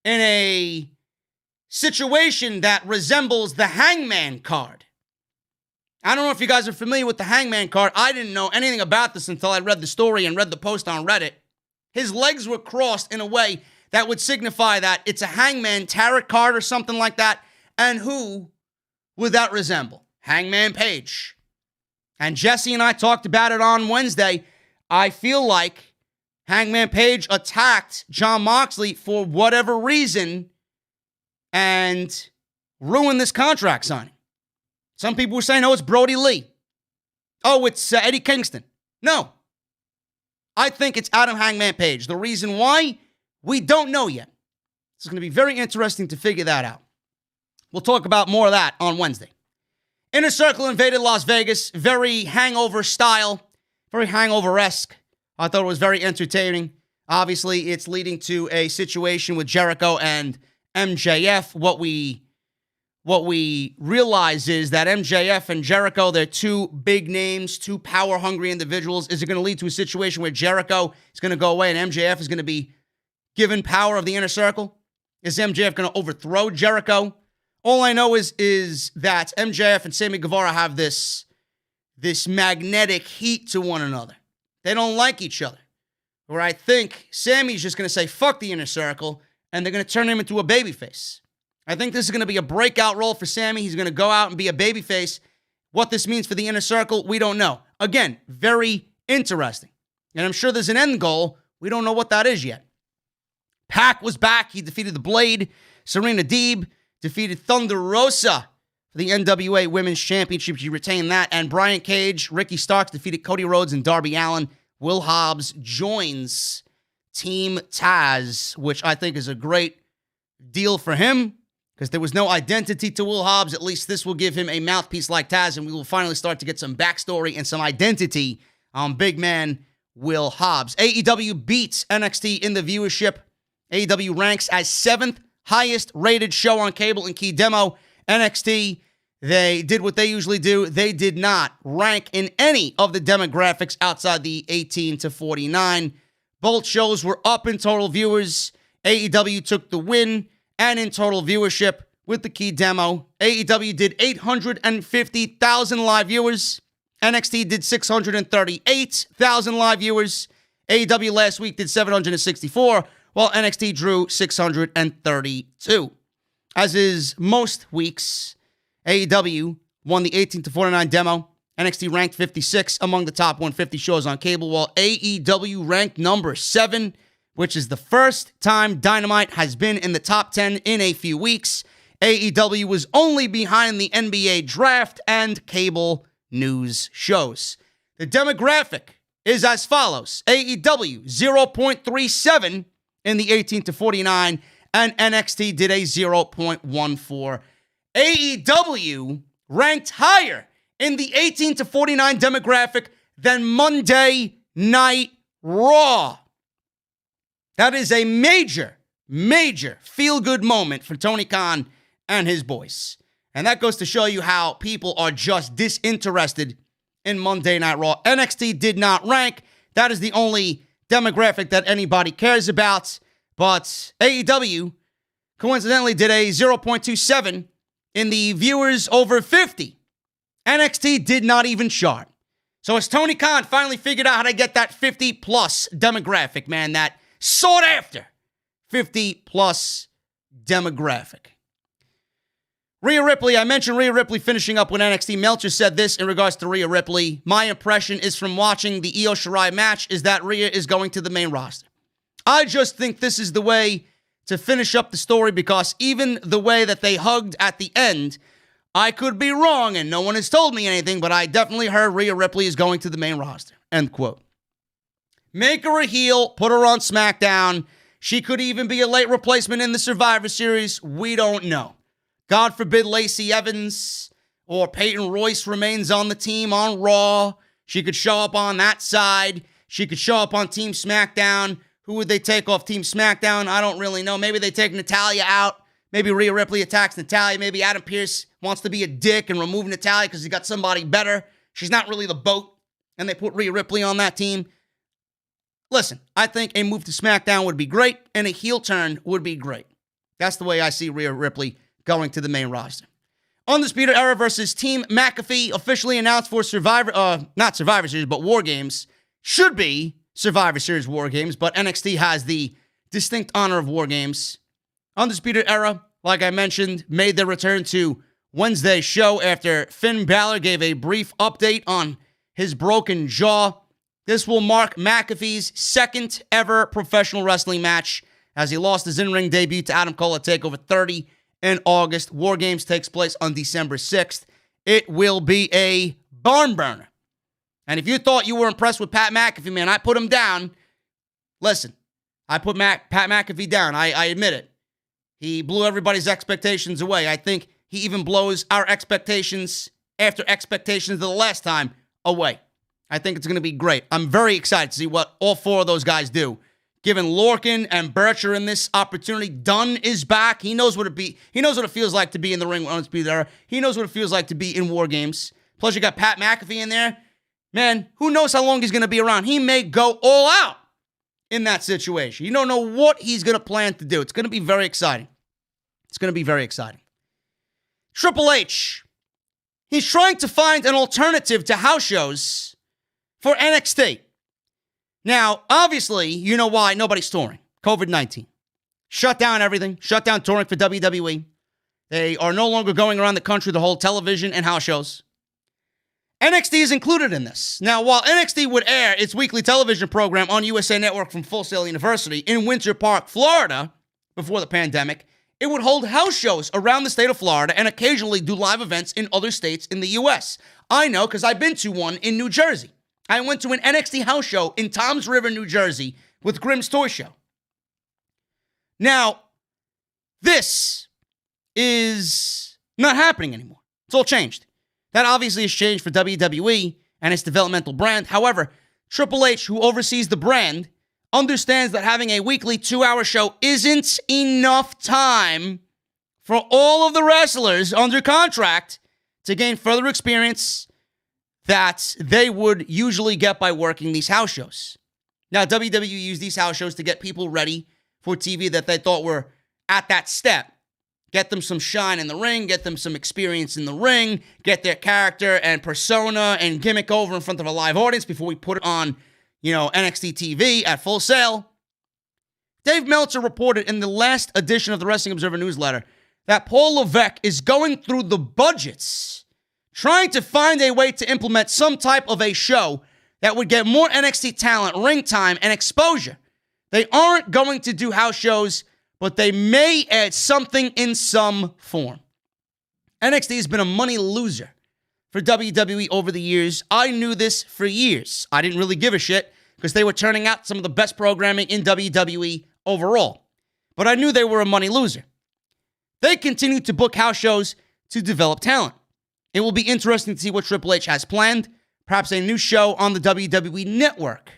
in a situation that resembles the Hangman card. I don't know if you guys are familiar with the Hangman card. I didn't know anything about this until I read the story and read the post on Reddit. His legs were crossed in a way that would signify that it's a Hangman tarot card or something like that. And who would that resemble? Hangman Page. And Jesse and I talked about it on Wednesday. I feel like Hangman Page attacked Jon Moxley for whatever reason and ruined this contract signing. Some people were saying, oh, it's Brody Lee. Oh, it's Eddie Kingston. No. I think it's Adam Hangman Page. The reason why, we don't know yet. It's going to be very interesting to figure that out. We'll talk about more of that on Wednesday. Inner Circle invaded Las Vegas. Very hangover style. Very hangover-esque. I thought it was very entertaining. Obviously, it's leading to a situation with Jericho and MJF. What we realize is that MJF and Jericho, they're 2 big names, 2 power-hungry individuals. Is it going to lead to a situation where Jericho is going to go away and MJF is going to be given power of the Inner Circle? Is MJF going to overthrow Jericho? All I know is that MJF and Sammy Guevara have this magnetic heat to one another. They don't like each other. Where I think Sammy's just going to say, fuck the Inner Circle, and they're going to turn him into a babyface. I think this is going to be a breakout role for Sammy. He's going to go out and be a babyface. What this means for the Inner Circle, we don't know. Again, very interesting. And I'm sure there's an end goal. We don't know what that is yet. Pac was back. He defeated The Blade. Serena Deeb defeated Thunder Rosa for the NWA Women's Championship. She retained that. And Brian Cage, Ricky Starks defeated Cody Rhodes and Darby Allin. Will Hobbs joins Team Taz, which I think is a great deal for him because there was no identity to Will Hobbs. At least this will give him a mouthpiece like Taz, and we will finally start to get some backstory and some identity on big man Will Hobbs. AEW beats NXT in the viewership. AEW ranks as 7th highest rated show on cable in key demo. NXT, they did what they usually do. They did not rank in any of the demographics outside the 18 to 49. Both shows were up in total viewers. AEW took the win and in total viewership with the key demo. AEW did 850,000 live viewers. NXT did 638,000 live viewers. AEW last week did 764, while NXT drew 632. As is most weeks, AEW won the 18 to 49 demo. NXT ranked 56 among the top 150 shows on cable, while AEW ranked number 7, which is the first time Dynamite has been in the top 10 in a few weeks. AEW was only behind the NBA draft and cable news shows. The demographic is as follows. AEW 0.37 in the 18 to 49, and NXT did a 0.14. AEW ranked higher in the 18 to 49 demographic than Monday Night Raw. That is a major, major feel-good moment for Tony Khan and his boys. And that goes to show you how people are just disinterested in Monday Night Raw. NXT did not rank. That is the only demographic that anybody cares about. But AEW coincidentally did a 0.27 in the viewers over 50. NXT did not even chart. So as Tony Khan finally figured out how to get that 50-plus demographic, man, that sought-after 50-plus demographic. Rhea Ripley, I mentioned Rhea Ripley finishing up with NXT. Meltzer said this in regards to Rhea Ripley. My impression is from watching the Io Shirai match is that Rhea is going to the main roster. I just think this is the way to finish up the story because even the way that they hugged at the end, I could be wrong and no one has told me anything, but I definitely heard Rhea Ripley is going to the main roster. End quote. Make her a heel, put her on SmackDown. She could even be a late replacement in the Survivor Series. We don't know. God forbid Lacey Evans or Peyton Royce remains on the team on Raw. She could show up on that side. She could show up on Team SmackDown. Who would they take off Team SmackDown? I don't really know. Maybe they take Natalya out. Maybe Rhea Ripley attacks Natalya. Maybe Adam Pearce wants to be a dick and remove Natalya because he got somebody better. She's not really the boat. And they put Rhea Ripley on that team. Listen, I think a move to SmackDown would be great and a heel turn would be great. That's the way I see Rhea Ripley going to the main roster. Undisputed Era versus Team McAfee officially announced for not Survivor Series, but War Games. Should be Survivor Series War Games, but NXT has the distinct honor of War Games. Undisputed Era, like I mentioned, made their return to Wednesday's show after Finn Balor gave a brief update on his broken jaw. This will mark McAfee's second ever professional wrestling match as he lost his in-ring debut to Adam Cole at TakeOver 30 in August. War Games takes place on December 6th. It will be a barn burner. And if you thought you were impressed with Pat McAfee, man, I put him down. Listen, I put Pat McAfee down. I admit it. He blew everybody's expectations away. I think he even blows our expectations after expectations of the last time away. I think it's going to be great. I'm very excited to see what all four of those guys do. Given Lorcan and Birch are in this opportunity, Dunn is back. He knows what it feels like to be in the ring with Undisputed Era. He knows what it feels like to be in War Games. Plus, you got Pat McAfee in there. Man, who knows how long he's going to be around? He may go all out in that situation. You don't know what he's going to plan to do. It's going to be very exciting. It's going to be very exciting. Triple H. He's trying to find an alternative to house shows for NXT. Now, obviously, you know why nobody's touring. COVID-19. shut down everything, shut down touring for WWE. They are no longer going around the country to hold television and house shows. NXT is included in this. Now, while NXT would air its weekly television program on USA Network from Full Sail University in Winter Park, Florida, before the pandemic, it would hold house shows around the state of Florida and occasionally do live events in other states in the U.S. I know because I've been to one in New Jersey. I went to an NXT house show in Toms River, New Jersey with Grimm's Toy Show. Now, this is not happening anymore. It's all changed. That obviously has changed for WWE and its developmental brand. However, Triple H, who oversees the brand, understands that having a weekly 2-hour show isn't enough time for all of the wrestlers under contract to gain further experience that they would usually get by working these house shows. Now, WWE used these house shows to get people ready for TV that they thought were at that step. Get them some shine in the ring, get them some experience in the ring, get their character and persona and gimmick over in front of a live audience before we put it on, NXT TV at Full Sail. Dave Meltzer reported in the last edition of the Wrestling Observer newsletter that Paul Levesque is going through the budgets, trying to find a way to implement some type of a show that would get more NXT talent, ring time, and exposure. They aren't going to do house shows, but they may add something in some form. NXT has been a money loser for WWE over the years. I knew this for years. I didn't really give a shit because they were turning out some of the best programming in WWE overall. But I knew they were a money loser. They continue to book house shows to develop talent. It will be interesting to see what Triple H has planned. Perhaps a new show on the WWE Network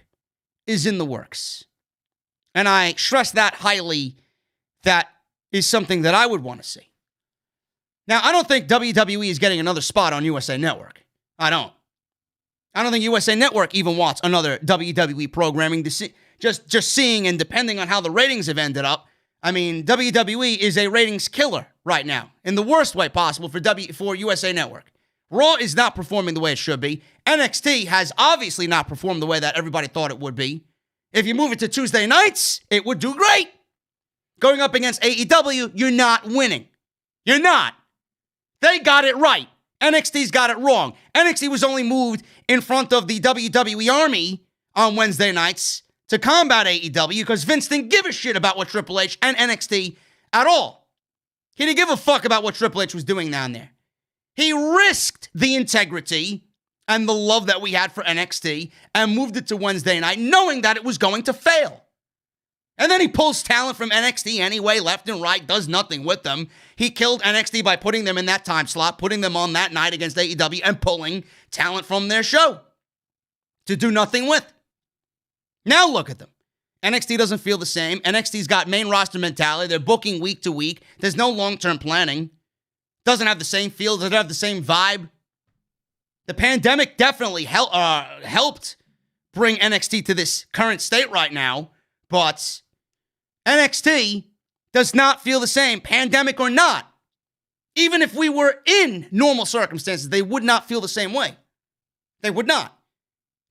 is in the works. And I stress that highly. That is something that I would want to see. Now, I don't think WWE is getting another spot on USA Network. I don't think USA Network even wants another WWE programming to see. Just seeing and depending on how the ratings have ended up. I mean, WWE is a ratings killer right now in the worst way possible for USA Network. Raw is not performing the way it should be. NXT has obviously not performed the way that everybody thought it would be. If you move it to Tuesday nights, it would do great. Going up against AEW, you're not winning. You're not. They got it right. NXT's got it wrong. NXT was only moved in front of the WWE Army on Wednesday nights to combat AEW because Vince didn't give a shit about what Triple H and NXT at all. He didn't give a fuck about what Triple H was doing down there. He risked the integrity and the love that we had for NXT and moved it to Wednesday night knowing that it was going to fail. And then he pulls talent from NXT anyway, left and right, does nothing with them. He killed NXT by putting them in that time slot, putting them on that night against AEW, and pulling talent from their show to do nothing with. Now look at them. NXT doesn't feel the same. NXT's got main roster mentality. They're booking week to week. There's no long-term planning. Doesn't have the same feel. Doesn't have the same vibe. The pandemic definitely helped bring NXT to this current state right now, but NXT does not feel the same, pandemic or not. Even if we were in normal circumstances, they would not feel the same way. They would not.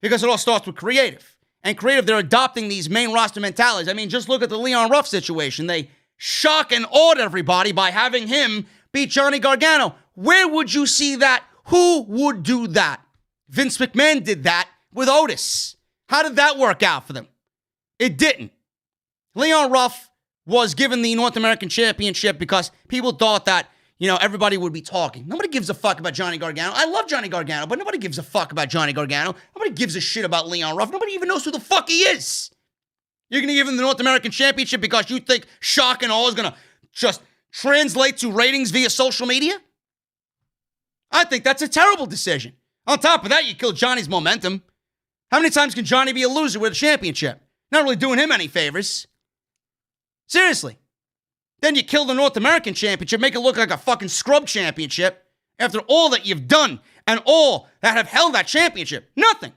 Because it all starts with creative. And creative, they're adopting these main roster mentalities. I mean, just look at the Leon Ruff situation. They shock and awed everybody by having him beat Johnny Gargano. Where would you see that? Who would do that? Vince McMahon did that with Otis. How did that work out for them? It didn't. Leon Ruff was given the North American Championship because people thought that, everybody would be talking. Nobody gives a fuck about Johnny Gargano. I love Johnny Gargano, but nobody gives a fuck about Johnny Gargano. Nobody gives a shit about Leon Ruff. Nobody even knows who the fuck he is. You're going to give him the North American Championship because you think shock and awe is going to just translate to ratings via social media? I think that's a terrible decision. On top of that, you kill Johnny's momentum. How many times can Johnny be a loser with a championship? Not really doing him any favors. Seriously. Then you kill the North American Championship, make it look like a fucking scrub championship after all that you've done and all that have held that championship. Nothing.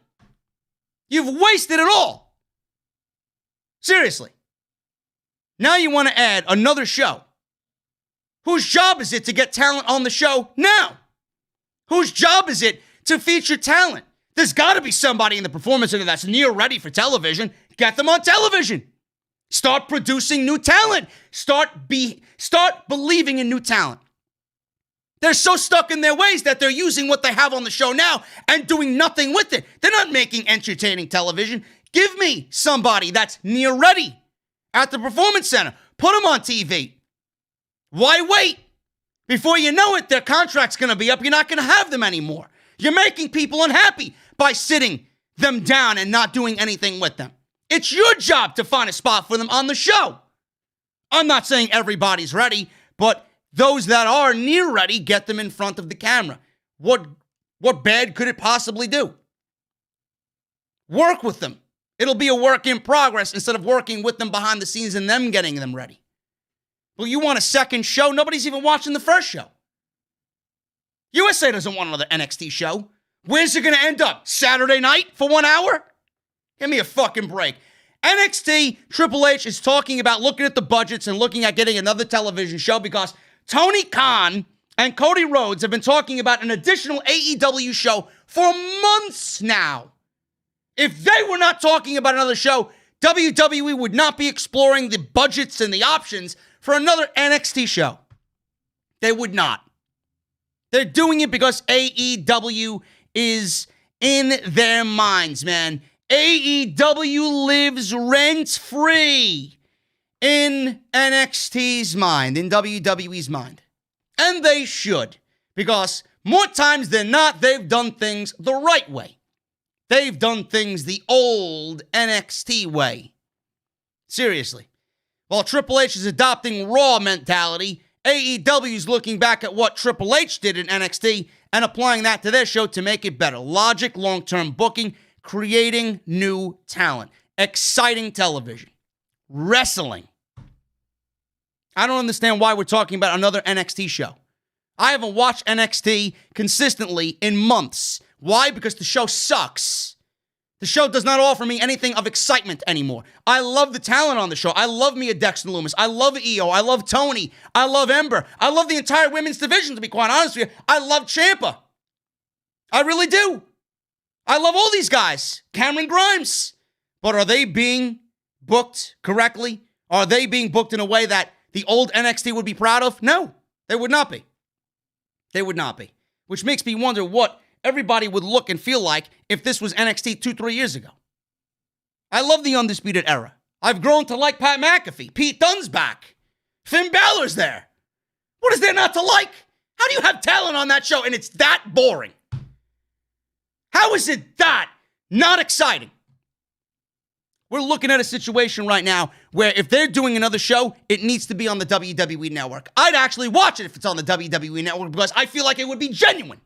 You've wasted it all. Seriously. Now you want to add another show. Whose job is it to get talent on the show now? Whose job is it to feature talent? There's got to be somebody in the performance center that's near ready for television. Get them on television. Start producing new talent. Start believing in new talent. They're so stuck in their ways that they're using what they have on the show now and doing nothing with it. They're not making entertaining television. Give me somebody that's near ready at the Performance Center. Put them on TV. Why wait? Before you know it, their contract's going to be up. You're not going to have them anymore. You're making people unhappy by sitting them down and not doing anything with them. It's your job to find a spot for them on the show. I'm not saying everybody's ready, but those that are near ready, get them in front of the camera. What bad could it possibly do? Work with them. It'll be a work in progress instead of working with them behind the scenes and them getting them ready. Well, you want a second show? Nobody's even watching the first show. USA doesn't want another NXT show. Where's it going to end up? Saturday night for 1 hour? Give me a fucking break. NXT, Triple H is talking about looking at the budgets and looking at getting another television show because Tony Khan and Cody Rhodes have been talking about an additional AEW show for months now. If they were not talking about another show, WWE would not be exploring the budgets and the options for another NXT show. They would not. They're doing it because AEW is in their minds, man. AEW lives rent-free in NXT's mind, in WWE's mind. And they should, because more times than not, they've done things the right way. They've done things the old NXT way. Seriously. While Triple H is adopting Raw mentality, AEW is looking back at what Triple H did in NXT and applying that to their show to make it better. Logic, long-term booking, creating new talent, exciting television, wrestling. I don't understand why we're talking about another NXT show. I haven't watched NXT consistently in months. Why? Because the show sucks. The show does not offer me anything of excitement anymore. I love the talent on the show. I love Mia Dexter Loomis. I love Io. I love Tony. I love Ember. I love the entire women's division, to be quite honest with you. I love Ciampa. I really do. I love all these guys. Cameron Grimes. But are they being booked correctly? Are they being booked in a way that the old NXT would be proud of? No, they would not be. They would not be. Which makes me wonder what everybody would look and feel like if this was NXT 2-3 years ago. I love the Undisputed Era. I've grown to like Pat McAfee. Pete Dunne's back. Finn Balor's there. What is there not to like? How do you have talent on that show and it's that boring? How is it that not exciting? We're looking at a situation right now where if they're doing another show, it needs to be on the WWE Network. I'd actually watch it if it's on the WWE Network because I feel like it would be genuine.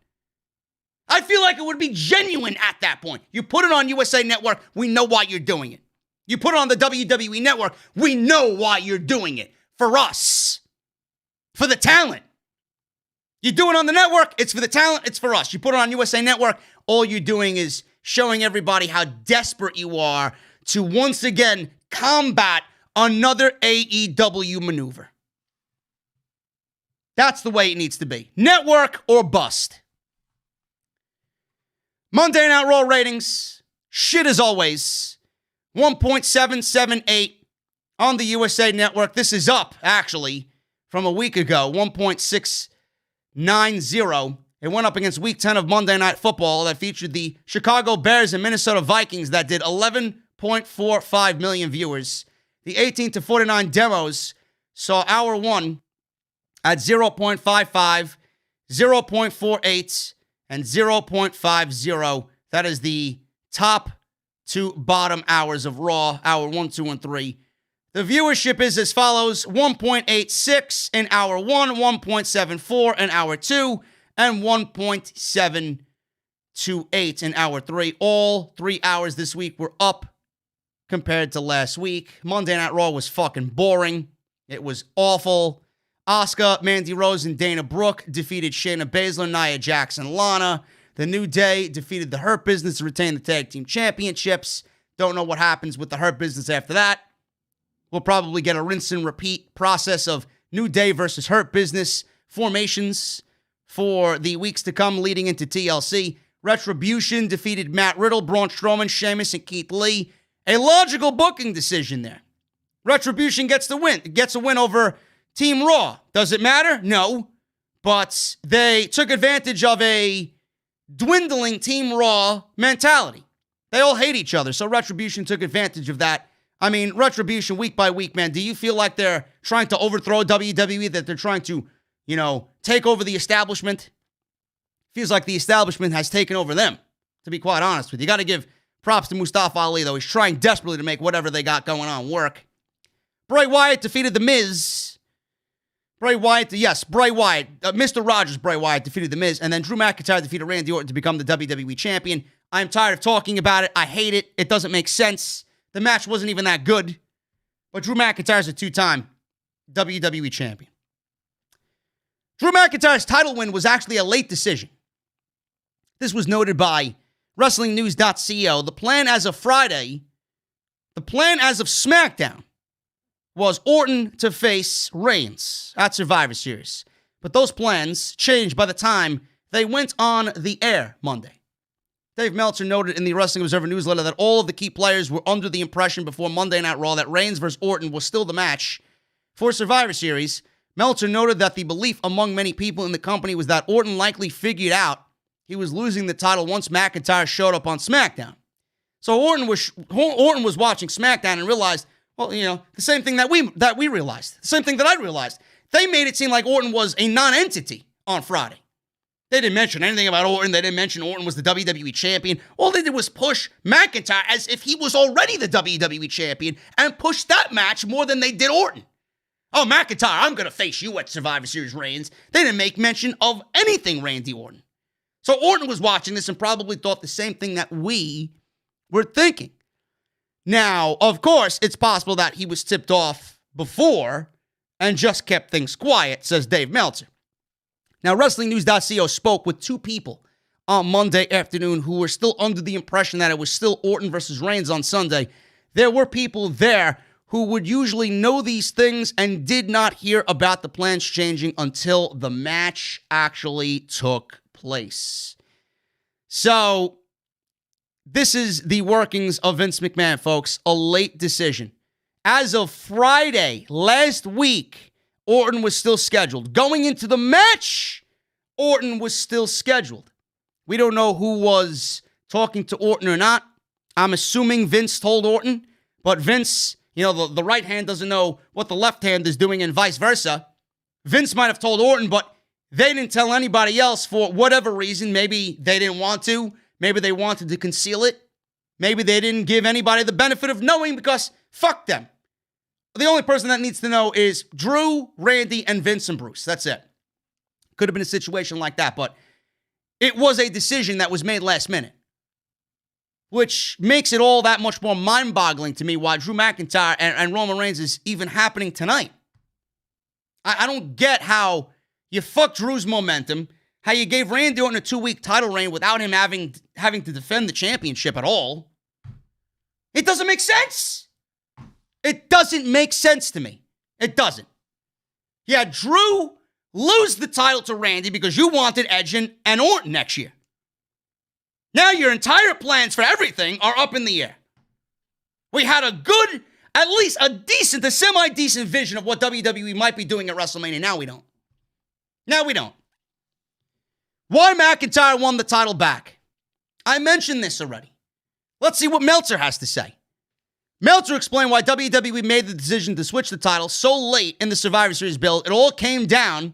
I feel like it would be genuine at that point. You put it on USA Network, we know why you're doing it. You put it on the WWE Network, we know why you're doing it. For us. For the talent. You do it on the network, it's for the talent, it's for us. You put it on USA Network, all you're doing is showing everybody how desperate you are to once again combat another AEW maneuver. That's the way it needs to be. Network or bust. Monday Night Raw ratings, shit as always. 1.778 on the USA Network. This is up, actually, from a week ago. 1.690. It went up against Week 10 of Monday Night Football that featured the Chicago Bears and Minnesota Vikings that did 11.45 million viewers. The 18 to 49 demos saw Hour 1 at 0.55, 0.48, and 0.50. That is the top to bottom hours of Raw, Hour 1, 2, and 3. The viewership is as follows: 1.86 in Hour 1, 1.74 in Hour 2, and 1.728 in Hour 3. All 3 hours this week were up compared to last week. Monday Night Raw was fucking boring. It was awful. Asuka, Mandy Rose, and Dana Brooke defeated Shayna Baszler, Nia Jax, and Lana. The New Day defeated the Hurt Business to retain the Tag Team Championships. Don't know what happens with the Hurt Business after that. We'll probably get a rinse and repeat process of New Day versus Hurt Business formations for the weeks to come leading into TLC. Retribution defeated Matt Riddle, Braun Strowman, Sheamus, and Keith Lee. A logical booking decision there. Retribution gets the win. Gets a win over Team Raw. Does it matter? No. But they took advantage of a dwindling Team Raw mentality. They all hate each other, so Retribution took advantage of that. I mean, Retribution, week by week, man, do you feel like they're trying to overthrow WWE, that they're trying to, take over the establishment? Feels like the establishment has taken over them, to be quite honest with you. You got to give props to Mustafa Ali, though. He's trying desperately to make whatever they got going on work. Bray Wyatt defeated The Miz. Bray Wyatt, Mr. Rogers, Bray Wyatt defeated The Miz, and then Drew McIntyre defeated Randy Orton to become the WWE Champion. I'm tired of talking about it. I hate it. It doesn't make sense. The match wasn't even that good. But Drew McIntyre's a two-time WWE Champion. Drew McIntyre's title win was actually a late decision. This was noted by WrestlingNews.co. The plan as of SmackDown, was Orton to face Reigns at Survivor Series. But those plans changed by the time they went on the air Monday. Dave Meltzer noted in the Wrestling Observer newsletter that all of the key players were under the impression before Monday Night Raw that Reigns versus Orton was still the match for Survivor Series. Meltzer noted that the belief among many people in the company was that Orton likely figured out he was losing the title once McIntyre showed up on SmackDown. So Orton was watching SmackDown and realized, the same thing that we realized, the same thing that I realized. They made it seem like Orton was a non-entity on Friday. They didn't mention anything about Orton. They didn't mention Orton was the WWE Champion. All they did was push McIntyre as if he was already the WWE Champion and push that match more than they did Orton. Oh, McIntyre, I'm going to face you at Survivor Series Reigns. They didn't make mention of anything Randy Orton. So Orton was watching this and probably thought the same thing that we were thinking. Now, of course, it's possible that he was tipped off before and just kept things quiet, says Dave Meltzer. Now, WrestlingNews.co spoke with two people on Monday afternoon who were still under the impression that it was still Orton versus Reigns on Sunday. There were people there who would usually know these things and did not hear about the plans changing until the match actually took place. So, this is the workings of Vince McMahon, folks. A late decision. As of Friday, last week, Orton was still scheduled. Going into the match, Orton was still scheduled. We don't know who was talking to Orton or not. I'm assuming Vince told Orton, but Vince, the right hand doesn't know what the left hand is doing and vice versa. Vince might have told Orton, but they didn't tell anybody else for whatever reason. Maybe they didn't want to. Maybe they wanted to conceal it. Maybe they didn't give anybody the benefit of knowing because fuck them. The only person that needs to know is Drew, Randy, and Vince and Bruce. That's it. Could have been a situation like that, but it was a decision that was made last minute, which makes it all that much more mind-boggling to me why Drew McIntyre and Roman Reigns is even happening tonight. I don't get how you fucked Drew's momentum, how you gave Randy Orton a 2-week title reign without him having to defend the championship at all. It doesn't make sense. It doesn't make sense to me. It doesn't. Yeah, Drew lose the title to Randy because you wanted Edge and Orton next year. Now your entire plans for everything are up in the air. We had a good, at least a semi-decent vision of what WWE might be doing at WrestleMania. Now we don't. Why McIntyre won the title back? I mentioned this already. Let's see what Meltzer has to say. Meltzer explained why WWE made the decision to switch the title so late in the Survivor Series build. It all came down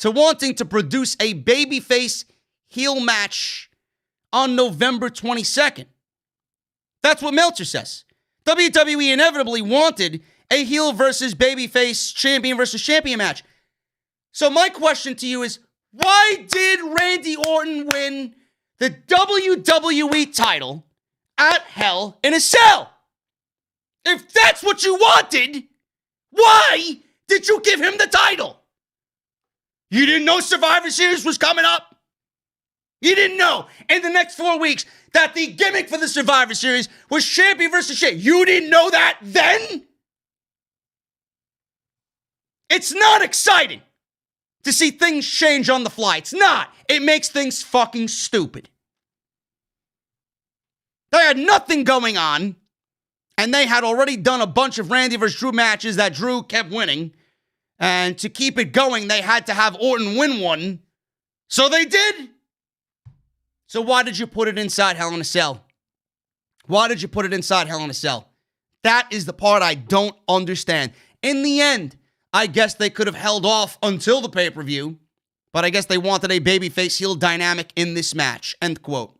to wanting to produce a babyface heel match on November 22nd. That's what Meltzer says. WWE inevitably wanted a heel versus babyface, champion versus champion match. So my question to you is, why did Randy Orton win the WWE title at Hell in a Cell? If that's what you wanted, why did you give him the title? You didn't know Survivor Series was coming up? You didn't know in the next 4 weeks that the gimmick for the Survivor Series was champion versus champion? You didn't know that then? It's not exciting to see things change on the fly. It's not. It makes things fucking stupid. They had nothing going on And they had already done a bunch of Randy versus Drew matches that Drew kept winning. And to keep it going, they had to have Orton win one. So they did. So why did you put it inside Hell in a Cell? Why did you put it inside Hell in a Cell? That is the part I don't understand. In the end, I guess they could have held off until the pay-per-view, but I guess they wanted a babyface heel dynamic in this match. End quote.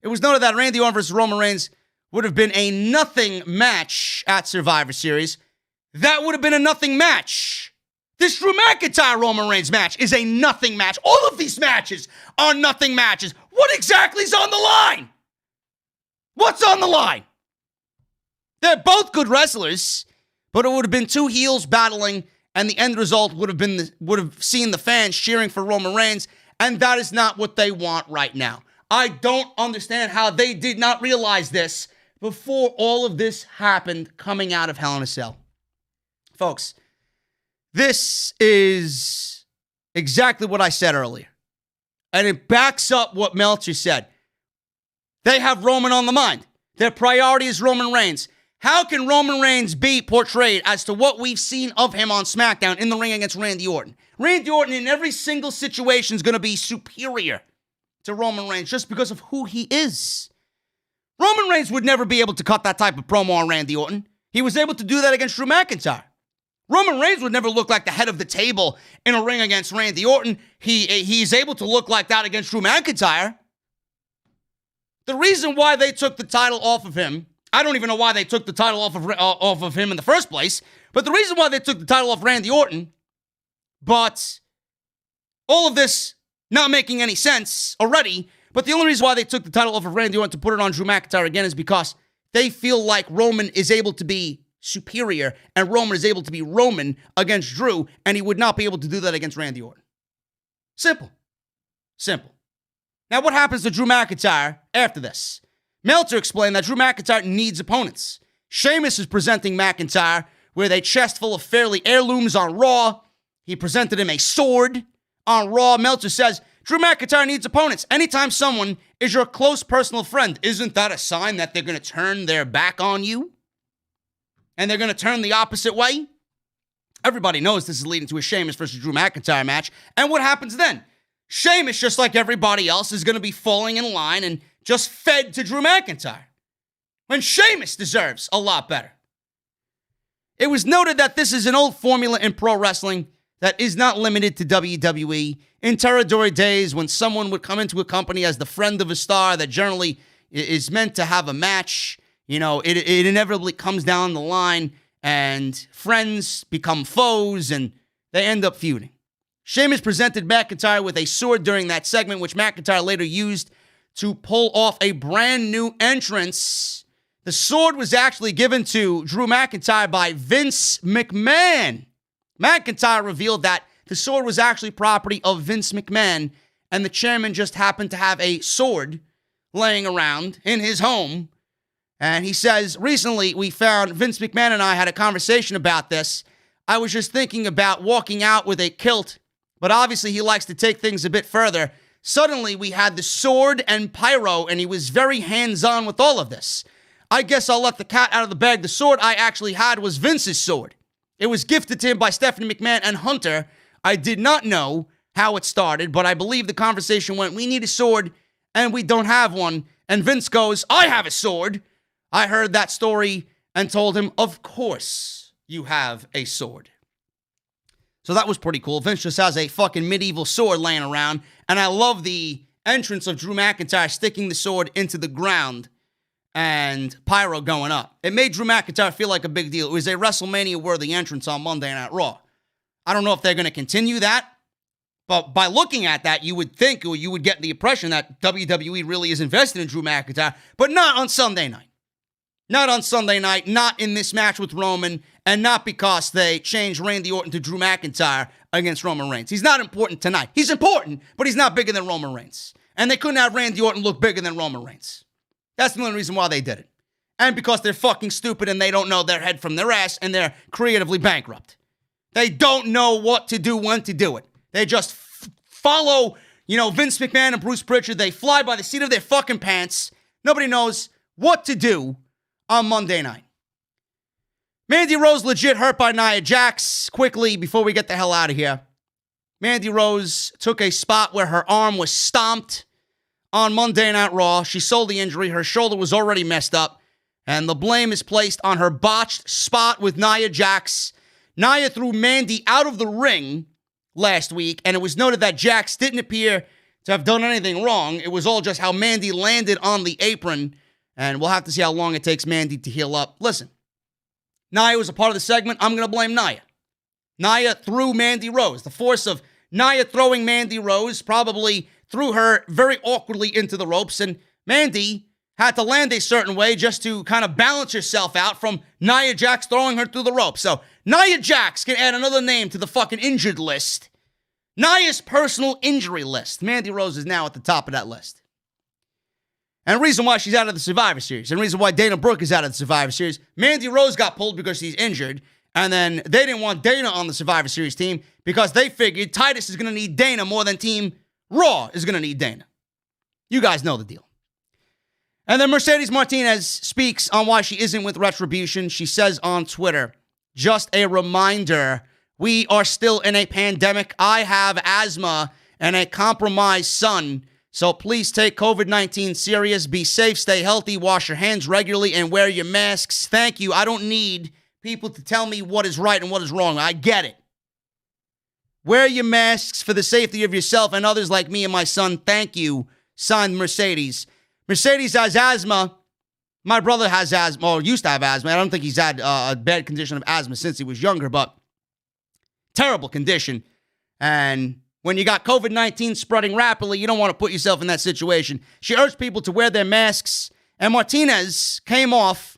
It was noted that Randy Orton versus Roman Reigns would have been a nothing match at Survivor Series. That would have been a nothing match. This Drew McIntyre Roman Reigns match is a nothing match. All of these matches are nothing matches. What exactly is on the line? What's on the line? They're both good wrestlers, but it would have been two heels battling, and the end result would have seen the fans cheering for Roman Reigns, and that is not what they want right now. I don't understand how they did not realize this before all of this happened coming out of Hell in a Cell. Folks, this is exactly what I said earlier, and it backs up what Meltzer said. They have Roman on the mind. Their priority is Roman Reigns. How can Roman Reigns be portrayed as to what we've seen of him on SmackDown in the ring against Randy Orton? Randy Orton in every single situation is going to be superior to Roman Reigns just because of who he is. Roman Reigns would never be able to cut that type of promo on Randy Orton. He was able to do that against Drew McIntyre. Roman Reigns would never look like the head of the table in a ring against Randy Orton. He's able to look like that against Drew McIntyre. The reason why they took the title off of him, I don't even know why they took the title off of him in the first place, but the reason why they took the title off Randy Orton, but all of this not making any sense already, but the only reason why they took the title off of Randy Orton to put it on Drew McIntyre again is because they feel like Roman is able to be superior and Roman is able to be Roman against Drew, and he would not be able to do that against Randy Orton. Simple. Simple. Now, what happens to Drew McIntyre after this? Meltzer explained that Drew McIntyre needs opponents. Sheamus is presenting McIntyre with a chest full of fairly heirlooms on Raw. He presented him a sword on Raw. Meltzer says, Drew McIntyre needs opponents. Anytime someone is your close personal friend, isn't that a sign that they're going to turn their back on you? And they're going to turn the opposite way? Everybody knows this is leading to a Sheamus versus Drew McIntyre match. And what happens then? Sheamus, just like everybody else, is going to be falling in line and just fed to Drew McIntyre, when Sheamus deserves a lot better. It was noted that this is an old formula in pro wrestling that is not limited to WWE. In territory days, when someone would come into a company as the friend of a star that generally is meant to have a match, you know, it inevitably comes down the line and friends become foes and they end up feuding. Sheamus presented McIntyre with a sword during that segment, which McIntyre later used to pull off a brand new entrance. The sword was actually given to Drew McIntyre by Vince McMahon. McIntyre revealed that the sword was actually property of Vince McMahon, and the chairman just happened to have a sword laying around in his home. And he says, recently we found Vince McMahon and I had a conversation about this. I was just thinking about walking out with a kilt, but obviously he likes to take things a bit further. Suddenly we had the sword and pyro, and he was very hands-on with all of this. I guess I'll let the cat out of the bag. The sword I actually had was Vince's sword. It was gifted to him by Stephanie McMahon and Hunter. I did not know how it started, but I believe the conversation went, we need a sword, and we don't have one. And Vince goes, I have a sword. I heard that story and told him, of course you have a sword. So that was pretty cool. Vince just has a fucking medieval sword laying around. And I love the entrance of Drew McIntyre sticking the sword into the ground and pyro going up. It made Drew McIntyre feel like a big deal. It was a WrestleMania-worthy entrance on Monday Night Raw. I don't know if they're going to continue that, but by looking at that, you would think, or you would get the impression that WWE really is invested in Drew McIntyre, but not on Sunday night. Not on Sunday night, not in this match with Roman, and not because they changed Randy Orton to Drew McIntyre against Roman Reigns. He's not important tonight. He's important, but he's not bigger than Roman Reigns. And they couldn't have Randy Orton look bigger than Roman Reigns. That's the only reason why they did it. And because they're fucking stupid and they don't know their head from their ass and they're creatively bankrupt. They don't know what to do, when to do it. They just follow, Vince McMahon and Bruce Pritchard. They fly by the seat of their fucking pants. Nobody knows what to do on Monday night. Mandy Rose legit hurt by Nia Jax. Quickly, before we get the hell out of here, Mandy Rose took a spot where her arm was stomped on Monday Night Raw. She sold the injury. Her shoulder was already messed up, and the blame is placed on her botched spot with Nia Jax. Nia threw Mandy out of the ring last week, and it was noted that Jax didn't appear to have done anything wrong. It was all just how Mandy landed on the apron, and we'll have to see how long it takes Mandy to heal up. Listen, Nia was a part of the segment. I'm going to blame Nia. Nia threw Mandy Rose. The force of Nia throwing Mandy Rose probably threw her very awkwardly into the ropes, and Mandy had to land a certain way just to kind of balance herself out from Nia Jax throwing her through the ropes. So Nia Jax can add another name to the fucking injured list. Nia's personal injury list. Mandy Rose is now at the top of that list. And the reason why she's out of the Survivor Series, and the reason why Dana Brooke is out of the Survivor Series, Mandy Rose got pulled because she's injured, and then they didn't want Dana on the Survivor Series team because they figured Titus is going to need Dana more than Team Raw is going to need Dana. You guys know the deal. And then Mercedes Martinez speaks on why she isn't with Retribution. She says on Twitter, just a reminder, we are still in a pandemic. I have asthma and a compromised son. So please take COVID-19 serious. Be safe, stay healthy, wash your hands regularly, and wear your masks. Thank you. I don't need people to tell me what is right and what is wrong. I get it. Wear your masks for the safety of yourself and others like me and my son. Thank you. Signed, Mercedes. Mercedes has asthma. My brother has asthma, or used to have asthma. I don't think he's had a bad condition of asthma since he was younger, but terrible condition. And when you got COVID-19 spreading rapidly, you don't want to put yourself in that situation. She urged people to wear their masks, and Martinez came off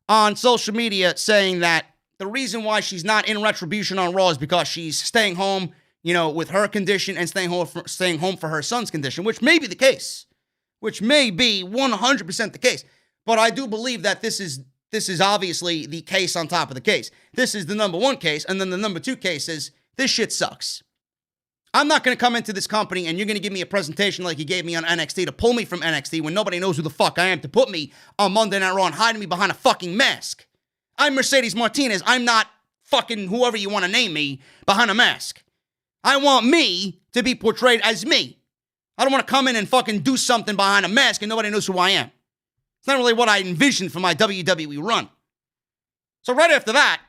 on social media saying that the reason why she's not in Retribution on Raw is because she's staying home, with her condition and staying home for her son's condition, which may be the case, which may be 100% the case. But I do believe that this is obviously the case on top of the case. This is the number one case, and then the number two case is this shit sucks. I'm not going to come into this company and you're going to give me a presentation like you gave me on NXT to pull me from NXT when nobody knows who the fuck I am, to put me on Monday Night Raw and hide me behind a fucking mask. I'm Mercedes Martinez. I'm not fucking whoever you want to name me behind a mask. I want me to be portrayed as me. I don't want to come in and fucking do something behind a mask and nobody knows who I am. It's not really what I envisioned for my WWE run. So right after that,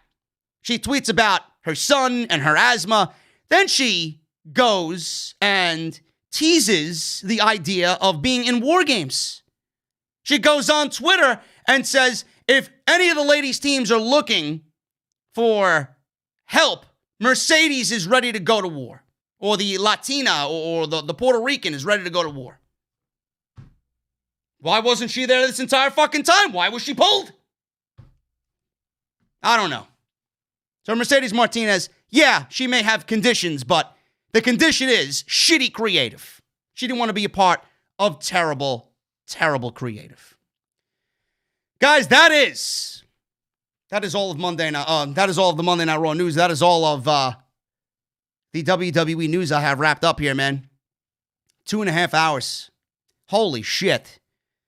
she tweets about her son and her asthma. Then she goes and teases the idea of being in War Games. She goes on Twitter and says, if any of the ladies' teams are looking for help, Mercedes is ready to go to war. Or the Latina or the Puerto Rican is ready to go to war. Why wasn't she there this entire fucking time? Why was she pulled? I don't know. So Mercedes Martinez, yeah, she may have conditions, but the condition is shitty creative. She didn't want to be a part of terrible, terrible creative. Guys, that is all of Monday Night. That is all of the Monday Night Raw news. That is all of the WWE news I have wrapped up here, man. 2.5 hours. Holy shit.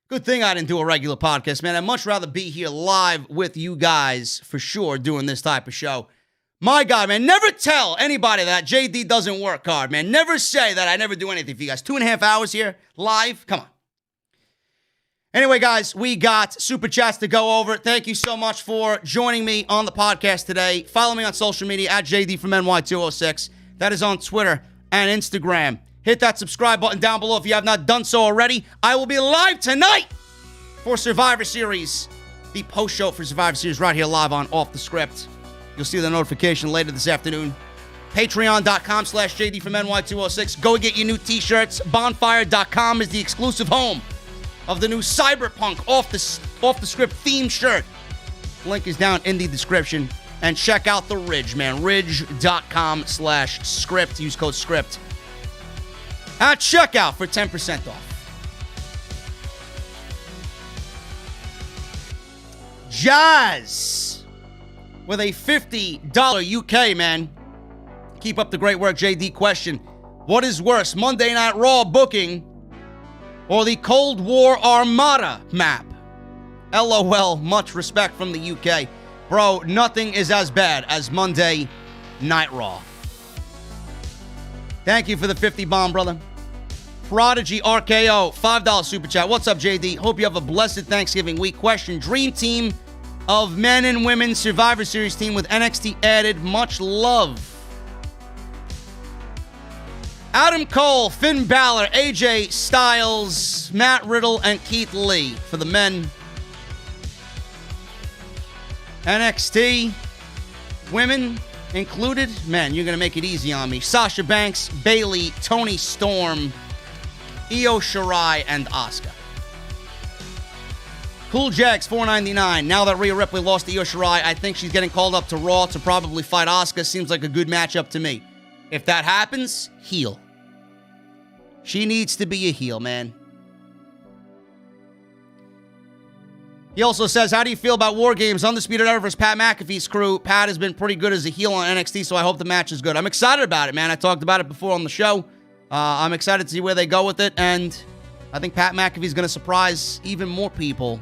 Good thing I didn't do a regular podcast, man. I'd much rather be here live with you guys for sure doing this type of show. My God, man, never tell anybody that JD doesn't work hard, man. Never say that I never do anything for you guys. 2.5 hours here live. Come on. Anyway, guys, we got super chats to go over. Thank you so much for joining me on the podcast today. Follow me on social media at JD from NY206. That is on Twitter and Instagram. Hit that subscribe button down below if you have not done so already. I will be live tonight for Survivor Series, the post show for Survivor Series right here live on Off the Script. You'll see the notification later this afternoon. Patreon.com/JD from NY206. Go get your new t-shirts. Bonfire.com is the exclusive home of the new CyberPunk Off the Script theme shirt. Link is down in the description. And check out the Ridge, man. Ridge.com/script. Use code SCRIPT at checkout for 10% off. Jazz with a $50 UK, man. Keep up the great work, JD. Question: what is worse, Monday Night Raw booking or the Cold War Armada map? LOL, much respect from the UK. Bro, nothing is as bad as Monday Night Raw. Thank you for the 50 bomb, brother. Prodigy RKO, $5 super chat. What's up, JD? Hope you have a blessed Thanksgiving week. Question, dream team of men and women Survivor Series team with NXT added. Much love. Adam Cole, Finn Balor, AJ Styles, Matt Riddle, and Keith Lee for the men. NXT women included. Man, you're going to make it easy on me. Sasha Banks, Bayley, Toni Storm, Io Shirai, and Asuka. Cool Jags, $4.99. Now that Rhea Ripley lost to Io Shirai, I think she's getting called up to Raw to probably fight Asuka. Seems like a good matchup to me. If that happens, heel. She needs to be a heel, man. He also says, how do you feel about War Games? Undisputed Era versus Pat McAfee's crew. Pat has been pretty good as a heel on NXT, so I hope the match is good. I'm excited about it, man. I talked about it before on the show. I'm excited to see where they go with it, and I think Pat McAfee's going to surprise even more people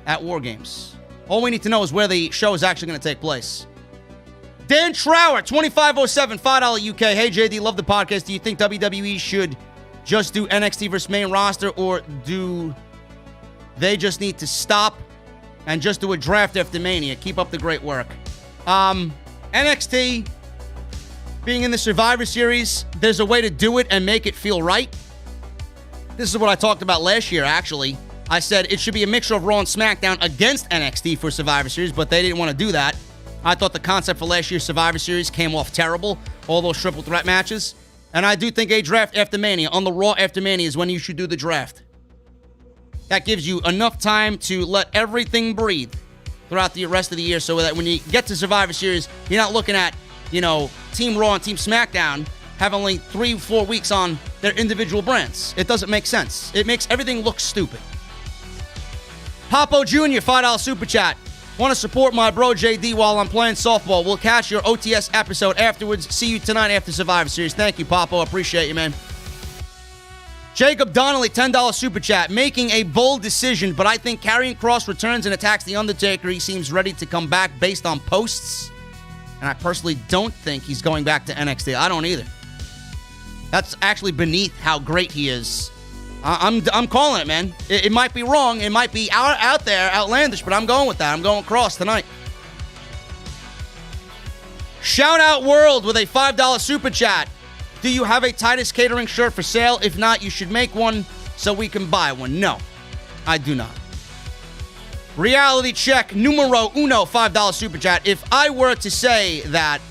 at War Games. All we need to know is where the show is actually going to take place. Dan Trower, 2507, $5 UK. Hey, JD, love the podcast. Do you think WWE should just do NXT versus main roster, or do they just need to stop and just do a draft after Mania? Keep up the great work. NXT being in the Survivor Series, there's a way to do it and make it feel right. This is what I talked about last year, actually. I said it should be a mixture of Raw and SmackDown against NXT for Survivor Series, but they didn't want to do that. I thought the concept for last year's Survivor Series came off terrible, all those triple threat matches. And I do think a draft after Mania, on the Raw after Mania, is when you should do the draft. That gives you enough time to let everything breathe throughout the rest of the year, so that when you get to Survivor Series, you're not looking at, Team Raw and Team SmackDown have only 3-4 weeks on their individual brands. It doesn't make sense. It makes everything look stupid. Popo Jr., $5 super chat. Want to support my bro JD while I'm playing softball. We'll catch your OTS episode afterwards. See you tonight after Survivor Series. Thank you, Popo. Appreciate you, man. Jacob Donnelly, $10 super chat. Making a bold decision, but I think Karrion Kross returns and attacks The Undertaker. He seems ready to come back based on posts. And I personally don't think he's going back to NXT. I don't either. That's actually beneath how great he is. I'm calling it, man. It might be wrong. It might be out there, outlandish, but I'm going with that. I'm going Kross tonight. Shout out World with a $5 super chat. Do you have a Titus Catering shirt for sale? If not, you should make one so we can buy one. No, I do not. Reality check numero uno, $5 super chat. If I were to say that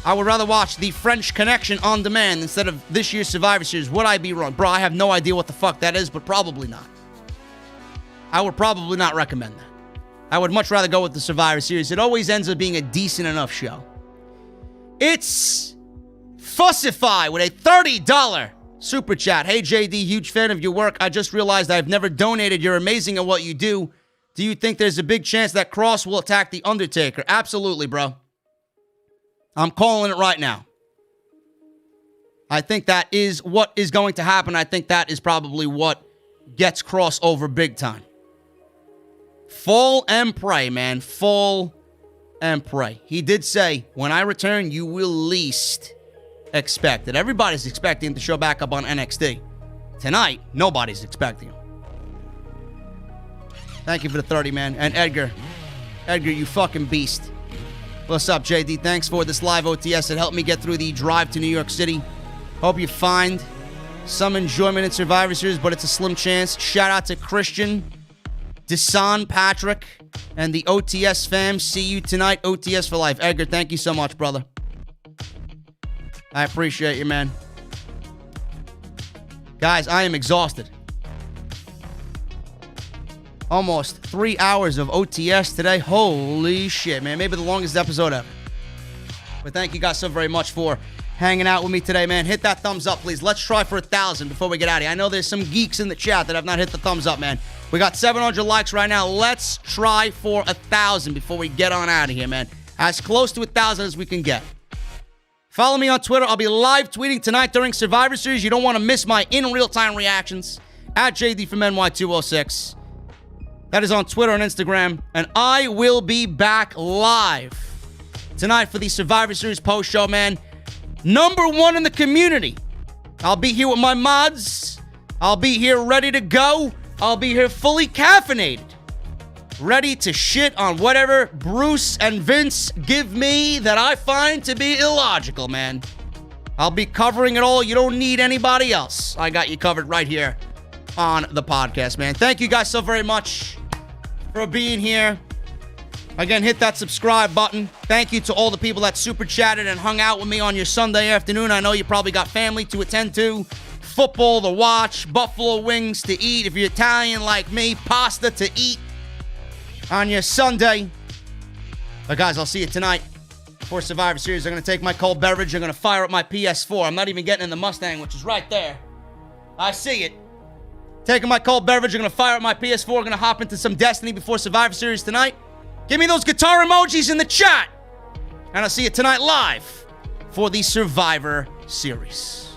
I would rather watch the French Connection on demand instead of this year's Survivor Series, would I be wrong? Bro, I have no idea what the fuck that is, but probably not. I would probably not recommend that. I would much rather go with the Survivor Series. It always ends up being a decent enough show. It's Fussify with a $30 super chat. Hey, JD, huge fan of your work. I just realized I've never donated. You're amazing at what you do. Do you think there's a big chance that Kross will attack The Undertaker? Absolutely, bro. I'm calling it right now. I think that is what is going to happen. I think that is probably what gets Kross over big time. Fall and pray, man. Fall and pray. He did say, when I return, you will least expect it. Everybody's expecting to show back up on NXT. Tonight, nobody's expecting him. Thank you for the 30, man. And Edgar, you fucking beast. What's up, JD? Thanks for this live OTS. It helped me get through the drive to New York City. Hope you find some enjoyment in Survivor Series, but it's a slim chance. Shout out to Christian, Desan, Patrick, and the OTS fam. See you tonight, OTS for life. Edgar, thank you so much, brother. I appreciate you, man. Guys, I am exhausted. Almost 3 hours of OTS today. Holy shit, man. Maybe the longest episode ever. But thank you guys so very much for hanging out with me today, man. Hit that thumbs up, please. Let's try for 1,000 before we get out of here. I know there's some geeks in the chat that have not hit the thumbs up, man. We got 700 likes right now. Let's try for 1,000 before we get on out of here, man. As close to 1,000 as we can get. Follow me on Twitter. I'll be live tweeting tonight during Survivor Series. You don't want to miss my in real-time reactions. At JD from NY206. That is on Twitter and Instagram. And I will be back live tonight for the Survivor Series post show, man. Number one in the community. I'll be here with my mods. I'll be here ready to go. I'll be here fully caffeinated. Ready to shit on whatever Bruce and Vince give me that I find to be illogical, man. I'll be covering it all. You don't need anybody else. I got you covered right here on the podcast, man. Thank you guys so very much for being here. Again, hit that subscribe button. Thank you to all the people that super chatted and hung out with me on your Sunday afternoon. I know you probably got family to attend to, football to watch, buffalo wings to eat. If you're Italian like me, pasta to eat on your Sunday. But guys, I'll see you tonight for Survivor Series. I'm going to take my cold beverage. I'm going to fire up my PS4. I'm not even getting in the Mustang, which is right there. I see it. Taking my cold beverage. I'm going to fire up my PS4. I'm going to hop into some Destiny before Survivor Series tonight. Give me those guitar emojis in the chat. And I'll see you tonight live for the Survivor Series.